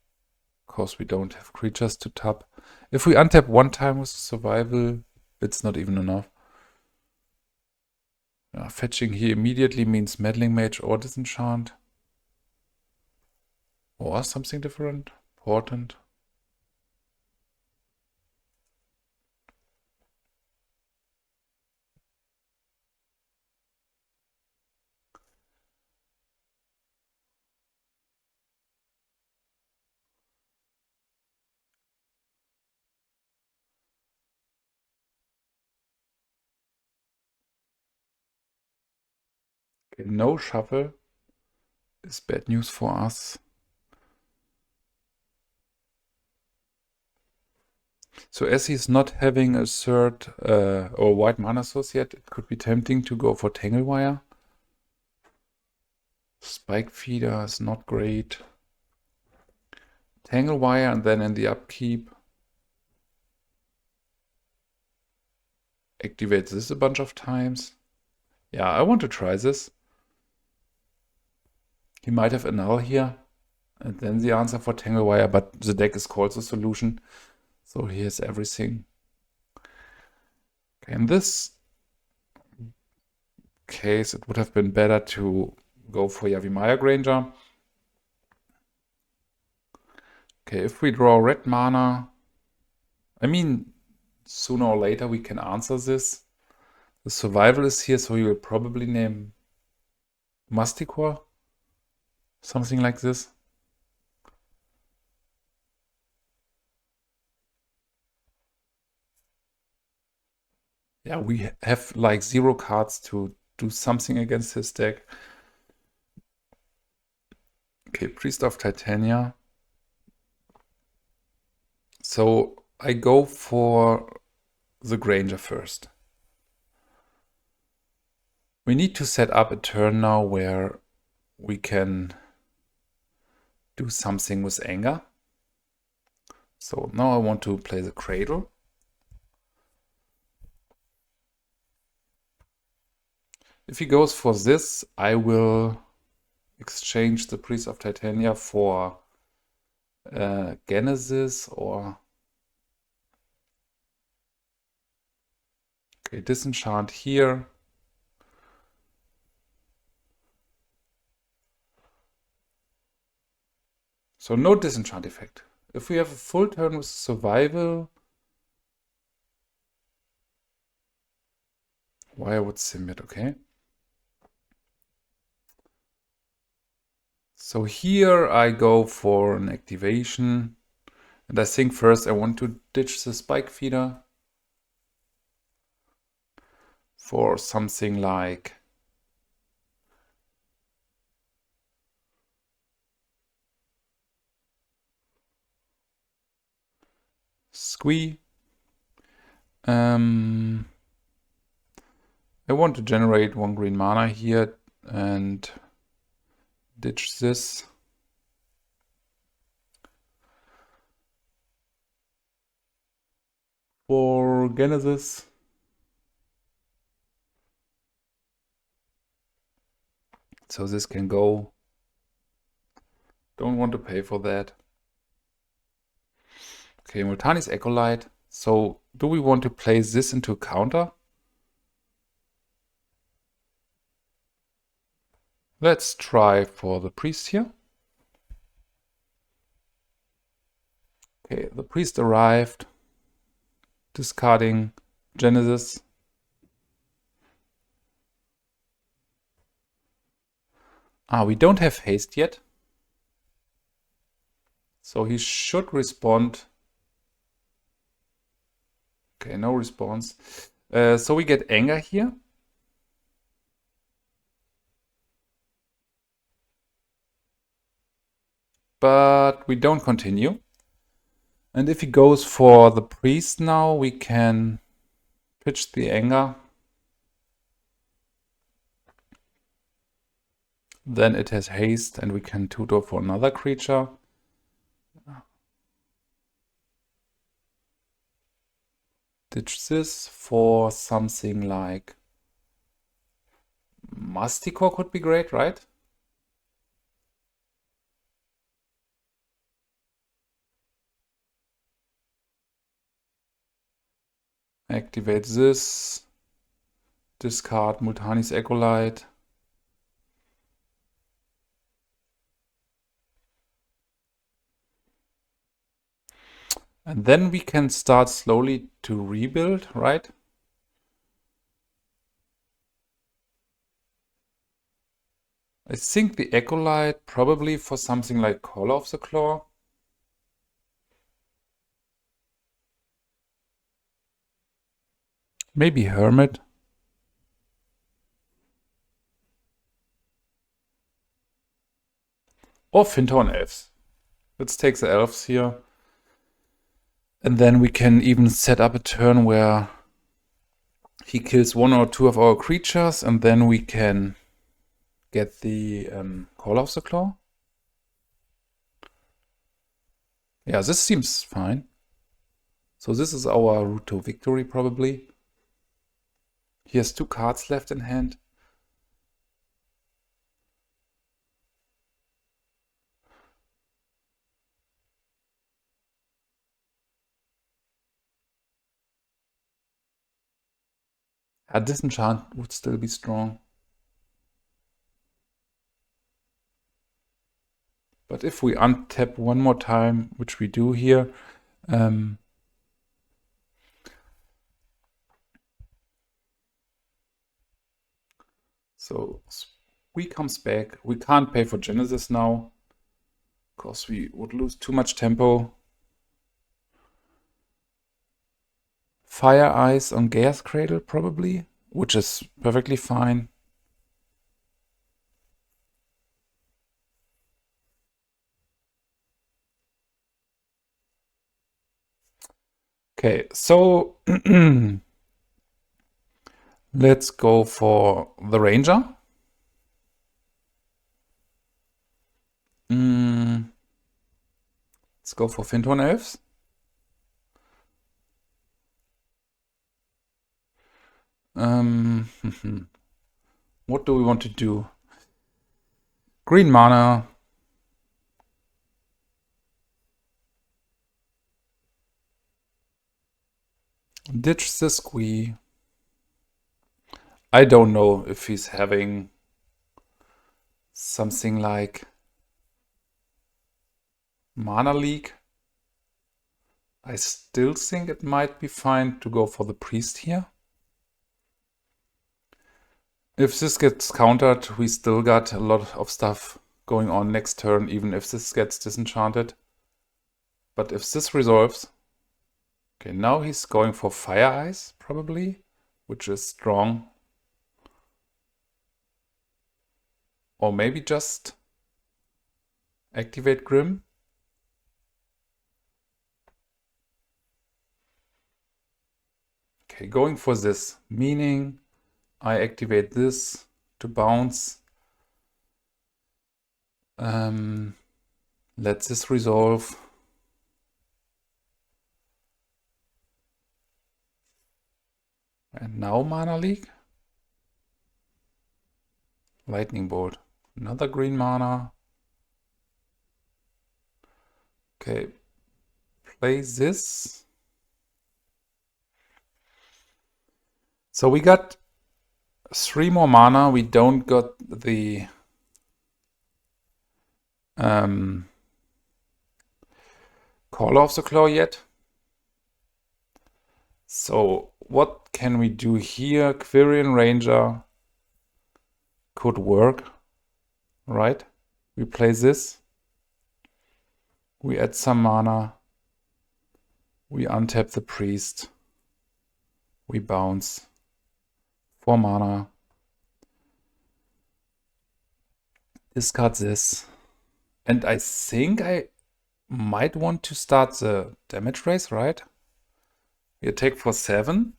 Because we don't have creatures to tap. If we untap 1 time with survival, It's not even enough. Fetching here immediately means Meddling Mage or Disenchant. Or something different. Important. Okay, no shuffle is bad news for us. So as he's not having a third or white mana source yet, it could be tempting to go for Tangle Wire. Spike Feeder is not great. Tangle Wire, and then in the upkeep activates this a bunch of times. Yeah, I want to try this. He might have Annul here, and then the answer for Tangle Wire, but the deck is called the solution, so he has everything. Okay, in this case, it would have been better to go for Yavimaya Granger. Okay, if we draw red mana, I mean, sooner or later we can answer this. The survival is here, so he will probably name Masticore. Something like this. Yeah, we have like 0 cards to do something against his deck. Okay, Priest of Titania. So I go for the Granger first. We need to set up a turn now where we can do something with anger. So now I want to play the Cradle. If he goes for this, I will exchange the Priest of Titania for Genesis or... Okay, Disenchant here. So no Disenchant effect. If we have a full turn with survival, Wirewood Symbiote, okay. So here I go for an activation. And I think first I want to ditch the Spike Feeder for something like Squee. I want to generate 1 green mana here and ditch this. For Genesis. So this can go. Don't want to pay for that. Okay, Multani's Acolyte. So do we want to play this into a counter? Let's try for the Priest here. Okay, the Priest arrived. Discarding Genesis. We don't have haste yet. So he should respond. Okay, no response. So we get anger here. But we don't continue. And if he goes for the Priest now, we can pitch the anger. Then it has haste and we can tutor for another creature. Ditch this for something like Masticore could be great, right? Activate this. Discard Multani's Acolyte. And then we can start slowly to rebuild, right? I think the Acolyte probably for something like Call of the Claw. Maybe Hermit. Or Fittest Elves. Let's take the Elves here. And then we can even set up a turn where he kills one or two of our creatures, and then we can get the Call of the Claw. Yeah, this seems fine. So this is our route to victory, probably. He has 2 cards left in hand. A disenchant would still be strong. But if we untap one more time, which we do here, so Squee comes back. We can't pay for Genesis now, because we would lose too much tempo. Fire Eyes on Gaea's Cradle, probably, which is perfectly fine. Okay, so let's go for the Ranger. Let's go for Fyndhorn Elves. What do we want to do? Green mana. Ditch the Squee. I don't know if he's having something like mana leak. I still think it might be fine to go for the Priest here. If this gets countered, we still got a lot of stuff going on next turn, even if this gets disenchanted. But if this resolves... Okay, now he's going for Fire Eyes, probably, which is strong. Or maybe just activate Grim. Okay, going for this, meaning I activate this to bounce. Let this resolve. And now mana leak. Lightning Bolt. Another green mana. Okay. Play this. So we got 3 more mana. We don't got the Call of the Claw yet. So what can we do here? Quirion Ranger could work, right? We play this. We add some mana. We untap the Priest. We bounce. 4 mana. Discard this. And I think I might want to start the damage race, right? We attack for 7.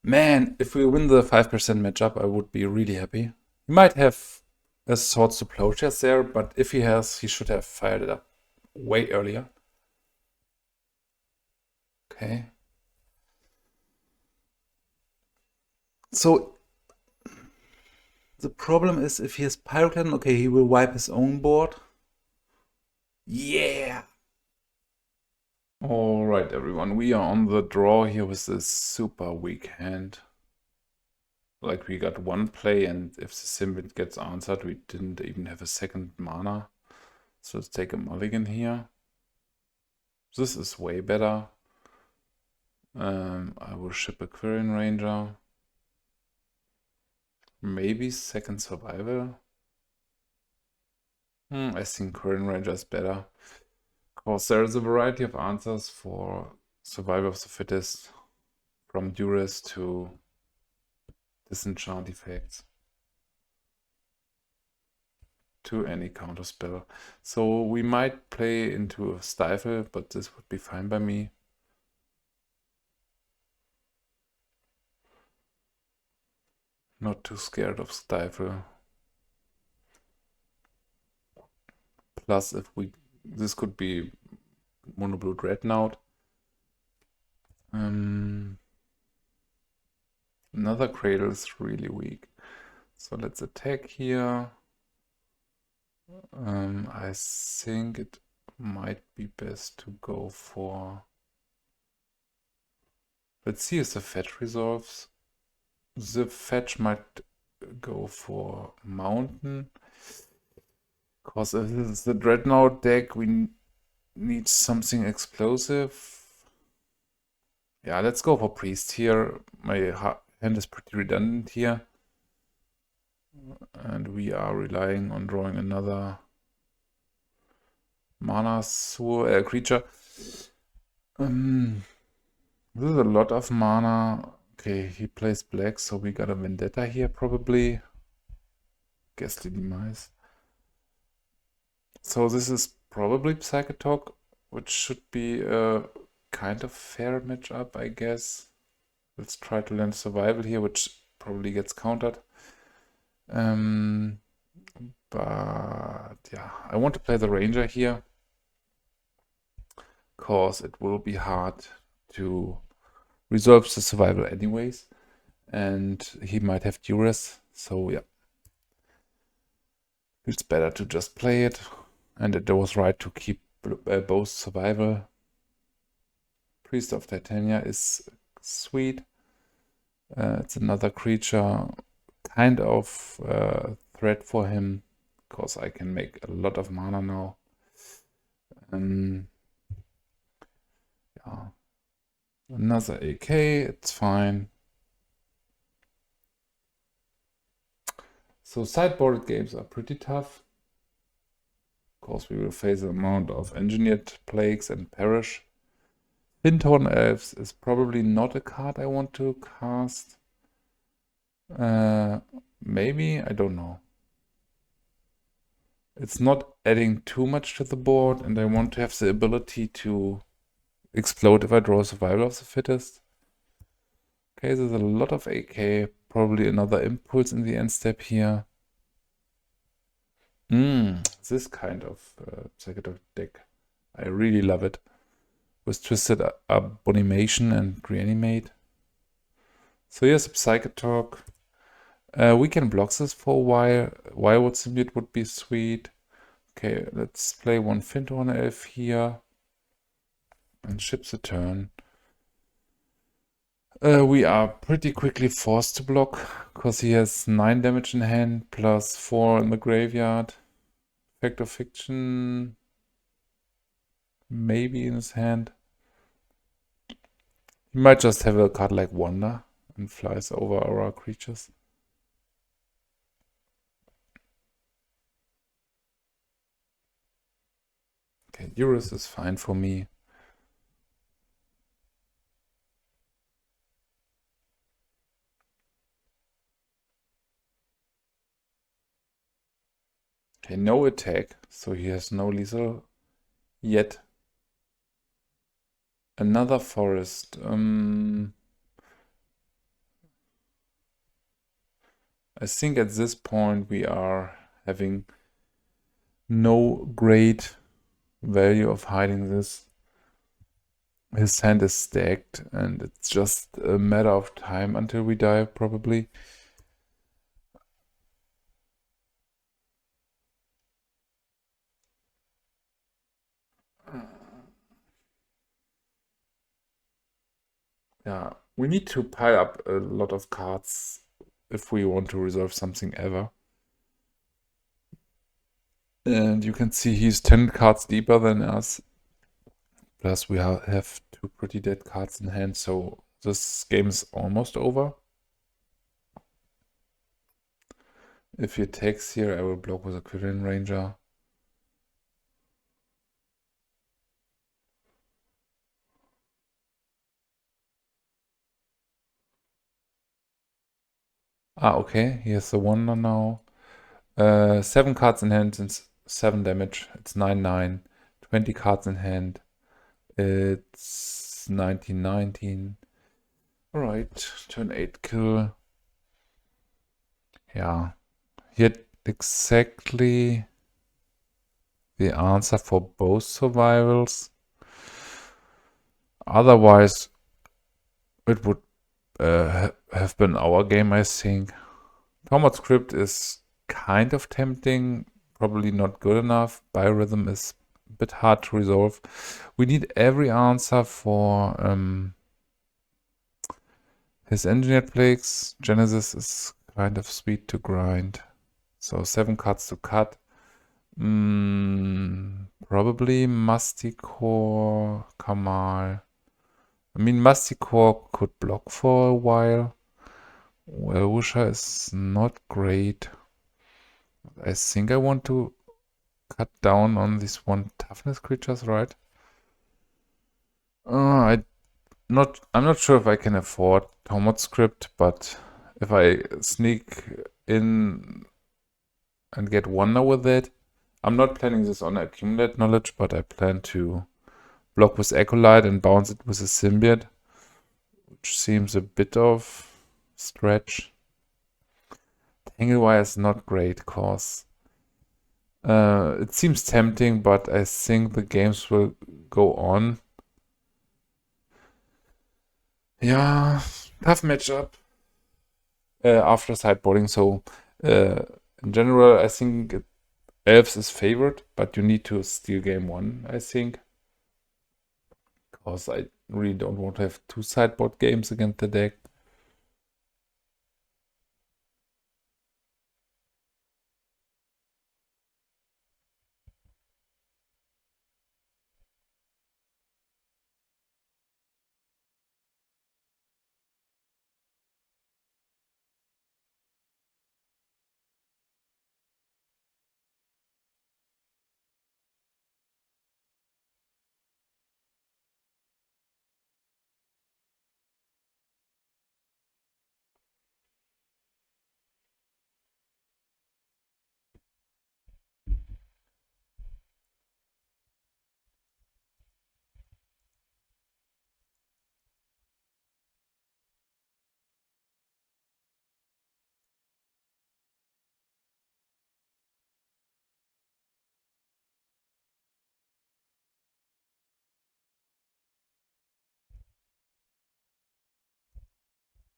Man, if we win the 5% matchup, I would be really happy. He might have a Swords to Plowshares there, but if he has, he should have fired it up way earlier. Okay. So the problem is if he has Pyroclasm, okay, he will wipe his own board. Yeah! Alright, everyone, we are on the draw here with this super weak hand. Like, we got one play, and if the Symbiote gets answered, we didn't even have a second mana. So let's take a mulligan here. This is way better. I will ship a Quirion Ranger. Maybe second survival. I think Quirion Ranger is better. Of course, there is a variety of answers for survival of the fittest, from duress to disenchant effects to any counter spell. So we might play into a stifle, but this would be fine by me. Not too scared of stifle. Plus, if we, this could be mono blue dreadnought. Another Cradle is really weak. So let's attack here. I think it might be best to go for... Let's see if the fetch resolves. The fetch might go for mountain. Because if this is the dreadnought deck, we need something explosive. Yeah, let's go for priest here. My hand is pretty redundant here. And we are relying on drawing another mana creature. This is a lot of mana. Okay, he plays black, so we got a vendetta here probably. Ghastly Demise. So this is probably Psychatog, which should be a kind of fair matchup, I guess. Let's try to land survival here, which probably gets countered. But yeah, I want to play the Ranger here, because it will be hard to resolve the survival anyways, and he might have duress, so yeah. It's better to just play it, and it was right to keep both survival. Priest of Titania is sweet. It's another creature, kind of threat for him, because I can make a lot of mana now. Yeah. Another AK, it's fine. So sideboarded games are pretty tough. Of course, we will face an amount of engineered plagues and perish. Fyndhorn Elves is probably not a card I want to cast. Maybe, I don't know. It's not adding too much to the board, and I want to have the ability to explode if I draw Survival of the Fittest. Okay, there's a lot of AK, probably another Impulse in the end step here. This kind of Psychatog deck, I really love it. With Twisted Abomination and Reanimate. So here's a Psychatog. We can block this for a while. Wirewood Symbiote would be sweet. Okay, let's play one Fittest Elf here. And ship the turn. We are pretty quickly forced to block, because he has 9 damage in hand, plus 4 in the graveyard. Effect of Fiction, maybe in his hand. He might just have a card like Wonder and flies over our creatures. Okay, Eurus is fine for me. Okay, no attack, so he has no lethal yet. Another forest. I think at this point we are having no great value of hiding this. His hand is stacked, and it's just a matter of time until we die, probably. Yeah, we need to pile up a lot of cards if we want to resolve something ever. And you can see he's 10 cards deeper than us. Plus we have two pretty dead cards in hand, so this game is almost over. If he attacks here, I will block with a Quirion Ranger. Ah, okay, he has the Wonder now. 7 cards in hand and 7 damage. It's 9/9. 20 cards in hand. It's 19/19. Alright, turn 8 kill. Yeah, he had exactly the answer for both survivals. Otherwise, it would have been our game, I think. Tormod script is kind of tempting, probably not good enough. Biorhythm is a bit hard to resolve. We need every answer for his engineered plagues. Genesis is kind of sweet to grind. So 7 cards to cut. Probably Masticore, Kamahl. I mean, Masticore could block for a while. Wellwisher is not great. I think I want to cut down on these 1 toughness creatures, right? I'm not sure if I can afford Tormod script, but if I sneak in and get Wonder with it, I'm not planning this on accumulate knowledge, but I plan to block with Acolyte and bounce it with a Symbiote, which seems a bit of stretch. Tangle Wire is not great, cause it seems tempting, but I think the games will go on. Yeah, tough matchup after sideboarding. So in general, I think Elves is favored, but you need to steal game 1, I think. Because I really don't want to have 2 sideboard games against the deck.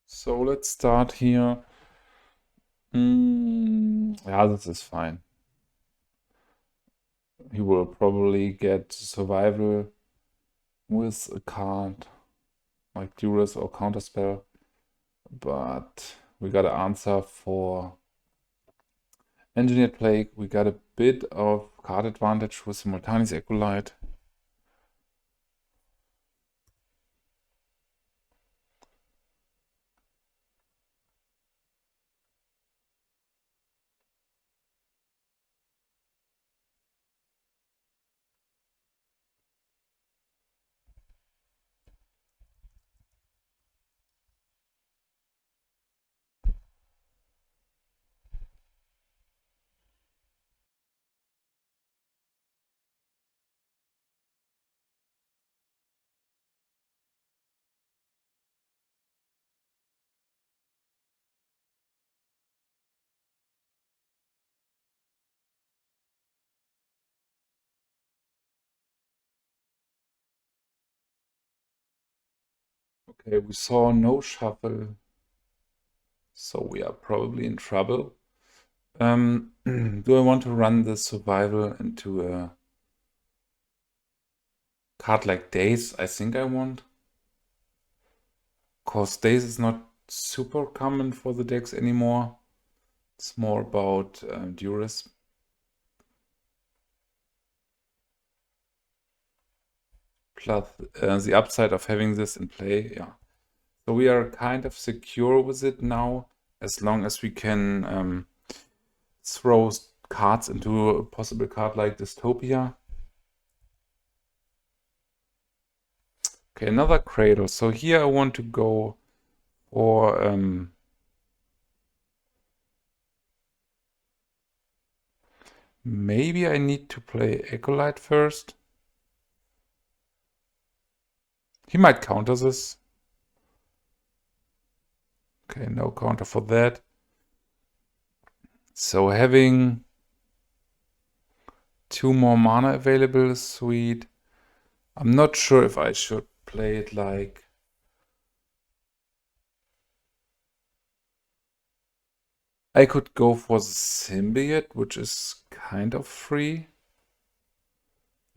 So let's start here. Yeah, this is fine. He will probably get survival with a card like Duress or Counterspell. But we got an answer for Engineered Plague. We got a bit of card advantage with Multani's Acolyte. Okay, we saw no shuffle, so we are probably in trouble. Do I want to run the survival into a card like Daze? I think I want. Cause days is not super common for the decks anymore. It's more about Duress. Plus the upside of having this in play, yeah. So we are kind of secure with it now, as long as we can throw cards into a possible card like Dystopia. Okay, another Cradle. So here I want to go for maybe I need to play Acolyte first. He might counter this. Okay, no counter for that. So having 2 more mana available is sweet. I'm not sure if I should play it like... I could go for the Symbiote, which is kind of free.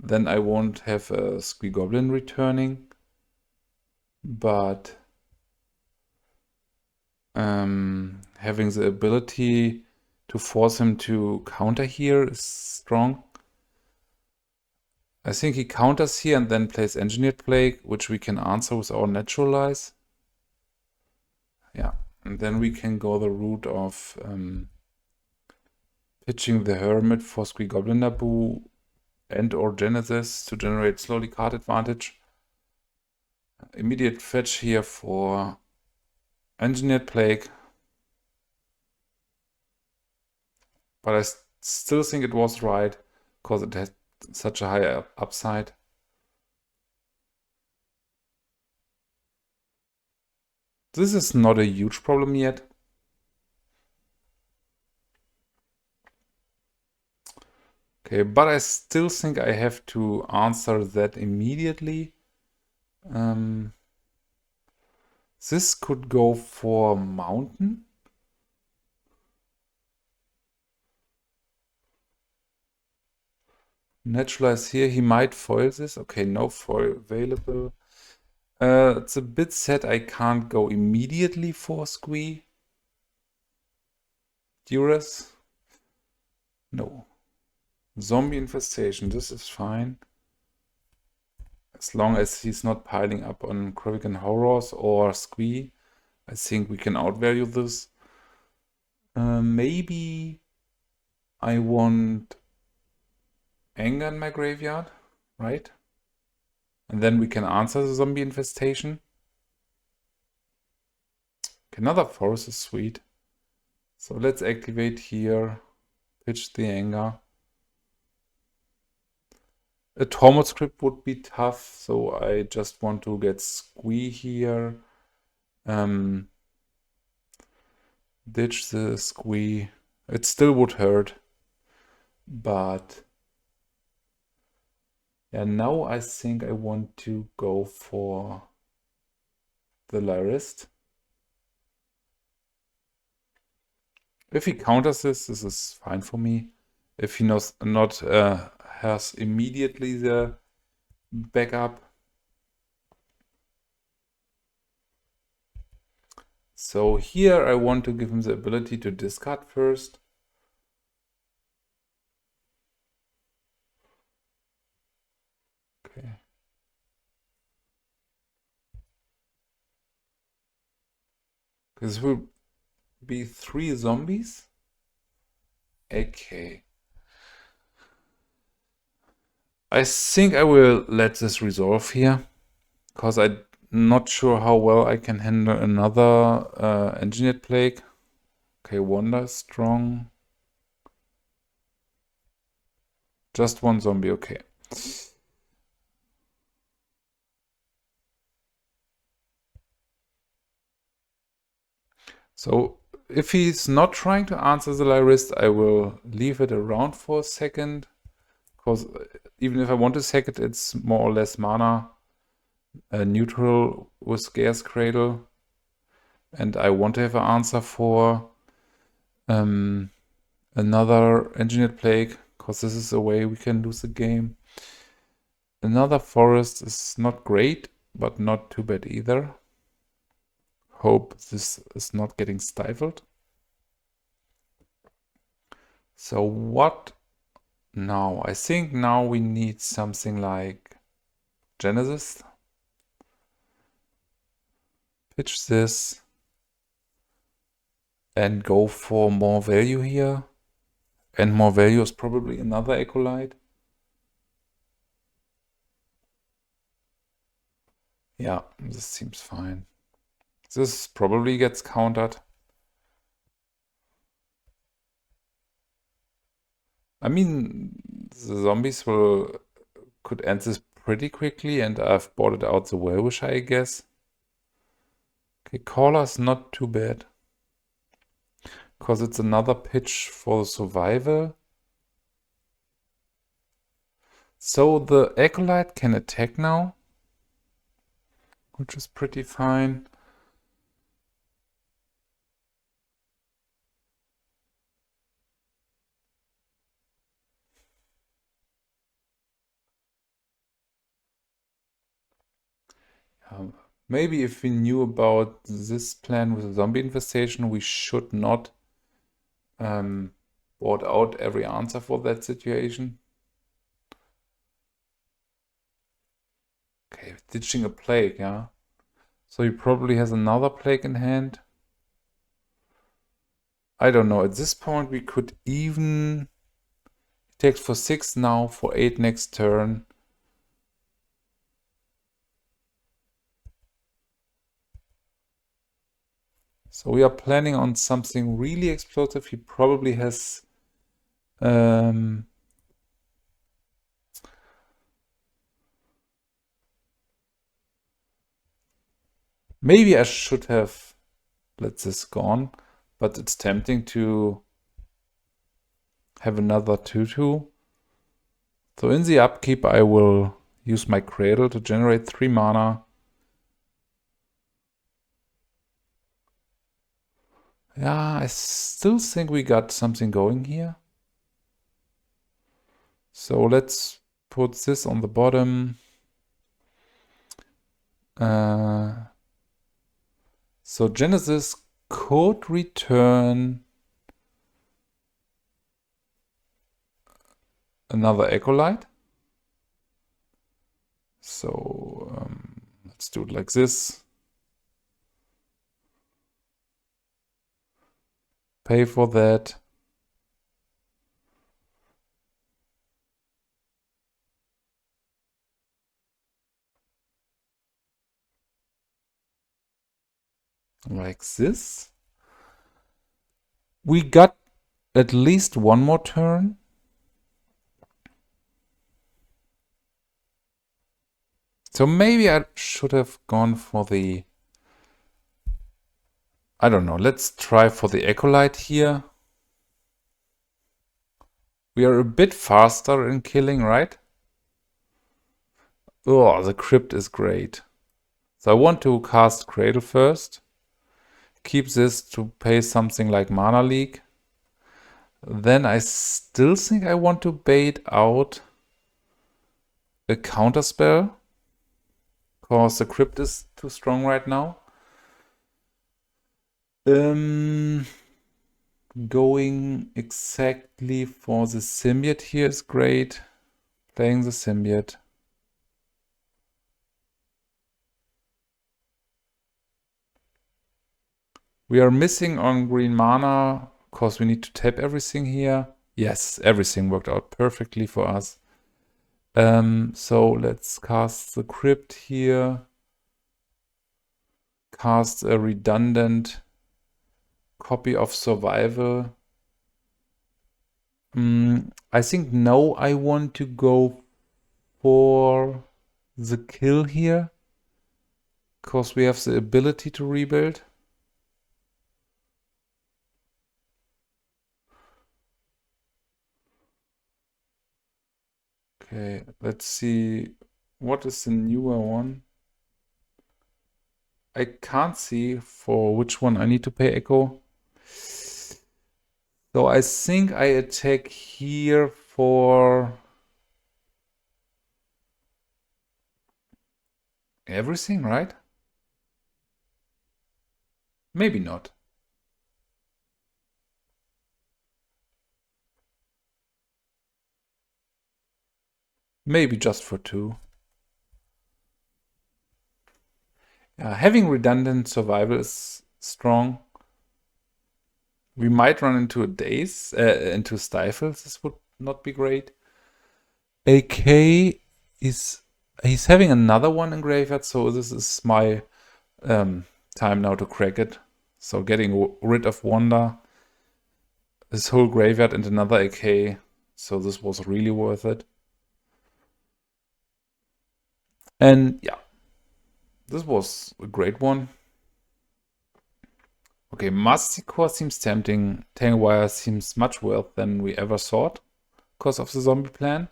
Then I won't have a Squee Goblin returning. But having the ability to force him to counter here is strong. I think he counters here and then plays Engineered Plague, which we can answer with our Naturalize. Yeah, and then we can go the route of pitching the Hermit for Squee Goblin Nabob and or Genesis to generate slowly card advantage. Immediate fetch here for Engineered Plague. But I still think it was right, because it has such a high upside. This is not a huge problem yet. Okay, but I still think I have to answer that immediately. This could go for Mountain. Naturalize here, he might foil this. Okay, no foil available. It's a bit sad I can't go immediately for Squee. Duress? No. Zombie Infestation, this is fine. As long as he's not piling up on Krosa Horrors or Squee, I think we can outvalue this. Maybe I want Anger in my graveyard, right? And then we can answer the Zombie Infestation. Okay, another forest is sweet. So let's activate here, pitch the Anger. A Tormod script would be tough, so I just want to get Squee here. Ditch the Squee. It still would hurt, but yeah, now I think I want to go for the Lyrist. If he counters this is fine for me. If he has immediately the backup. So here I want to give him the ability to discard first. Okay. This will be 3 zombies. Okay. I think I will let this resolve here, because I'm not sure how well I can handle another Engineered Plague. Okay, Wonder is strong. Just 1 zombie, okay. So if he's not trying to answer the Lyrist, I will leave it around for a second, because even if I want to sack it, it's more or less mana neutral with Gaea's Cradle, and I want to have an answer for another Engineered Plague, because this is a way we can lose the game. Another forest is not great, but not too bad either. Hope this is not getting stifled. So what now? I think now we need something like Genesis. Pitch this and go for more value here. And more value is probably another Acolyte. Yeah, this seems fine. This probably gets countered. I mean, the zombies could end this pretty quickly, and I've boarded out the Wellwisher, I guess. Okay, Caller's not too bad. Because it's another pitch for survival. So the Acolyte can attack now, which is pretty fine. Maybe if we knew about this plan with the zombie infestation, we should not board out every answer for that situation. Okay, ditching a plague, yeah. So he probably has another plague in hand. I don't know. At this point, we could even... He takes for 6 now, for 8 next turn. So we are planning on something really explosive. He probably has... maybe I should have let this gone, but it's tempting to have another 2/2. So in the upkeep, I will use my Cradle to generate 3 mana. Yeah, I still think we got something going here. So let's put this on the bottom. So Genesis could return another Acolyte. So let's do it like this. Pay for that. Like this. We got at least one more turn. So maybe I should have gone for the... I don't know. Let's try for the Acolyte here. We are a bit faster in killing, right? Oh, the Crypt is great. So I want to cast Cradle first. Keep this to pay something like Mana Leak. Then I still think I want to bait out a counter spell. Because the Crypt is too strong right now. Going exactly for the Symbiote here is great. Playing the Symbiote. We are missing on green mana because we need to tap everything here. Yes, everything worked out perfectly for us. So let's cast the Crypt here. Cast a redundant copy of Survival. I think now I want to go for the kill here. Because we have the ability to rebuild. Okay, let's see. What is the newer one? I can't see for which one I need to pay echo. So I think I attack here for everything, right? Maybe not. Maybe just for 2. Having redundant survival is strong. We might run into a daze, into stifles. This would not be great. AK is... He's having another one in graveyard, so this is my time now to crack it. So getting rid of Wanda, this whole graveyard and another AK. So this was really worth it. And yeah, this was a great one. Okay, Masticore seems tempting. Tangle Wire seems much worse than we ever thought because of the zombie plan.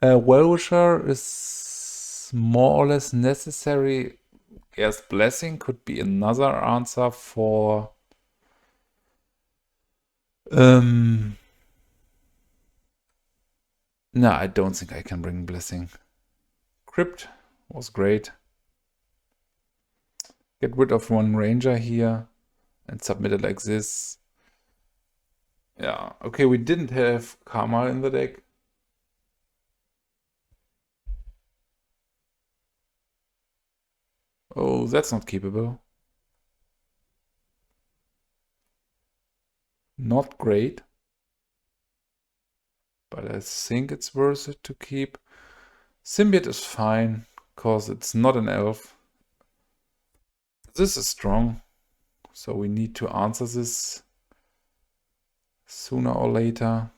Wellwisher is more or less necessary. Yes, Blessing could be another answer for... No, I don't think I can bring Blessing. Crypt was great. Get rid of one Ranger here and submit it like this. Yeah, okay, we didn't have Kamahl in the deck. Oh, that's not keepable. Not great. But I think it's worth it to keep. Symbiote is fine, because it's not an elf. This is strong, so we need to answer this sooner or later.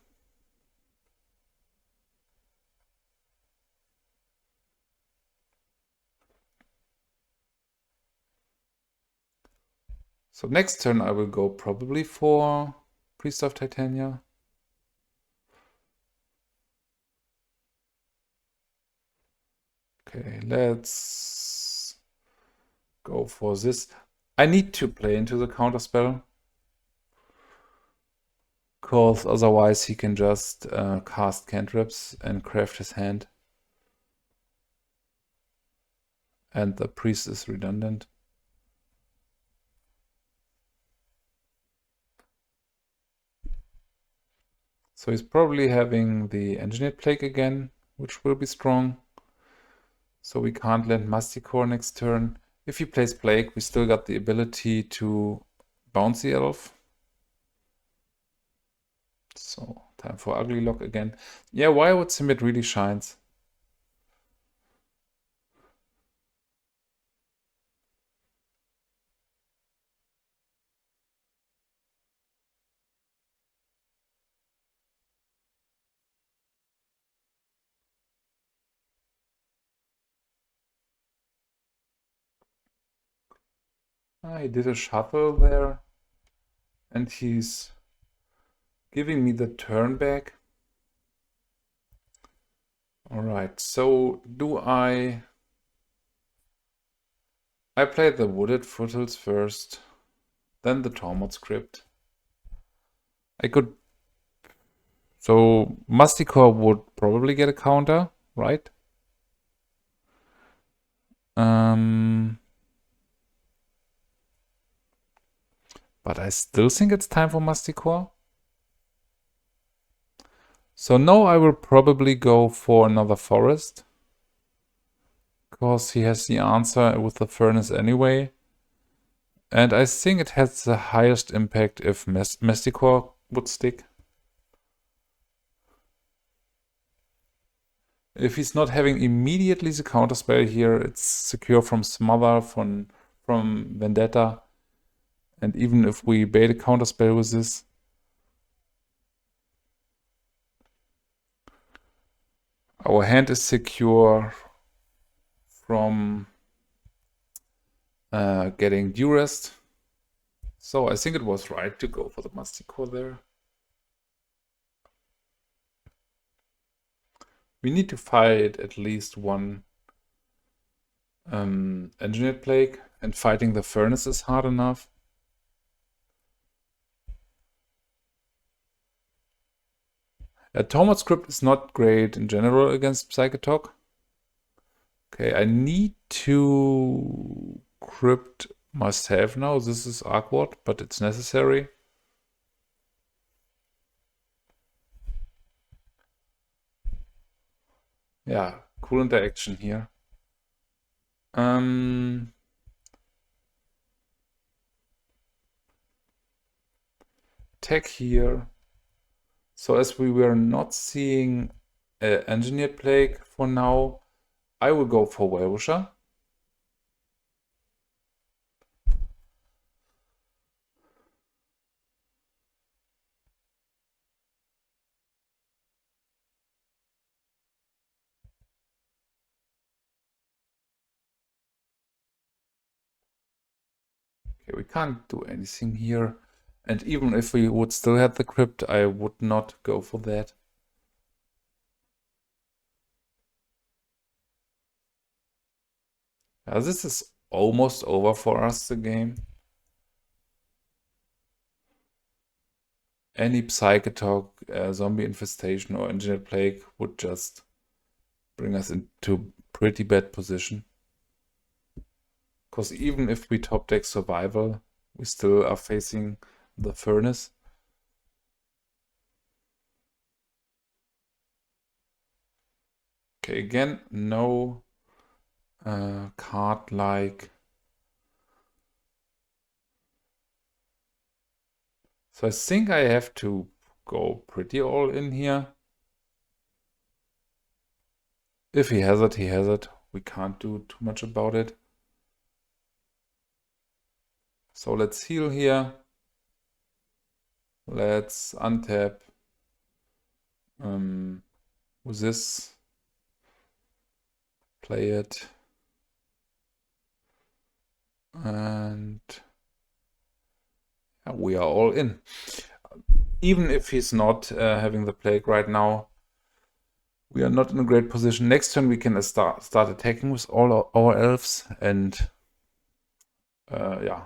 So next turn I will go probably for Priest of Titania. Okay, let's go for this. I need to play into the counterspell, because otherwise he can just cast cantrips and craft his hand. And the priest is redundant. So he's probably having the Engineered Plague again, which will be strong. So we can't land Masticore next turn. If he plays Plague, we still got the ability to bounce the elf. So time for Ugly Lock again. Yeah, Wirewood Symbiote really shines. I did a shuffle there, and he's giving me the turn back. Alright, so do I played the Wooded Foothills first, then the Tormod script. I could... So Masticore would probably get a counter, right? But I still think it's time for Masticore. So now I will probably go for another forest, because he has the answer with the furnace anyway. And I think it has the highest impact if Masticore would stick. If he's not having immediately the counterspell here, it's secure from Smother, from Vendetta. And even if we bait a counterspell with this, our hand is secure from getting Durest. So I think it was right to go for the Masticore there. We need to fight at least one Engineered Plague, and fighting the Furnace is hard enough. A Tormod script is not great in general against Psychatog. Okay, I need to crypt Must have now. This is awkward, but it's necessary. Yeah, cool interaction here. Tech here. So as we were not seeing Engineered Plague for now, I will go for Wellwisher. Okay, we can't do anything here. And even if we would still have the crypt, I would not go for that. This is almost over for us, the game. Any Psychatog, Zombie Infestation or Engineered Plague would just bring us into pretty bad position. Because even if we top deck Survival, we still are facing the Furnace. Okay, again, no card like... So I think I have to go pretty all in here. If he has it, he has it. We can't do too much about it. So let's heal here. Let's untap with this. Play it. And we are all in. Even if he's not having the plague right now, we are not in a great position. Next turn we can start attacking with all our elves, and yeah,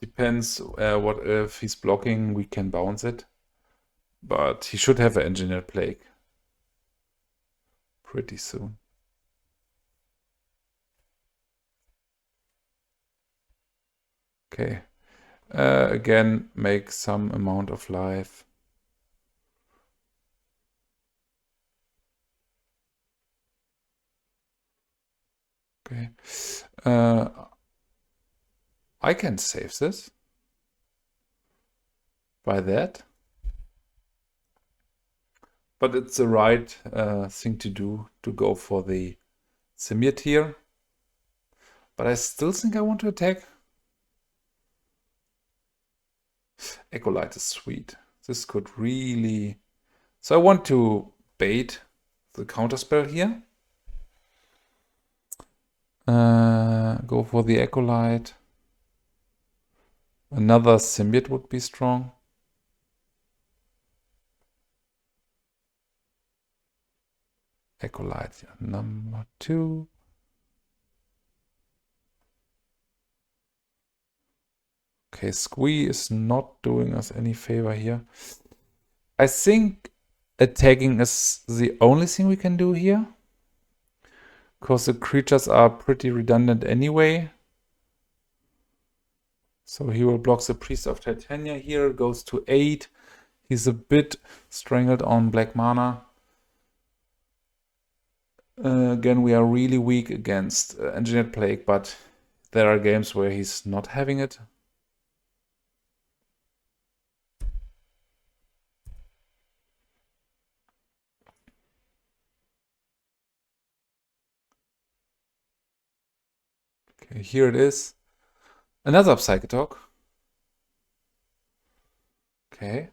depends what elf he's blocking, we can bounce it. But he should have an Engineered Plague pretty soon. Okay. Again, make some amount of life. Okay. I can save this by that. But it's the right thing to do, to go for the symbiote here. But I still think I want to attack. Acolyte is sweet. This could really... So I want to bait the counterspell here. Go for the Acolyte. Another symbiote would be strong. Acolyte number 2. Okay, Squee is not doing us any favor here. I think attacking is the only thing we can do here. Because the creatures are pretty redundant anyway. So he will block the Priest of Titania here, goes to 8. He's a bit strangled on black mana. Again, we are really weak against Engineered Plague, but there are games where he's not having it. Okay, here it is. Another Psychatog. Okay.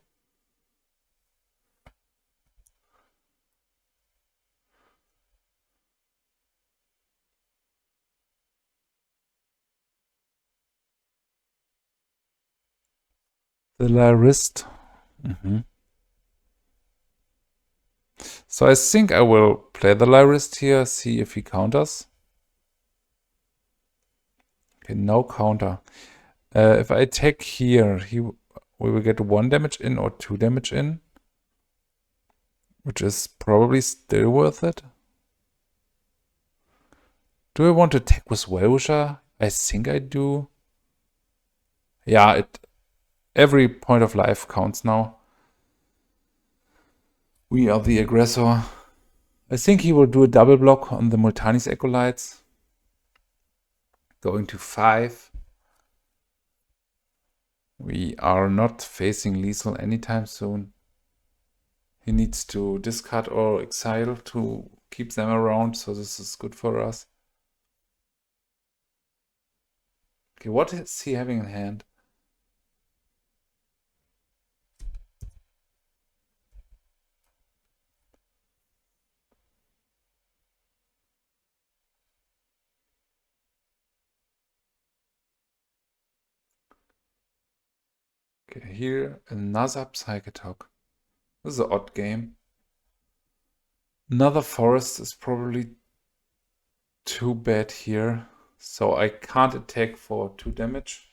The Lyrist. So I think I will play the Lyrist here, see if he counters. Okay, no counter. If I attack here, we will get 1 damage in or 2 damage in, which is probably still worth it. Do I want to attack with Wellwisher? I think I do. Yeah, every point of life counts now. We are the aggressor. I think he will do a double block on the Multani's Acolytes. Going to 5. We are not facing lethal anytime soon. He needs to discard or exile to keep them around, so this is good for us. Okay, what is he having in hand? Okay, here another Psychatog. This is an odd game. Another forest is probably too bad here, so I can't attack for 2 damage.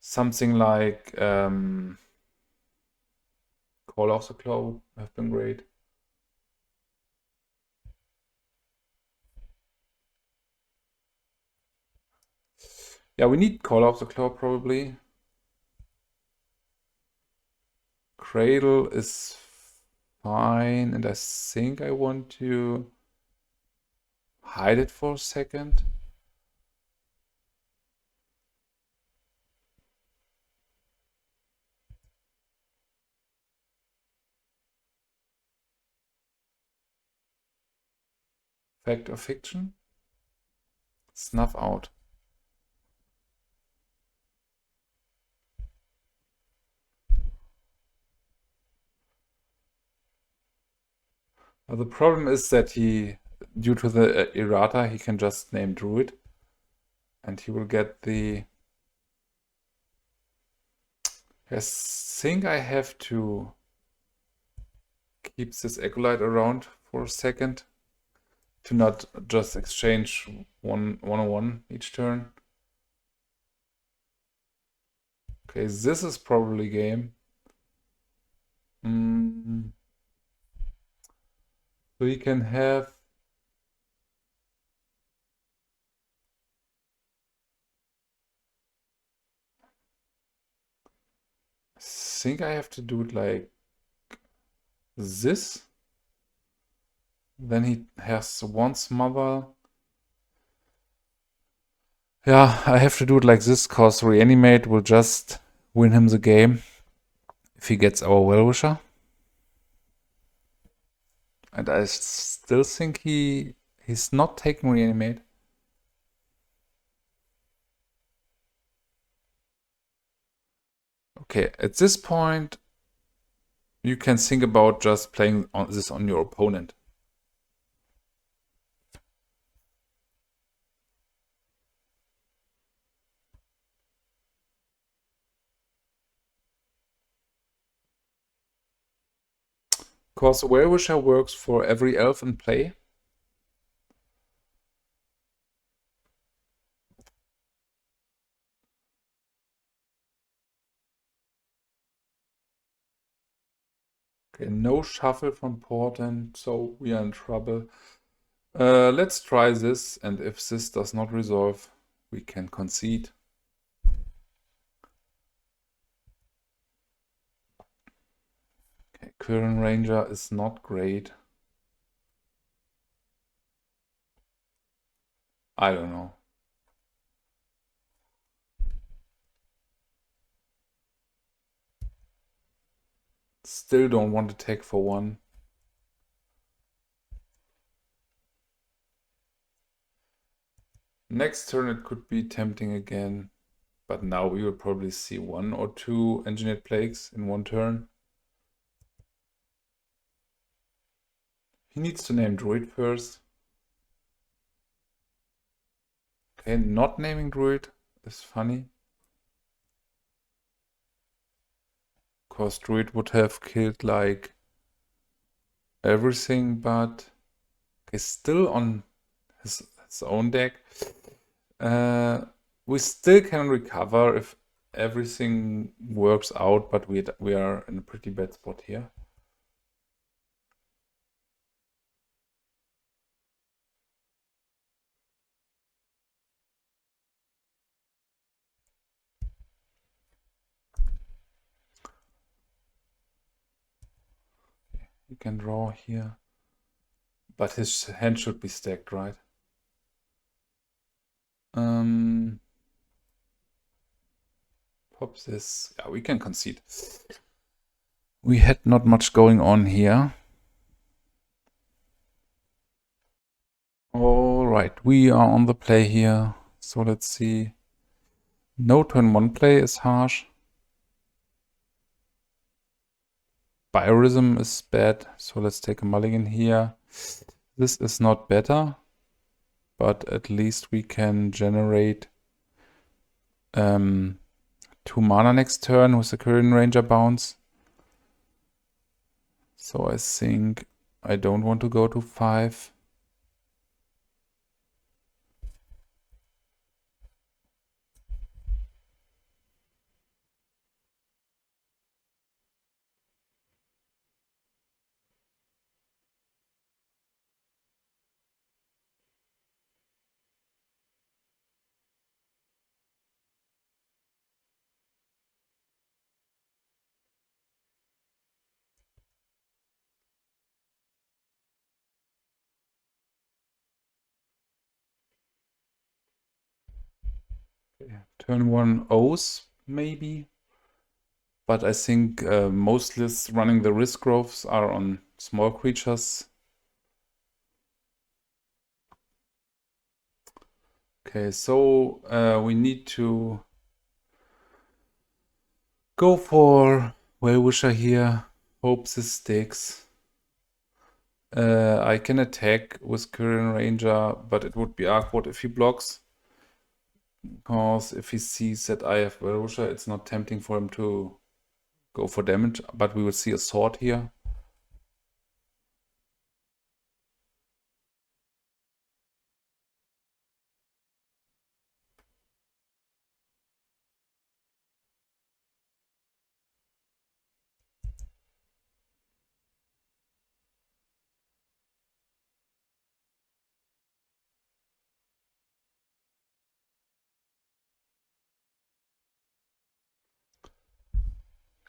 Something like Call of the Claw would have been great. Yeah, we need Call of the Claw probably. Cradle is fine, and I think I want to hide it for a second. Fact or fiction? Snuff out. Well, the problem is that due to the errata, he can just name Druid. And he will get the... I think I have to keep this Acolyte around for a second to not just exchange 1/1 each turn. Okay, this is probably game. So you can have... I think I have to do it like this. Then he has one smother. Yeah, I have to do it like this because Reanimate will just win him the game if he gets our Wellwisher. And I still think he's not taking Reanimate. Okay, at this point, you can think about just playing this on your opponent. Because Wellwisher works for every elf in play. Okay, no shuffle from Portent, so we are in trouble. Let's try this, and if this does not resolve, we can concede. Okay, Quirion Ranger is not great. I don't know. Still don't want to take for 1. Next turn it could be tempting again, but now we will probably see 1 or 2 Engineered Plagues in 1 turn. He needs to name Druid first. Okay, not naming Druid is funny. Because Druid would have killed like everything, but okay, still on his own deck. We still can recover if everything works out, but we are in a pretty bad spot here. He can draw here. But his hand should be stacked, right? Pop this. Yeah, we can concede. We had not much going on here. Alright, we are on the play here. So let's see. No turn 1 play is harsh. Biorism is bad, so let's take a mulligan here. This is not better, but at least we can generate 2 mana next turn with the Quirion Ranger bounce. So I think I don't want to go to 5. Turn 1 O's, maybe. But I think most lists running the risk growths are on small creatures. Okay, so we need to go for Wellwisher here. Hope this sticks. I can attack with Quirion Ranger, but it would be awkward if he blocks. Because if he sees that I have Wellwisher, it's not tempting for him to go for damage. But we will see a sword here.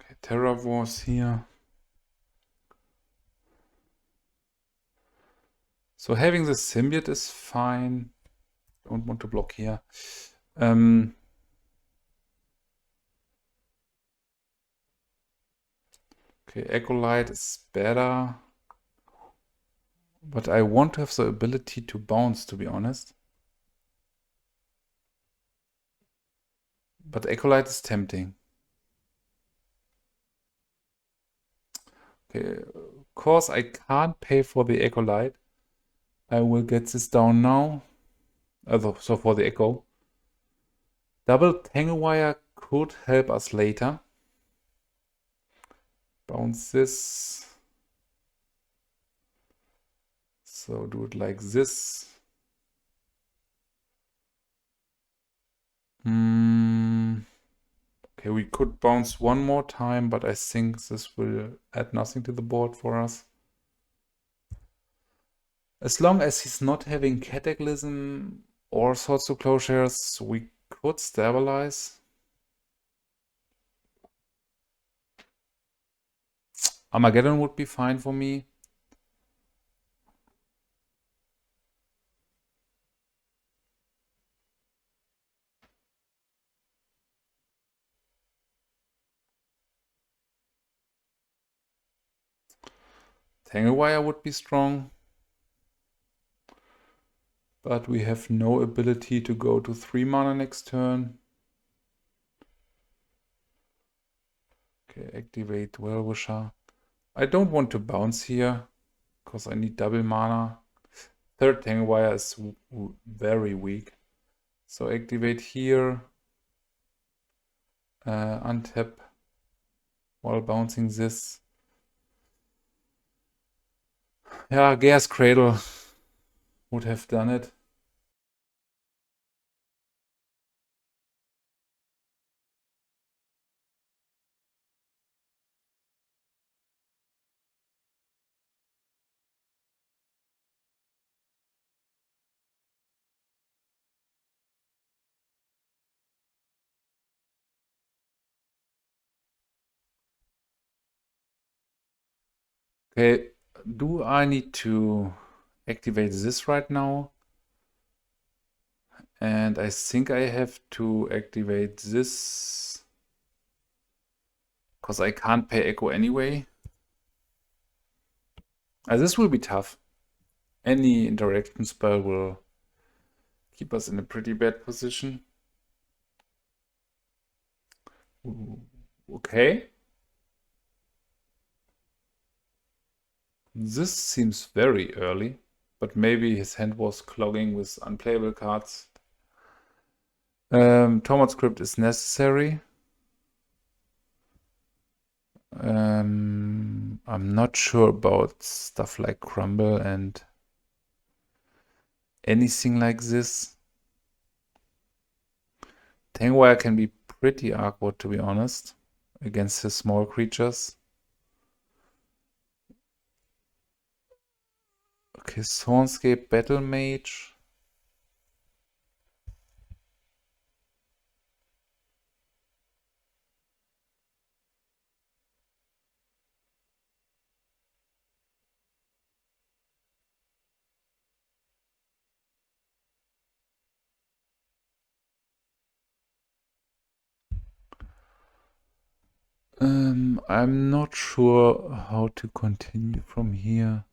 Okay, Terra Wars here. So having the symbiote is fine. Don't want to block here. Okay, Acolyte is better. But I want to have the ability to bounce, to be honest. But Acolyte is tempting. Okay, of course I can't pay for the Acolyte. I will get this down now. So for the Echo. Double Tangle Wire could help us later. Bounce this. So do it like this. Okay, we could bounce one more time, but I think this will add nothing to the board for us. As long as he's not having Cataclysm or Swords of Plowshares, we could stabilize. Armageddon would be fine for me. Tangle Wire would be strong. But we have no ability to go to 3 mana next turn. Okay, activate Wellwisher. I don't want to bounce here, because I need double mana. Third Tangle Wire is very weak. So activate here. Untap while bouncing this. Yeah, Gaea's Cradle would have done it. Okay, do I need to activate this right now? And I think I have to activate this because I can't pay Echo anyway. This will be tough. Any interaction spell will keep us in a pretty bad position. Okay. This seems very early, but maybe his hand was clogging with unplayable cards. Tormod script is necessary. I'm not sure about stuff like Crumble and anything like this. Tangle Wire can be pretty awkward, to be honest, against his small creatures. Okay, Thornscape Battle Mage. I'm not sure how to continue from here.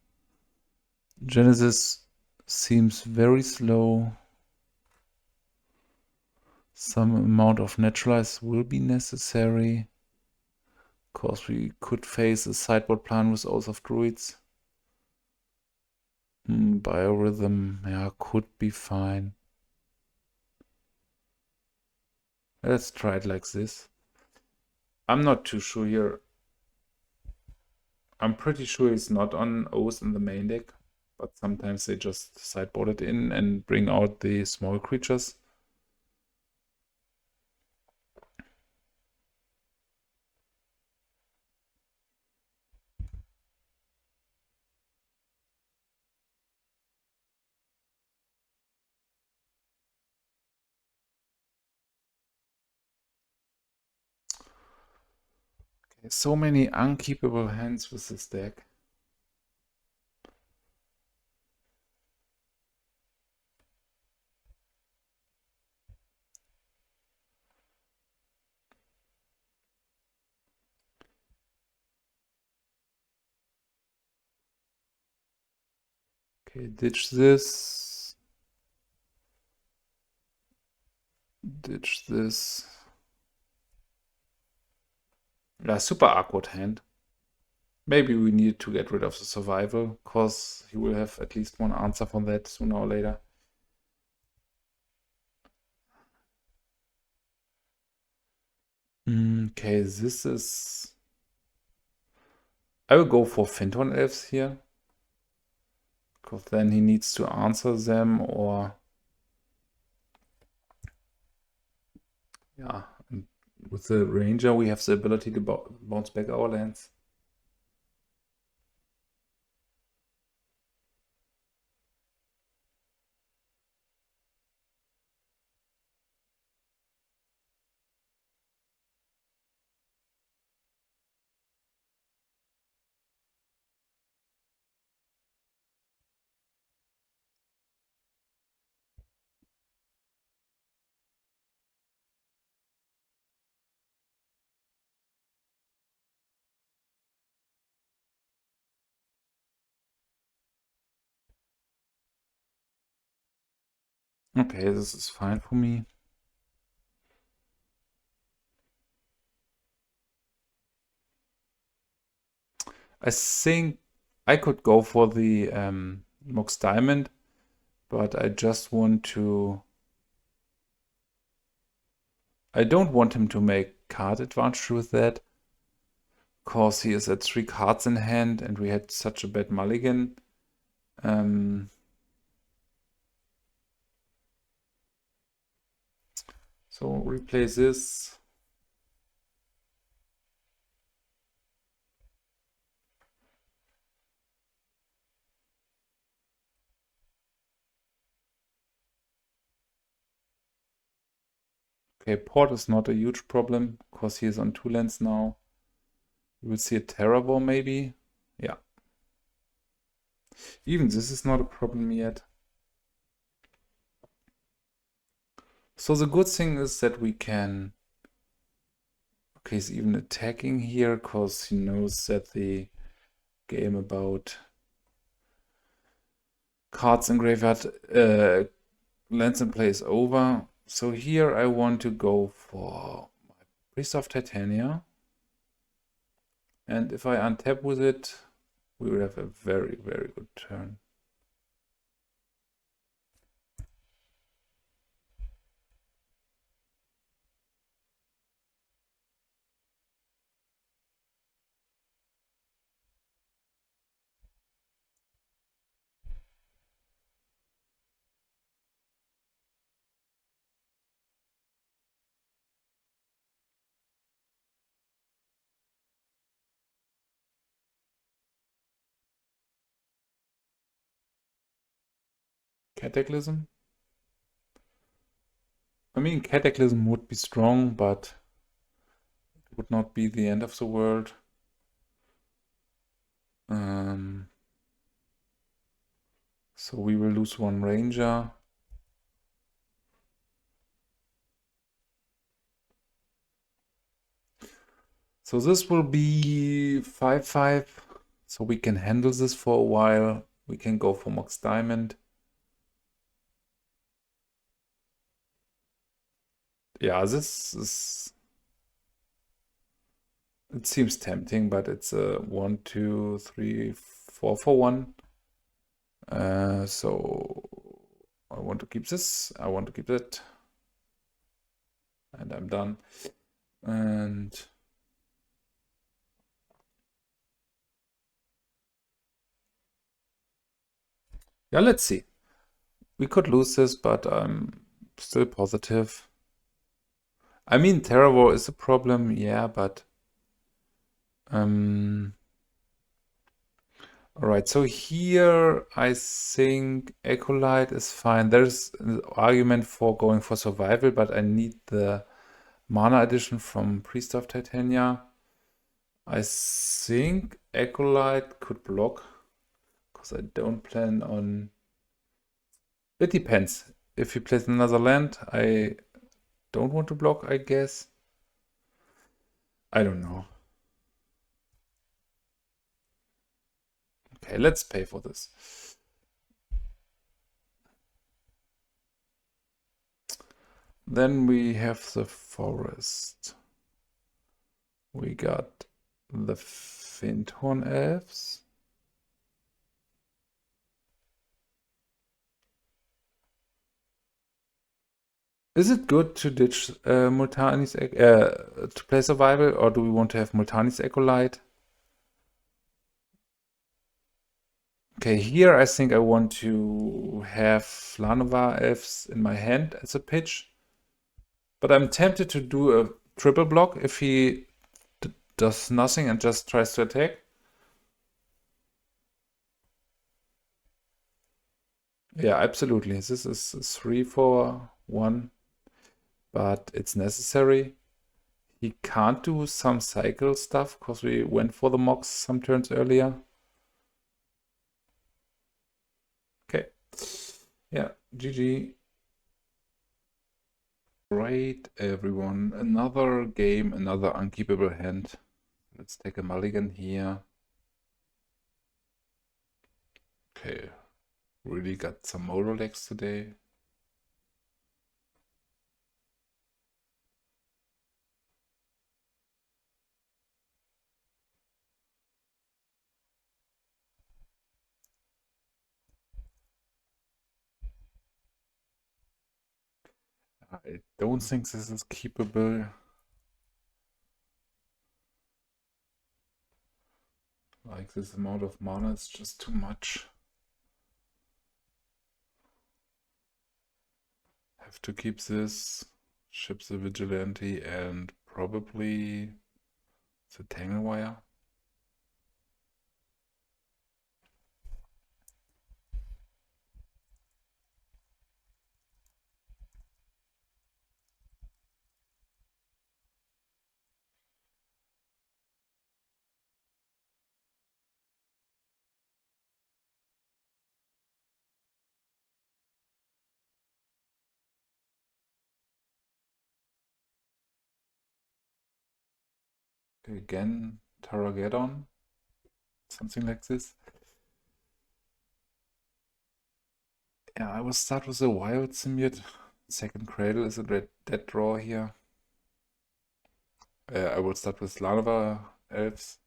Genesis seems very slow. Some amount of Naturalize will be necessary. Of course, we could face a sideboard plan with Oath of Druids. Biorhythm, yeah, could be fine. Let's try it like this. I'm not too sure here. I'm pretty sure it's not on Oath in the main deck, but sometimes they just sideboard it in and bring out the small creatures. Okay, so many unkeepable hands with this deck. Okay, ditch this. Ditch this. Yeah, super awkward hand. Maybe we need to get rid of the survival, because he will have at least one answer for that sooner or later. Okay, this is... I will go for Fyndhorn Elves here, because then he needs to answer them, or... Yeah, and with the Ranger we have the ability to bounce back our lands. Okay, this is fine for me. I think I could go for the Mox Diamond, but I just want to... I don't want him to make card advantage with that, because he is at 3 cards in hand and we had such a bad mulligan. So replay this. Okay, port is not a huge problem, because he is on 2 lands now. We will see a Terror War maybe. Yeah. Even this is not a problem yet. So the good thing is that we can... Okay, he's even attacking here because he knows that the game about cards in graveyard lands in play is over. So here I want to go for my Priest of Titania. And if I untap with it, we will have a very, very good turn. Cataclysm? I mean, Cataclysm would be strong, but it would not be the end of the world. So we will lose one Ranger. So this will be 5/5. So we can handle this for a while. We can go for Mox Diamond. Yeah, this is... It seems tempting, but it's a 1, 2, 3, 4 for 1. So I want to keep this. I want to keep that. And I'm done. And yeah, let's see. We could lose this, but I'm still positive. I mean, Terra War is a problem, yeah, but alright, so here I think Acolyte is fine. There's an argument for going for survival, but I need the mana addition from Priest of Titania. I think Acolyte could block, because I don't plan on... It depends. If he plays another land, I don't want to block, I guess. I don't know. Okay, let's pay for this. Then we have the forest. We got the Fyndhorn Elves. Is it good to ditch Multani's to play survival, or do we want to have Multani's Acolyte? Okay, here I think I want to have Llanowar Elves in my hand as a pitch. But I'm tempted to do a triple block if he does nothing and just tries to attack. Yeah, absolutely. This is 3 for 1, but it's necessary. He can't do some cycle stuff because we went for the Mox some turns earlier. Okay. Yeah, GG. Great, everyone. Another game, another unkeepable hand. Let's take a mulligan here. Okay, really got some motor decks today. I don't think this is keepable. Like, this amount of mana is just too much. Have to keep this, ship the Vigilante, and probably the Tangle Wire. Again, Terrageddon, something like this. Yeah, I will start with the Wirewood Symbiote. Second Cradle is a dead draw here. I will start with Llanowar Elves.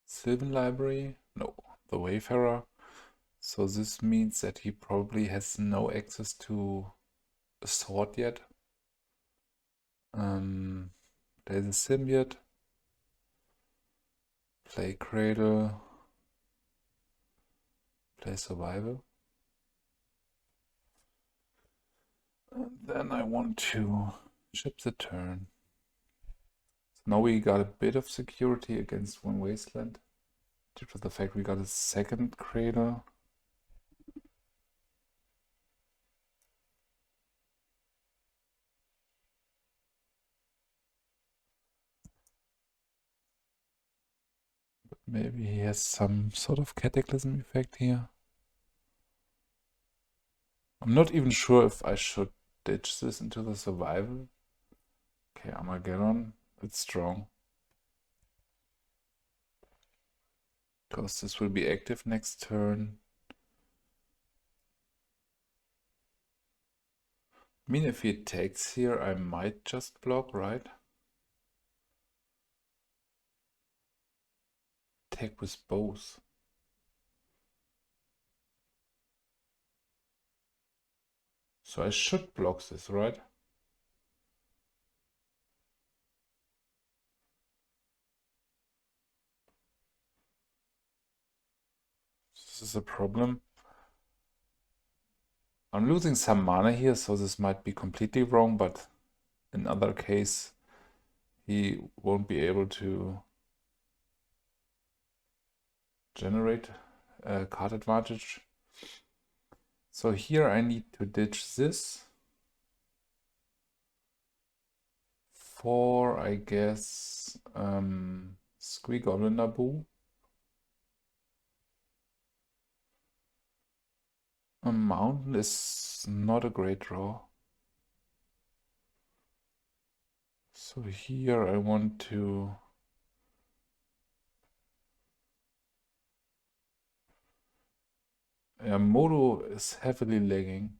Sylvan Library? No, the Wayfarer. So this means that he probably has no access to a sword yet. There's a Symbiote. Play Cradle. Play Survival. And then I want to ship the turn. So now we got a bit of security against one Wasteland, due to the fact we got a second Cradle. But maybe he has some sort of Cataclysm effect here. I'm not even sure if I should ditch this into the Survival. Okay, Armageddon, it's strong. Because this will be active next turn. I mean, if he attacks here, I might just block, right? Attack with both. So I should block this, right? This is a problem. I'm losing some mana here, so this might be completely wrong, but in other case, he won't be able to generate a card advantage. So here I need to ditch this for, I guess, Squee Goblin Nabob. A mountain is not a great draw. So here I want to Modo is heavily lagging.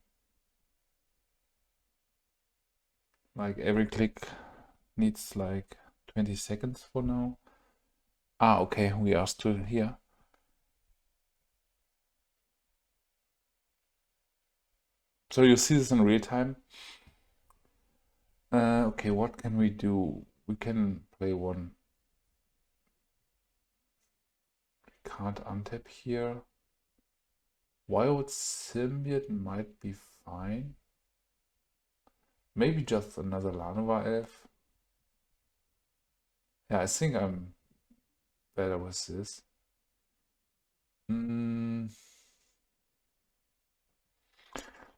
Like every click needs like 20 seconds for now. Ah, okay, we are still here. So you see this in real time. Okay, what can we do? We can play one. Can't untap here. Wirewood Symbiote might be fine. Maybe just another Llanowar Elf. Yeah, I think I'm better with this.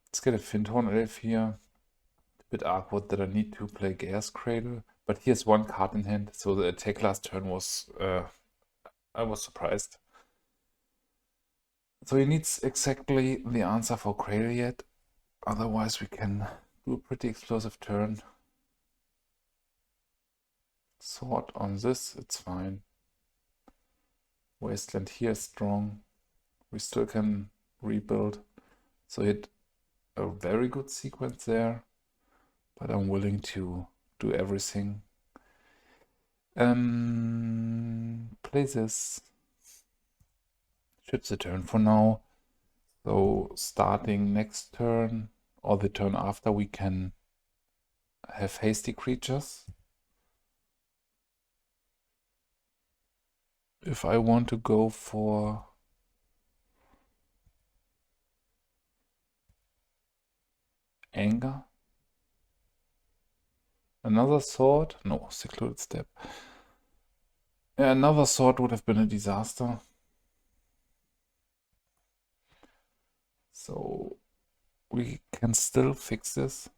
Let's get a Fittest Elf here. A bit awkward that I need to play Gaea's Cradle, but he has one card in hand, so the attack last turn was, I was surprised. So he needs exactly the answer for Cradle yet, otherwise we can do a pretty explosive turn. Sword on this, it's fine. Wasteland here is strong. We still can rebuild. So hit a very good sequence there, but I'm willing to do everything. Play this. Ship the turn for now. So starting next turn or the turn after, we can have hasty creatures. If I want to go for anger, another sword, no, secluded step. Yeah, another sword would have been a disaster. So we can still fix this.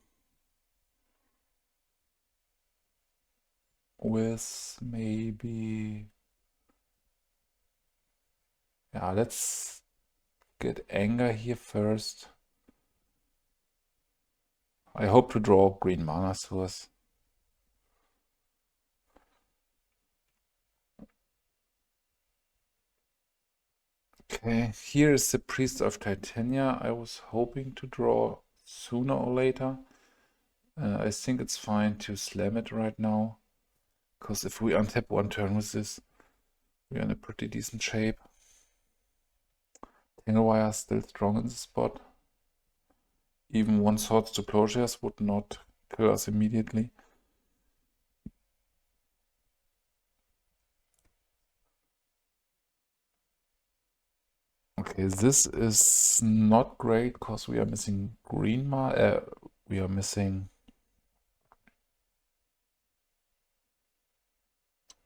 with maybe... Yeah, let's get Anger here first. I hope to draw green mana source. Okay, here is the Priest of Titania. I was hoping to draw sooner or later. I think it's fine to slam it right now, because if we untap one turn with this, we're in a pretty decent shape. Tangle Wire is still strong in the spot. Even one Swords to Plowshares would not kill us immediately. Okay, this is not great because we are missing green mana. We are missing.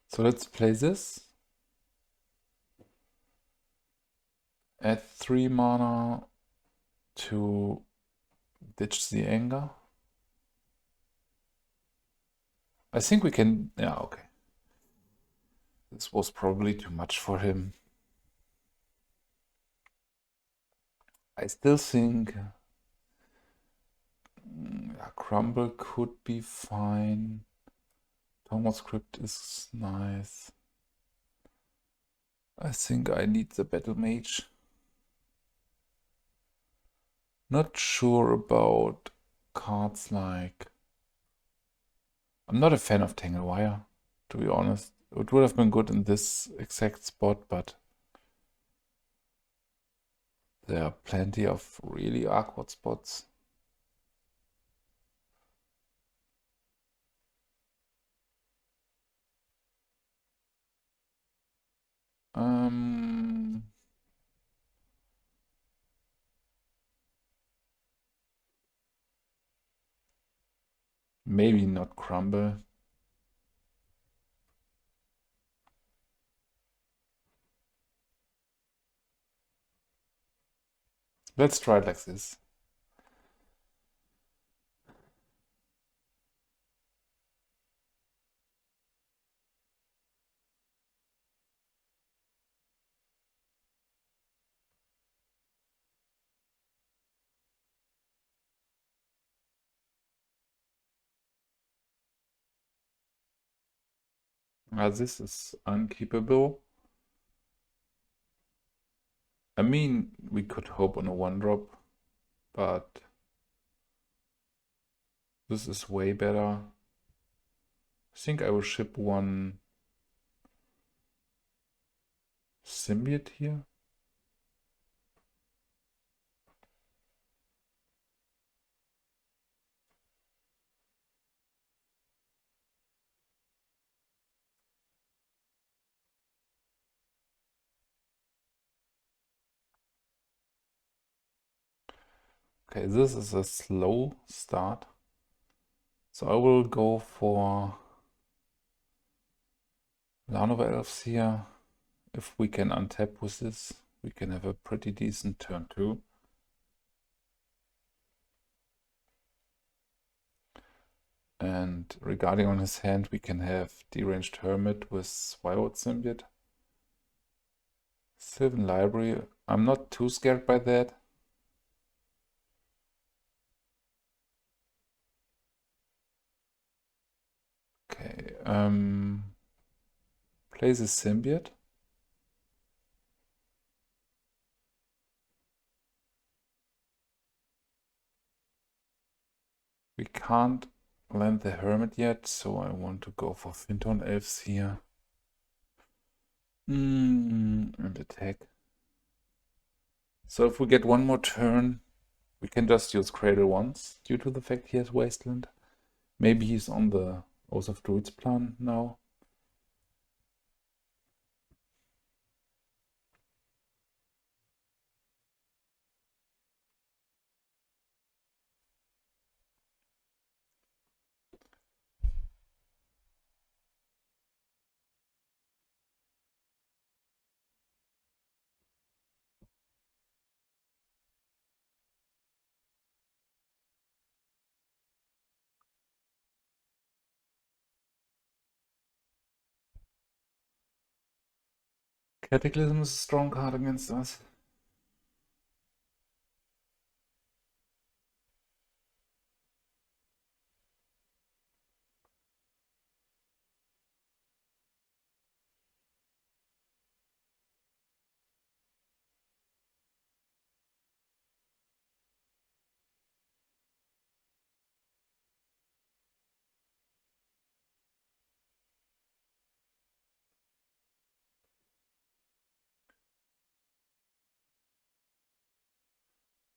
So let's play this. Add 3 mana to ditch the Anger. I think we can. Yeah, okay. This was probably too much for him. I still think Crumble could be fine. Thomas Script is nice. I think I need the Battle Mage. Not sure about cards like... I'm not a fan of Tangle Wire, to be honest. It would have been good in this exact spot, but there are plenty of really awkward spots. Maybe not Crumble. Let's try it like this. This is unkeepable. I mean, we could hope on a 1-drop, but this is way better. I think I will ship one Symbiote here. Okay, this is a slow start. So I will go for Llanowar Elves here. If we can untap with this, we can have a pretty decent turn 2. And regarding on his hand, we can have Deranged Hermit with Wirewood Symbiote. Sylvan Library, I'm not too scared by that. Okay, play the Symbiote. We can't land the Hermit yet, so I want to go for Fyndhorn Elves here. And attack. So if we get one more turn, we can just use Cradle once, due to the fact he has Wasteland. Maybe he's on the Oath of Druids plan now. Cataclysm is a strong card against us.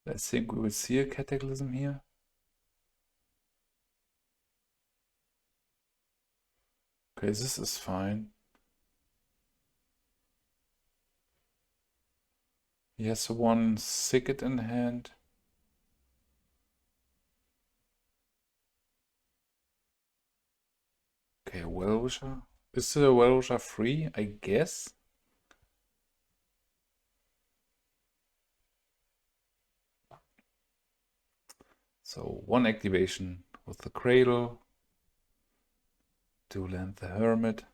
I think we will see a Cataclysm here. Okay, this is fine. He has one Sicket in hand. Okay, Wellwisher. Is the Wellwisher free? I guess. So one activation with the Cradle to land the Hermit.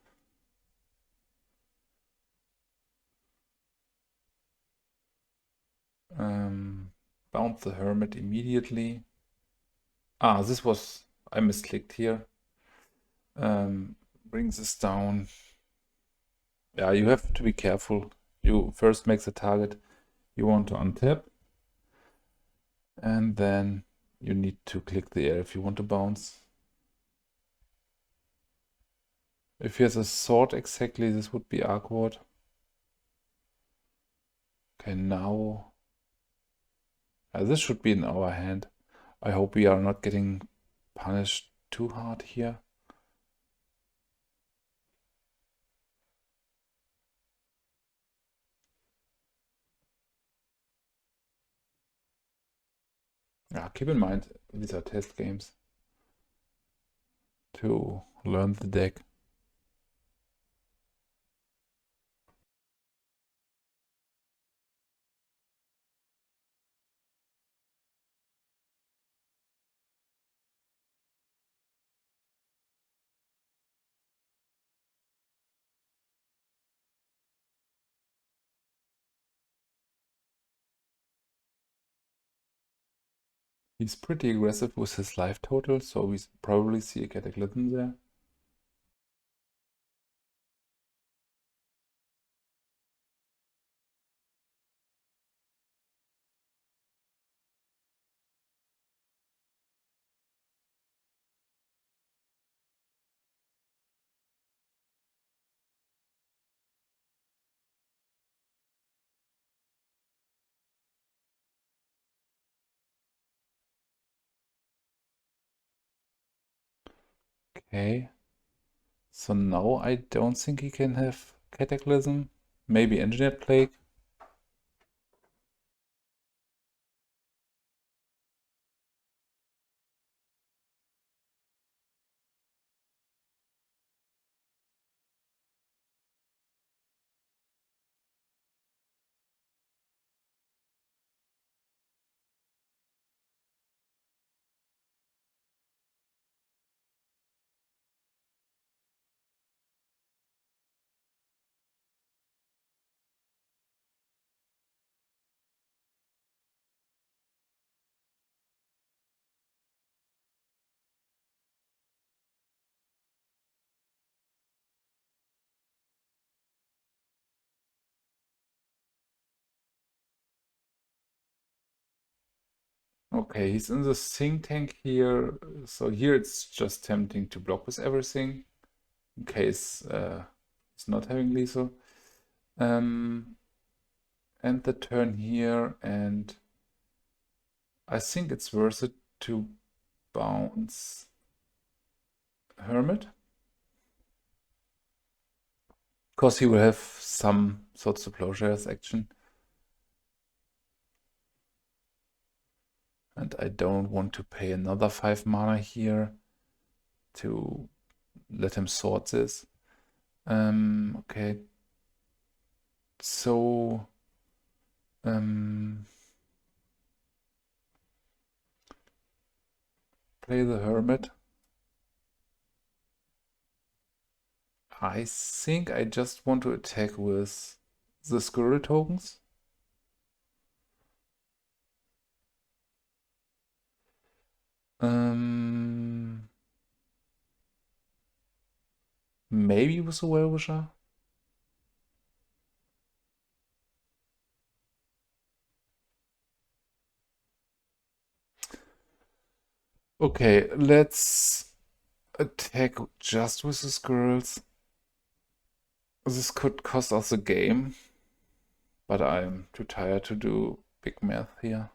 Bound the Hermit immediately. Ah, this was... I misclicked here. Bring this down. Yeah, you have to be careful. You first make the target you want to untap. And then you need to click the air if you want to bounce. If he has a sword exactly, this would be awkward. Okay, now... this should be in our hand. I hope we are not getting punished too hard here. Yeah, keep in mind, these are test games to learn the deck. He's pretty aggressive with his life total, so we probably see a Cataclysm there. Okay. So now I don't think he can have Cataclysm. Maybe Engineered Plague. Okay, he's in the think tank here. So here it's just tempting to block with everything in case he's not having lethal. End the turn here, and I think it's worth it to bounce Hermit. Because he will have some sorts of plowshares action. And I don't want to pay another 5 mana here to let him sort this. Okay. So play the Hermit. I think I just want to attack with the squirrel tokens. Maybe with a Wellwisher. Okay, let's attack just with the squirrels. This could cost us a game, but I'm too tired to do big math here.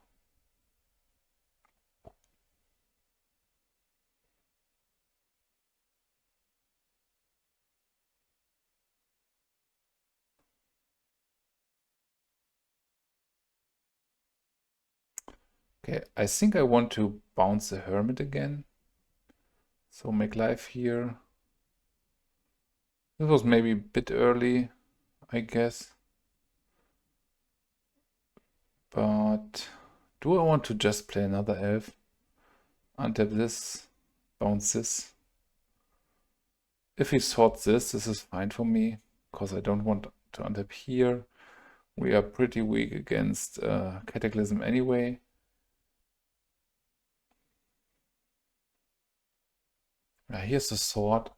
Okay, I think I want to bounce the Hermit again. So make life here. This was maybe a bit early, I guess. But do I want to just play another elf? Untap this, bounce this. If he sorts this is fine for me, because I don't want to untap here. We are pretty weak against Cataclysm anyway. Here's the sword.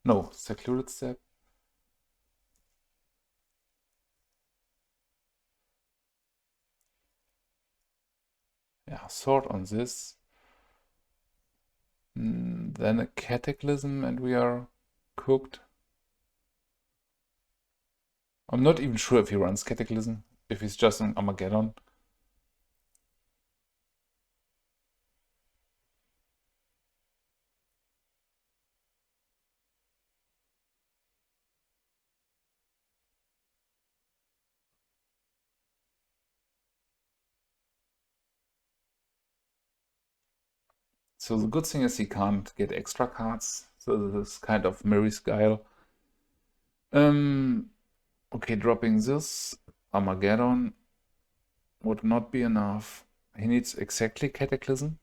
No, Secluded Step. Yeah, sword on this. Then a Cataclysm and we are cooked. I'm not even sure if he runs Cataclysm, if he's just an Armageddon. So the good thing is he can't get extra cards, so this is kind of Mary's Guile. Okay, dropping this Armageddon would not be enough. He needs exactly Cataclysm.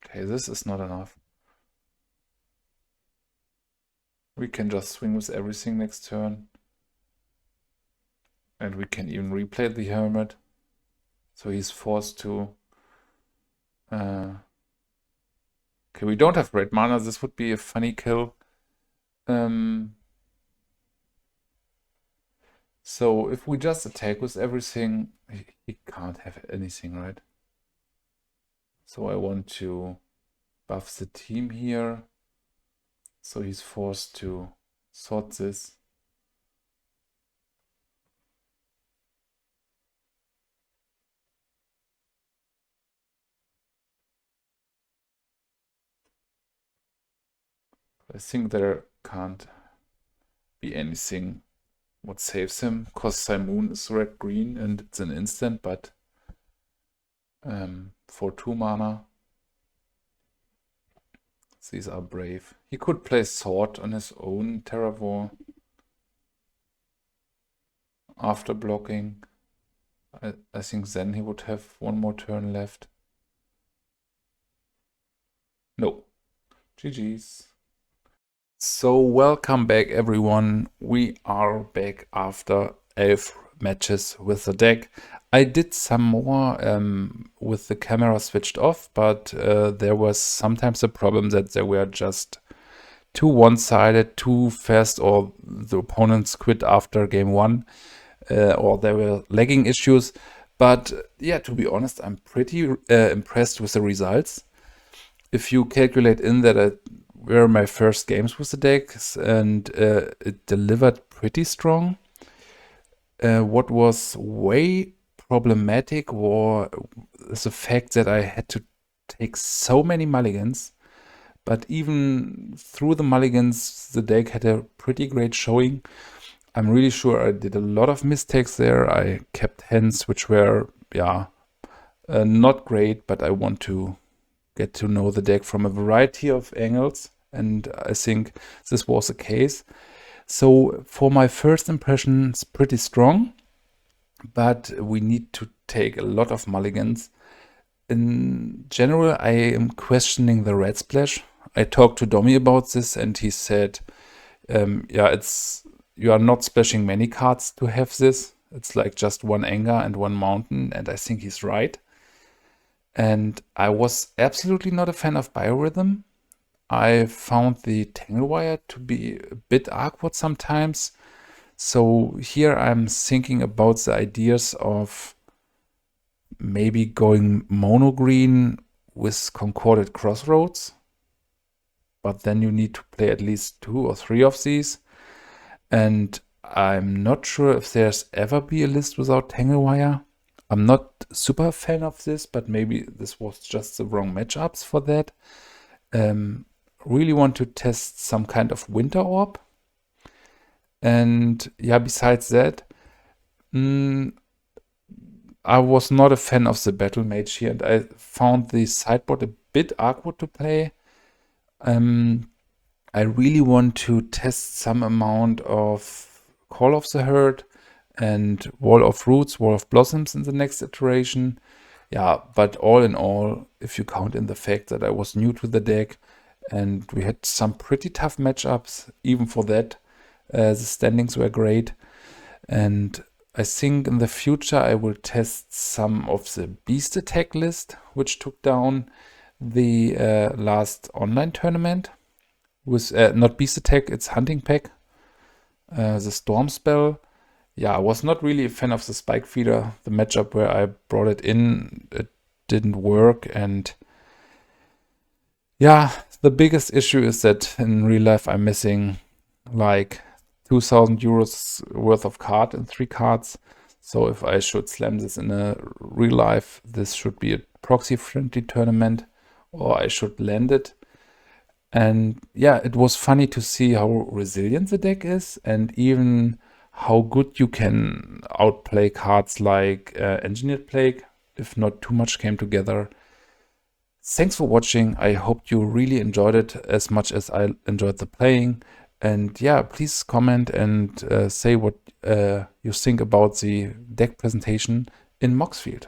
Okay, this is not enough. We can just swing with everything next turn. And we can even replay the Hermit. So he's forced to... okay, we don't have red mana. This would be a funny kill. So if we just attack with everything, he can't have anything, right? So I want to buff the team here. So he's forced to sort this. I think there can't be anything what saves him, because Simoon is red-green and it's an instant, but for 2 mana, these are brave. He could play Sword on his own Terravor after blocking. I think then he would have 1 more turn left. No. GG's. So welcome back everyone. We are back after 11 matches with the deck. I did some more with the camera switched off, but there was sometimes a problem that they were just too one-sided, too fast, or the opponents quit after game 1, or there were lagging issues. But yeah, to be honest, I'm pretty impressed with the results. If you calculate in that were my first games with the decks, and it delivered pretty strong. What was way problematic was the fact that I had to take so many mulligans, but even through the mulligans, the deck had a pretty great showing. I'm really sure I did a lot of mistakes there. I kept hands which were, yeah, not great, but I want to get to know the deck from a variety of angles, and I think this was the case. So for my first impressions, pretty strong, but we need to take a lot of mulligans. In general, I am questioning the red splash. I talked to Domi about this, and he said, yeah, you are not splashing many cards to have this. It's like just one anger and one mountain, and I think he's right. And I was absolutely not a fan of Biorhythm. I found the Tangle Wire to be a bit awkward sometimes. So here I'm thinking about the ideas of maybe going mono green with Concorded Crossroads. But then you need to play at least 2 or 3 of these. And I'm not sure if there's ever be a list without Tangle Wire. I'm not super fan of this, but maybe this was just the wrong matchups for that. Really want to test some kind of Winter Orb. And yeah, besides that, I was not a fan of the Battle Mage here, and I found the sideboard a bit awkward to play. I really want to test some amount of Call of the Herd and Wall of Roots, Wall of Blossoms in the next iteration. Yeah, but all in all, if you count in the fact that I was new to the deck and we had some pretty tough matchups, even for that, the standings were great. And I think in the future I will test some of the Beast Attack list, which took down the last online tournament. With not Beast Attack, it's Hunting Pack. The Storm Spell. Yeah, I was not really a fan of the Spike Feeder. The matchup where I brought it in, it didn't work. And yeah, the biggest issue is that in real life I'm missing like 2,000 euros worth of card in 3 cards. So if I should slam this in a real life, this should be a proxy-friendly tournament, or I should land it. And yeah, it was funny to see how resilient the deck is, and even how good you can outplay cards like Engineered Plague if not too much came together. Thanks for watching. I hope you really enjoyed it as much as I enjoyed the playing. And yeah, please comment and say what you think about the deck presentation in Moxfield.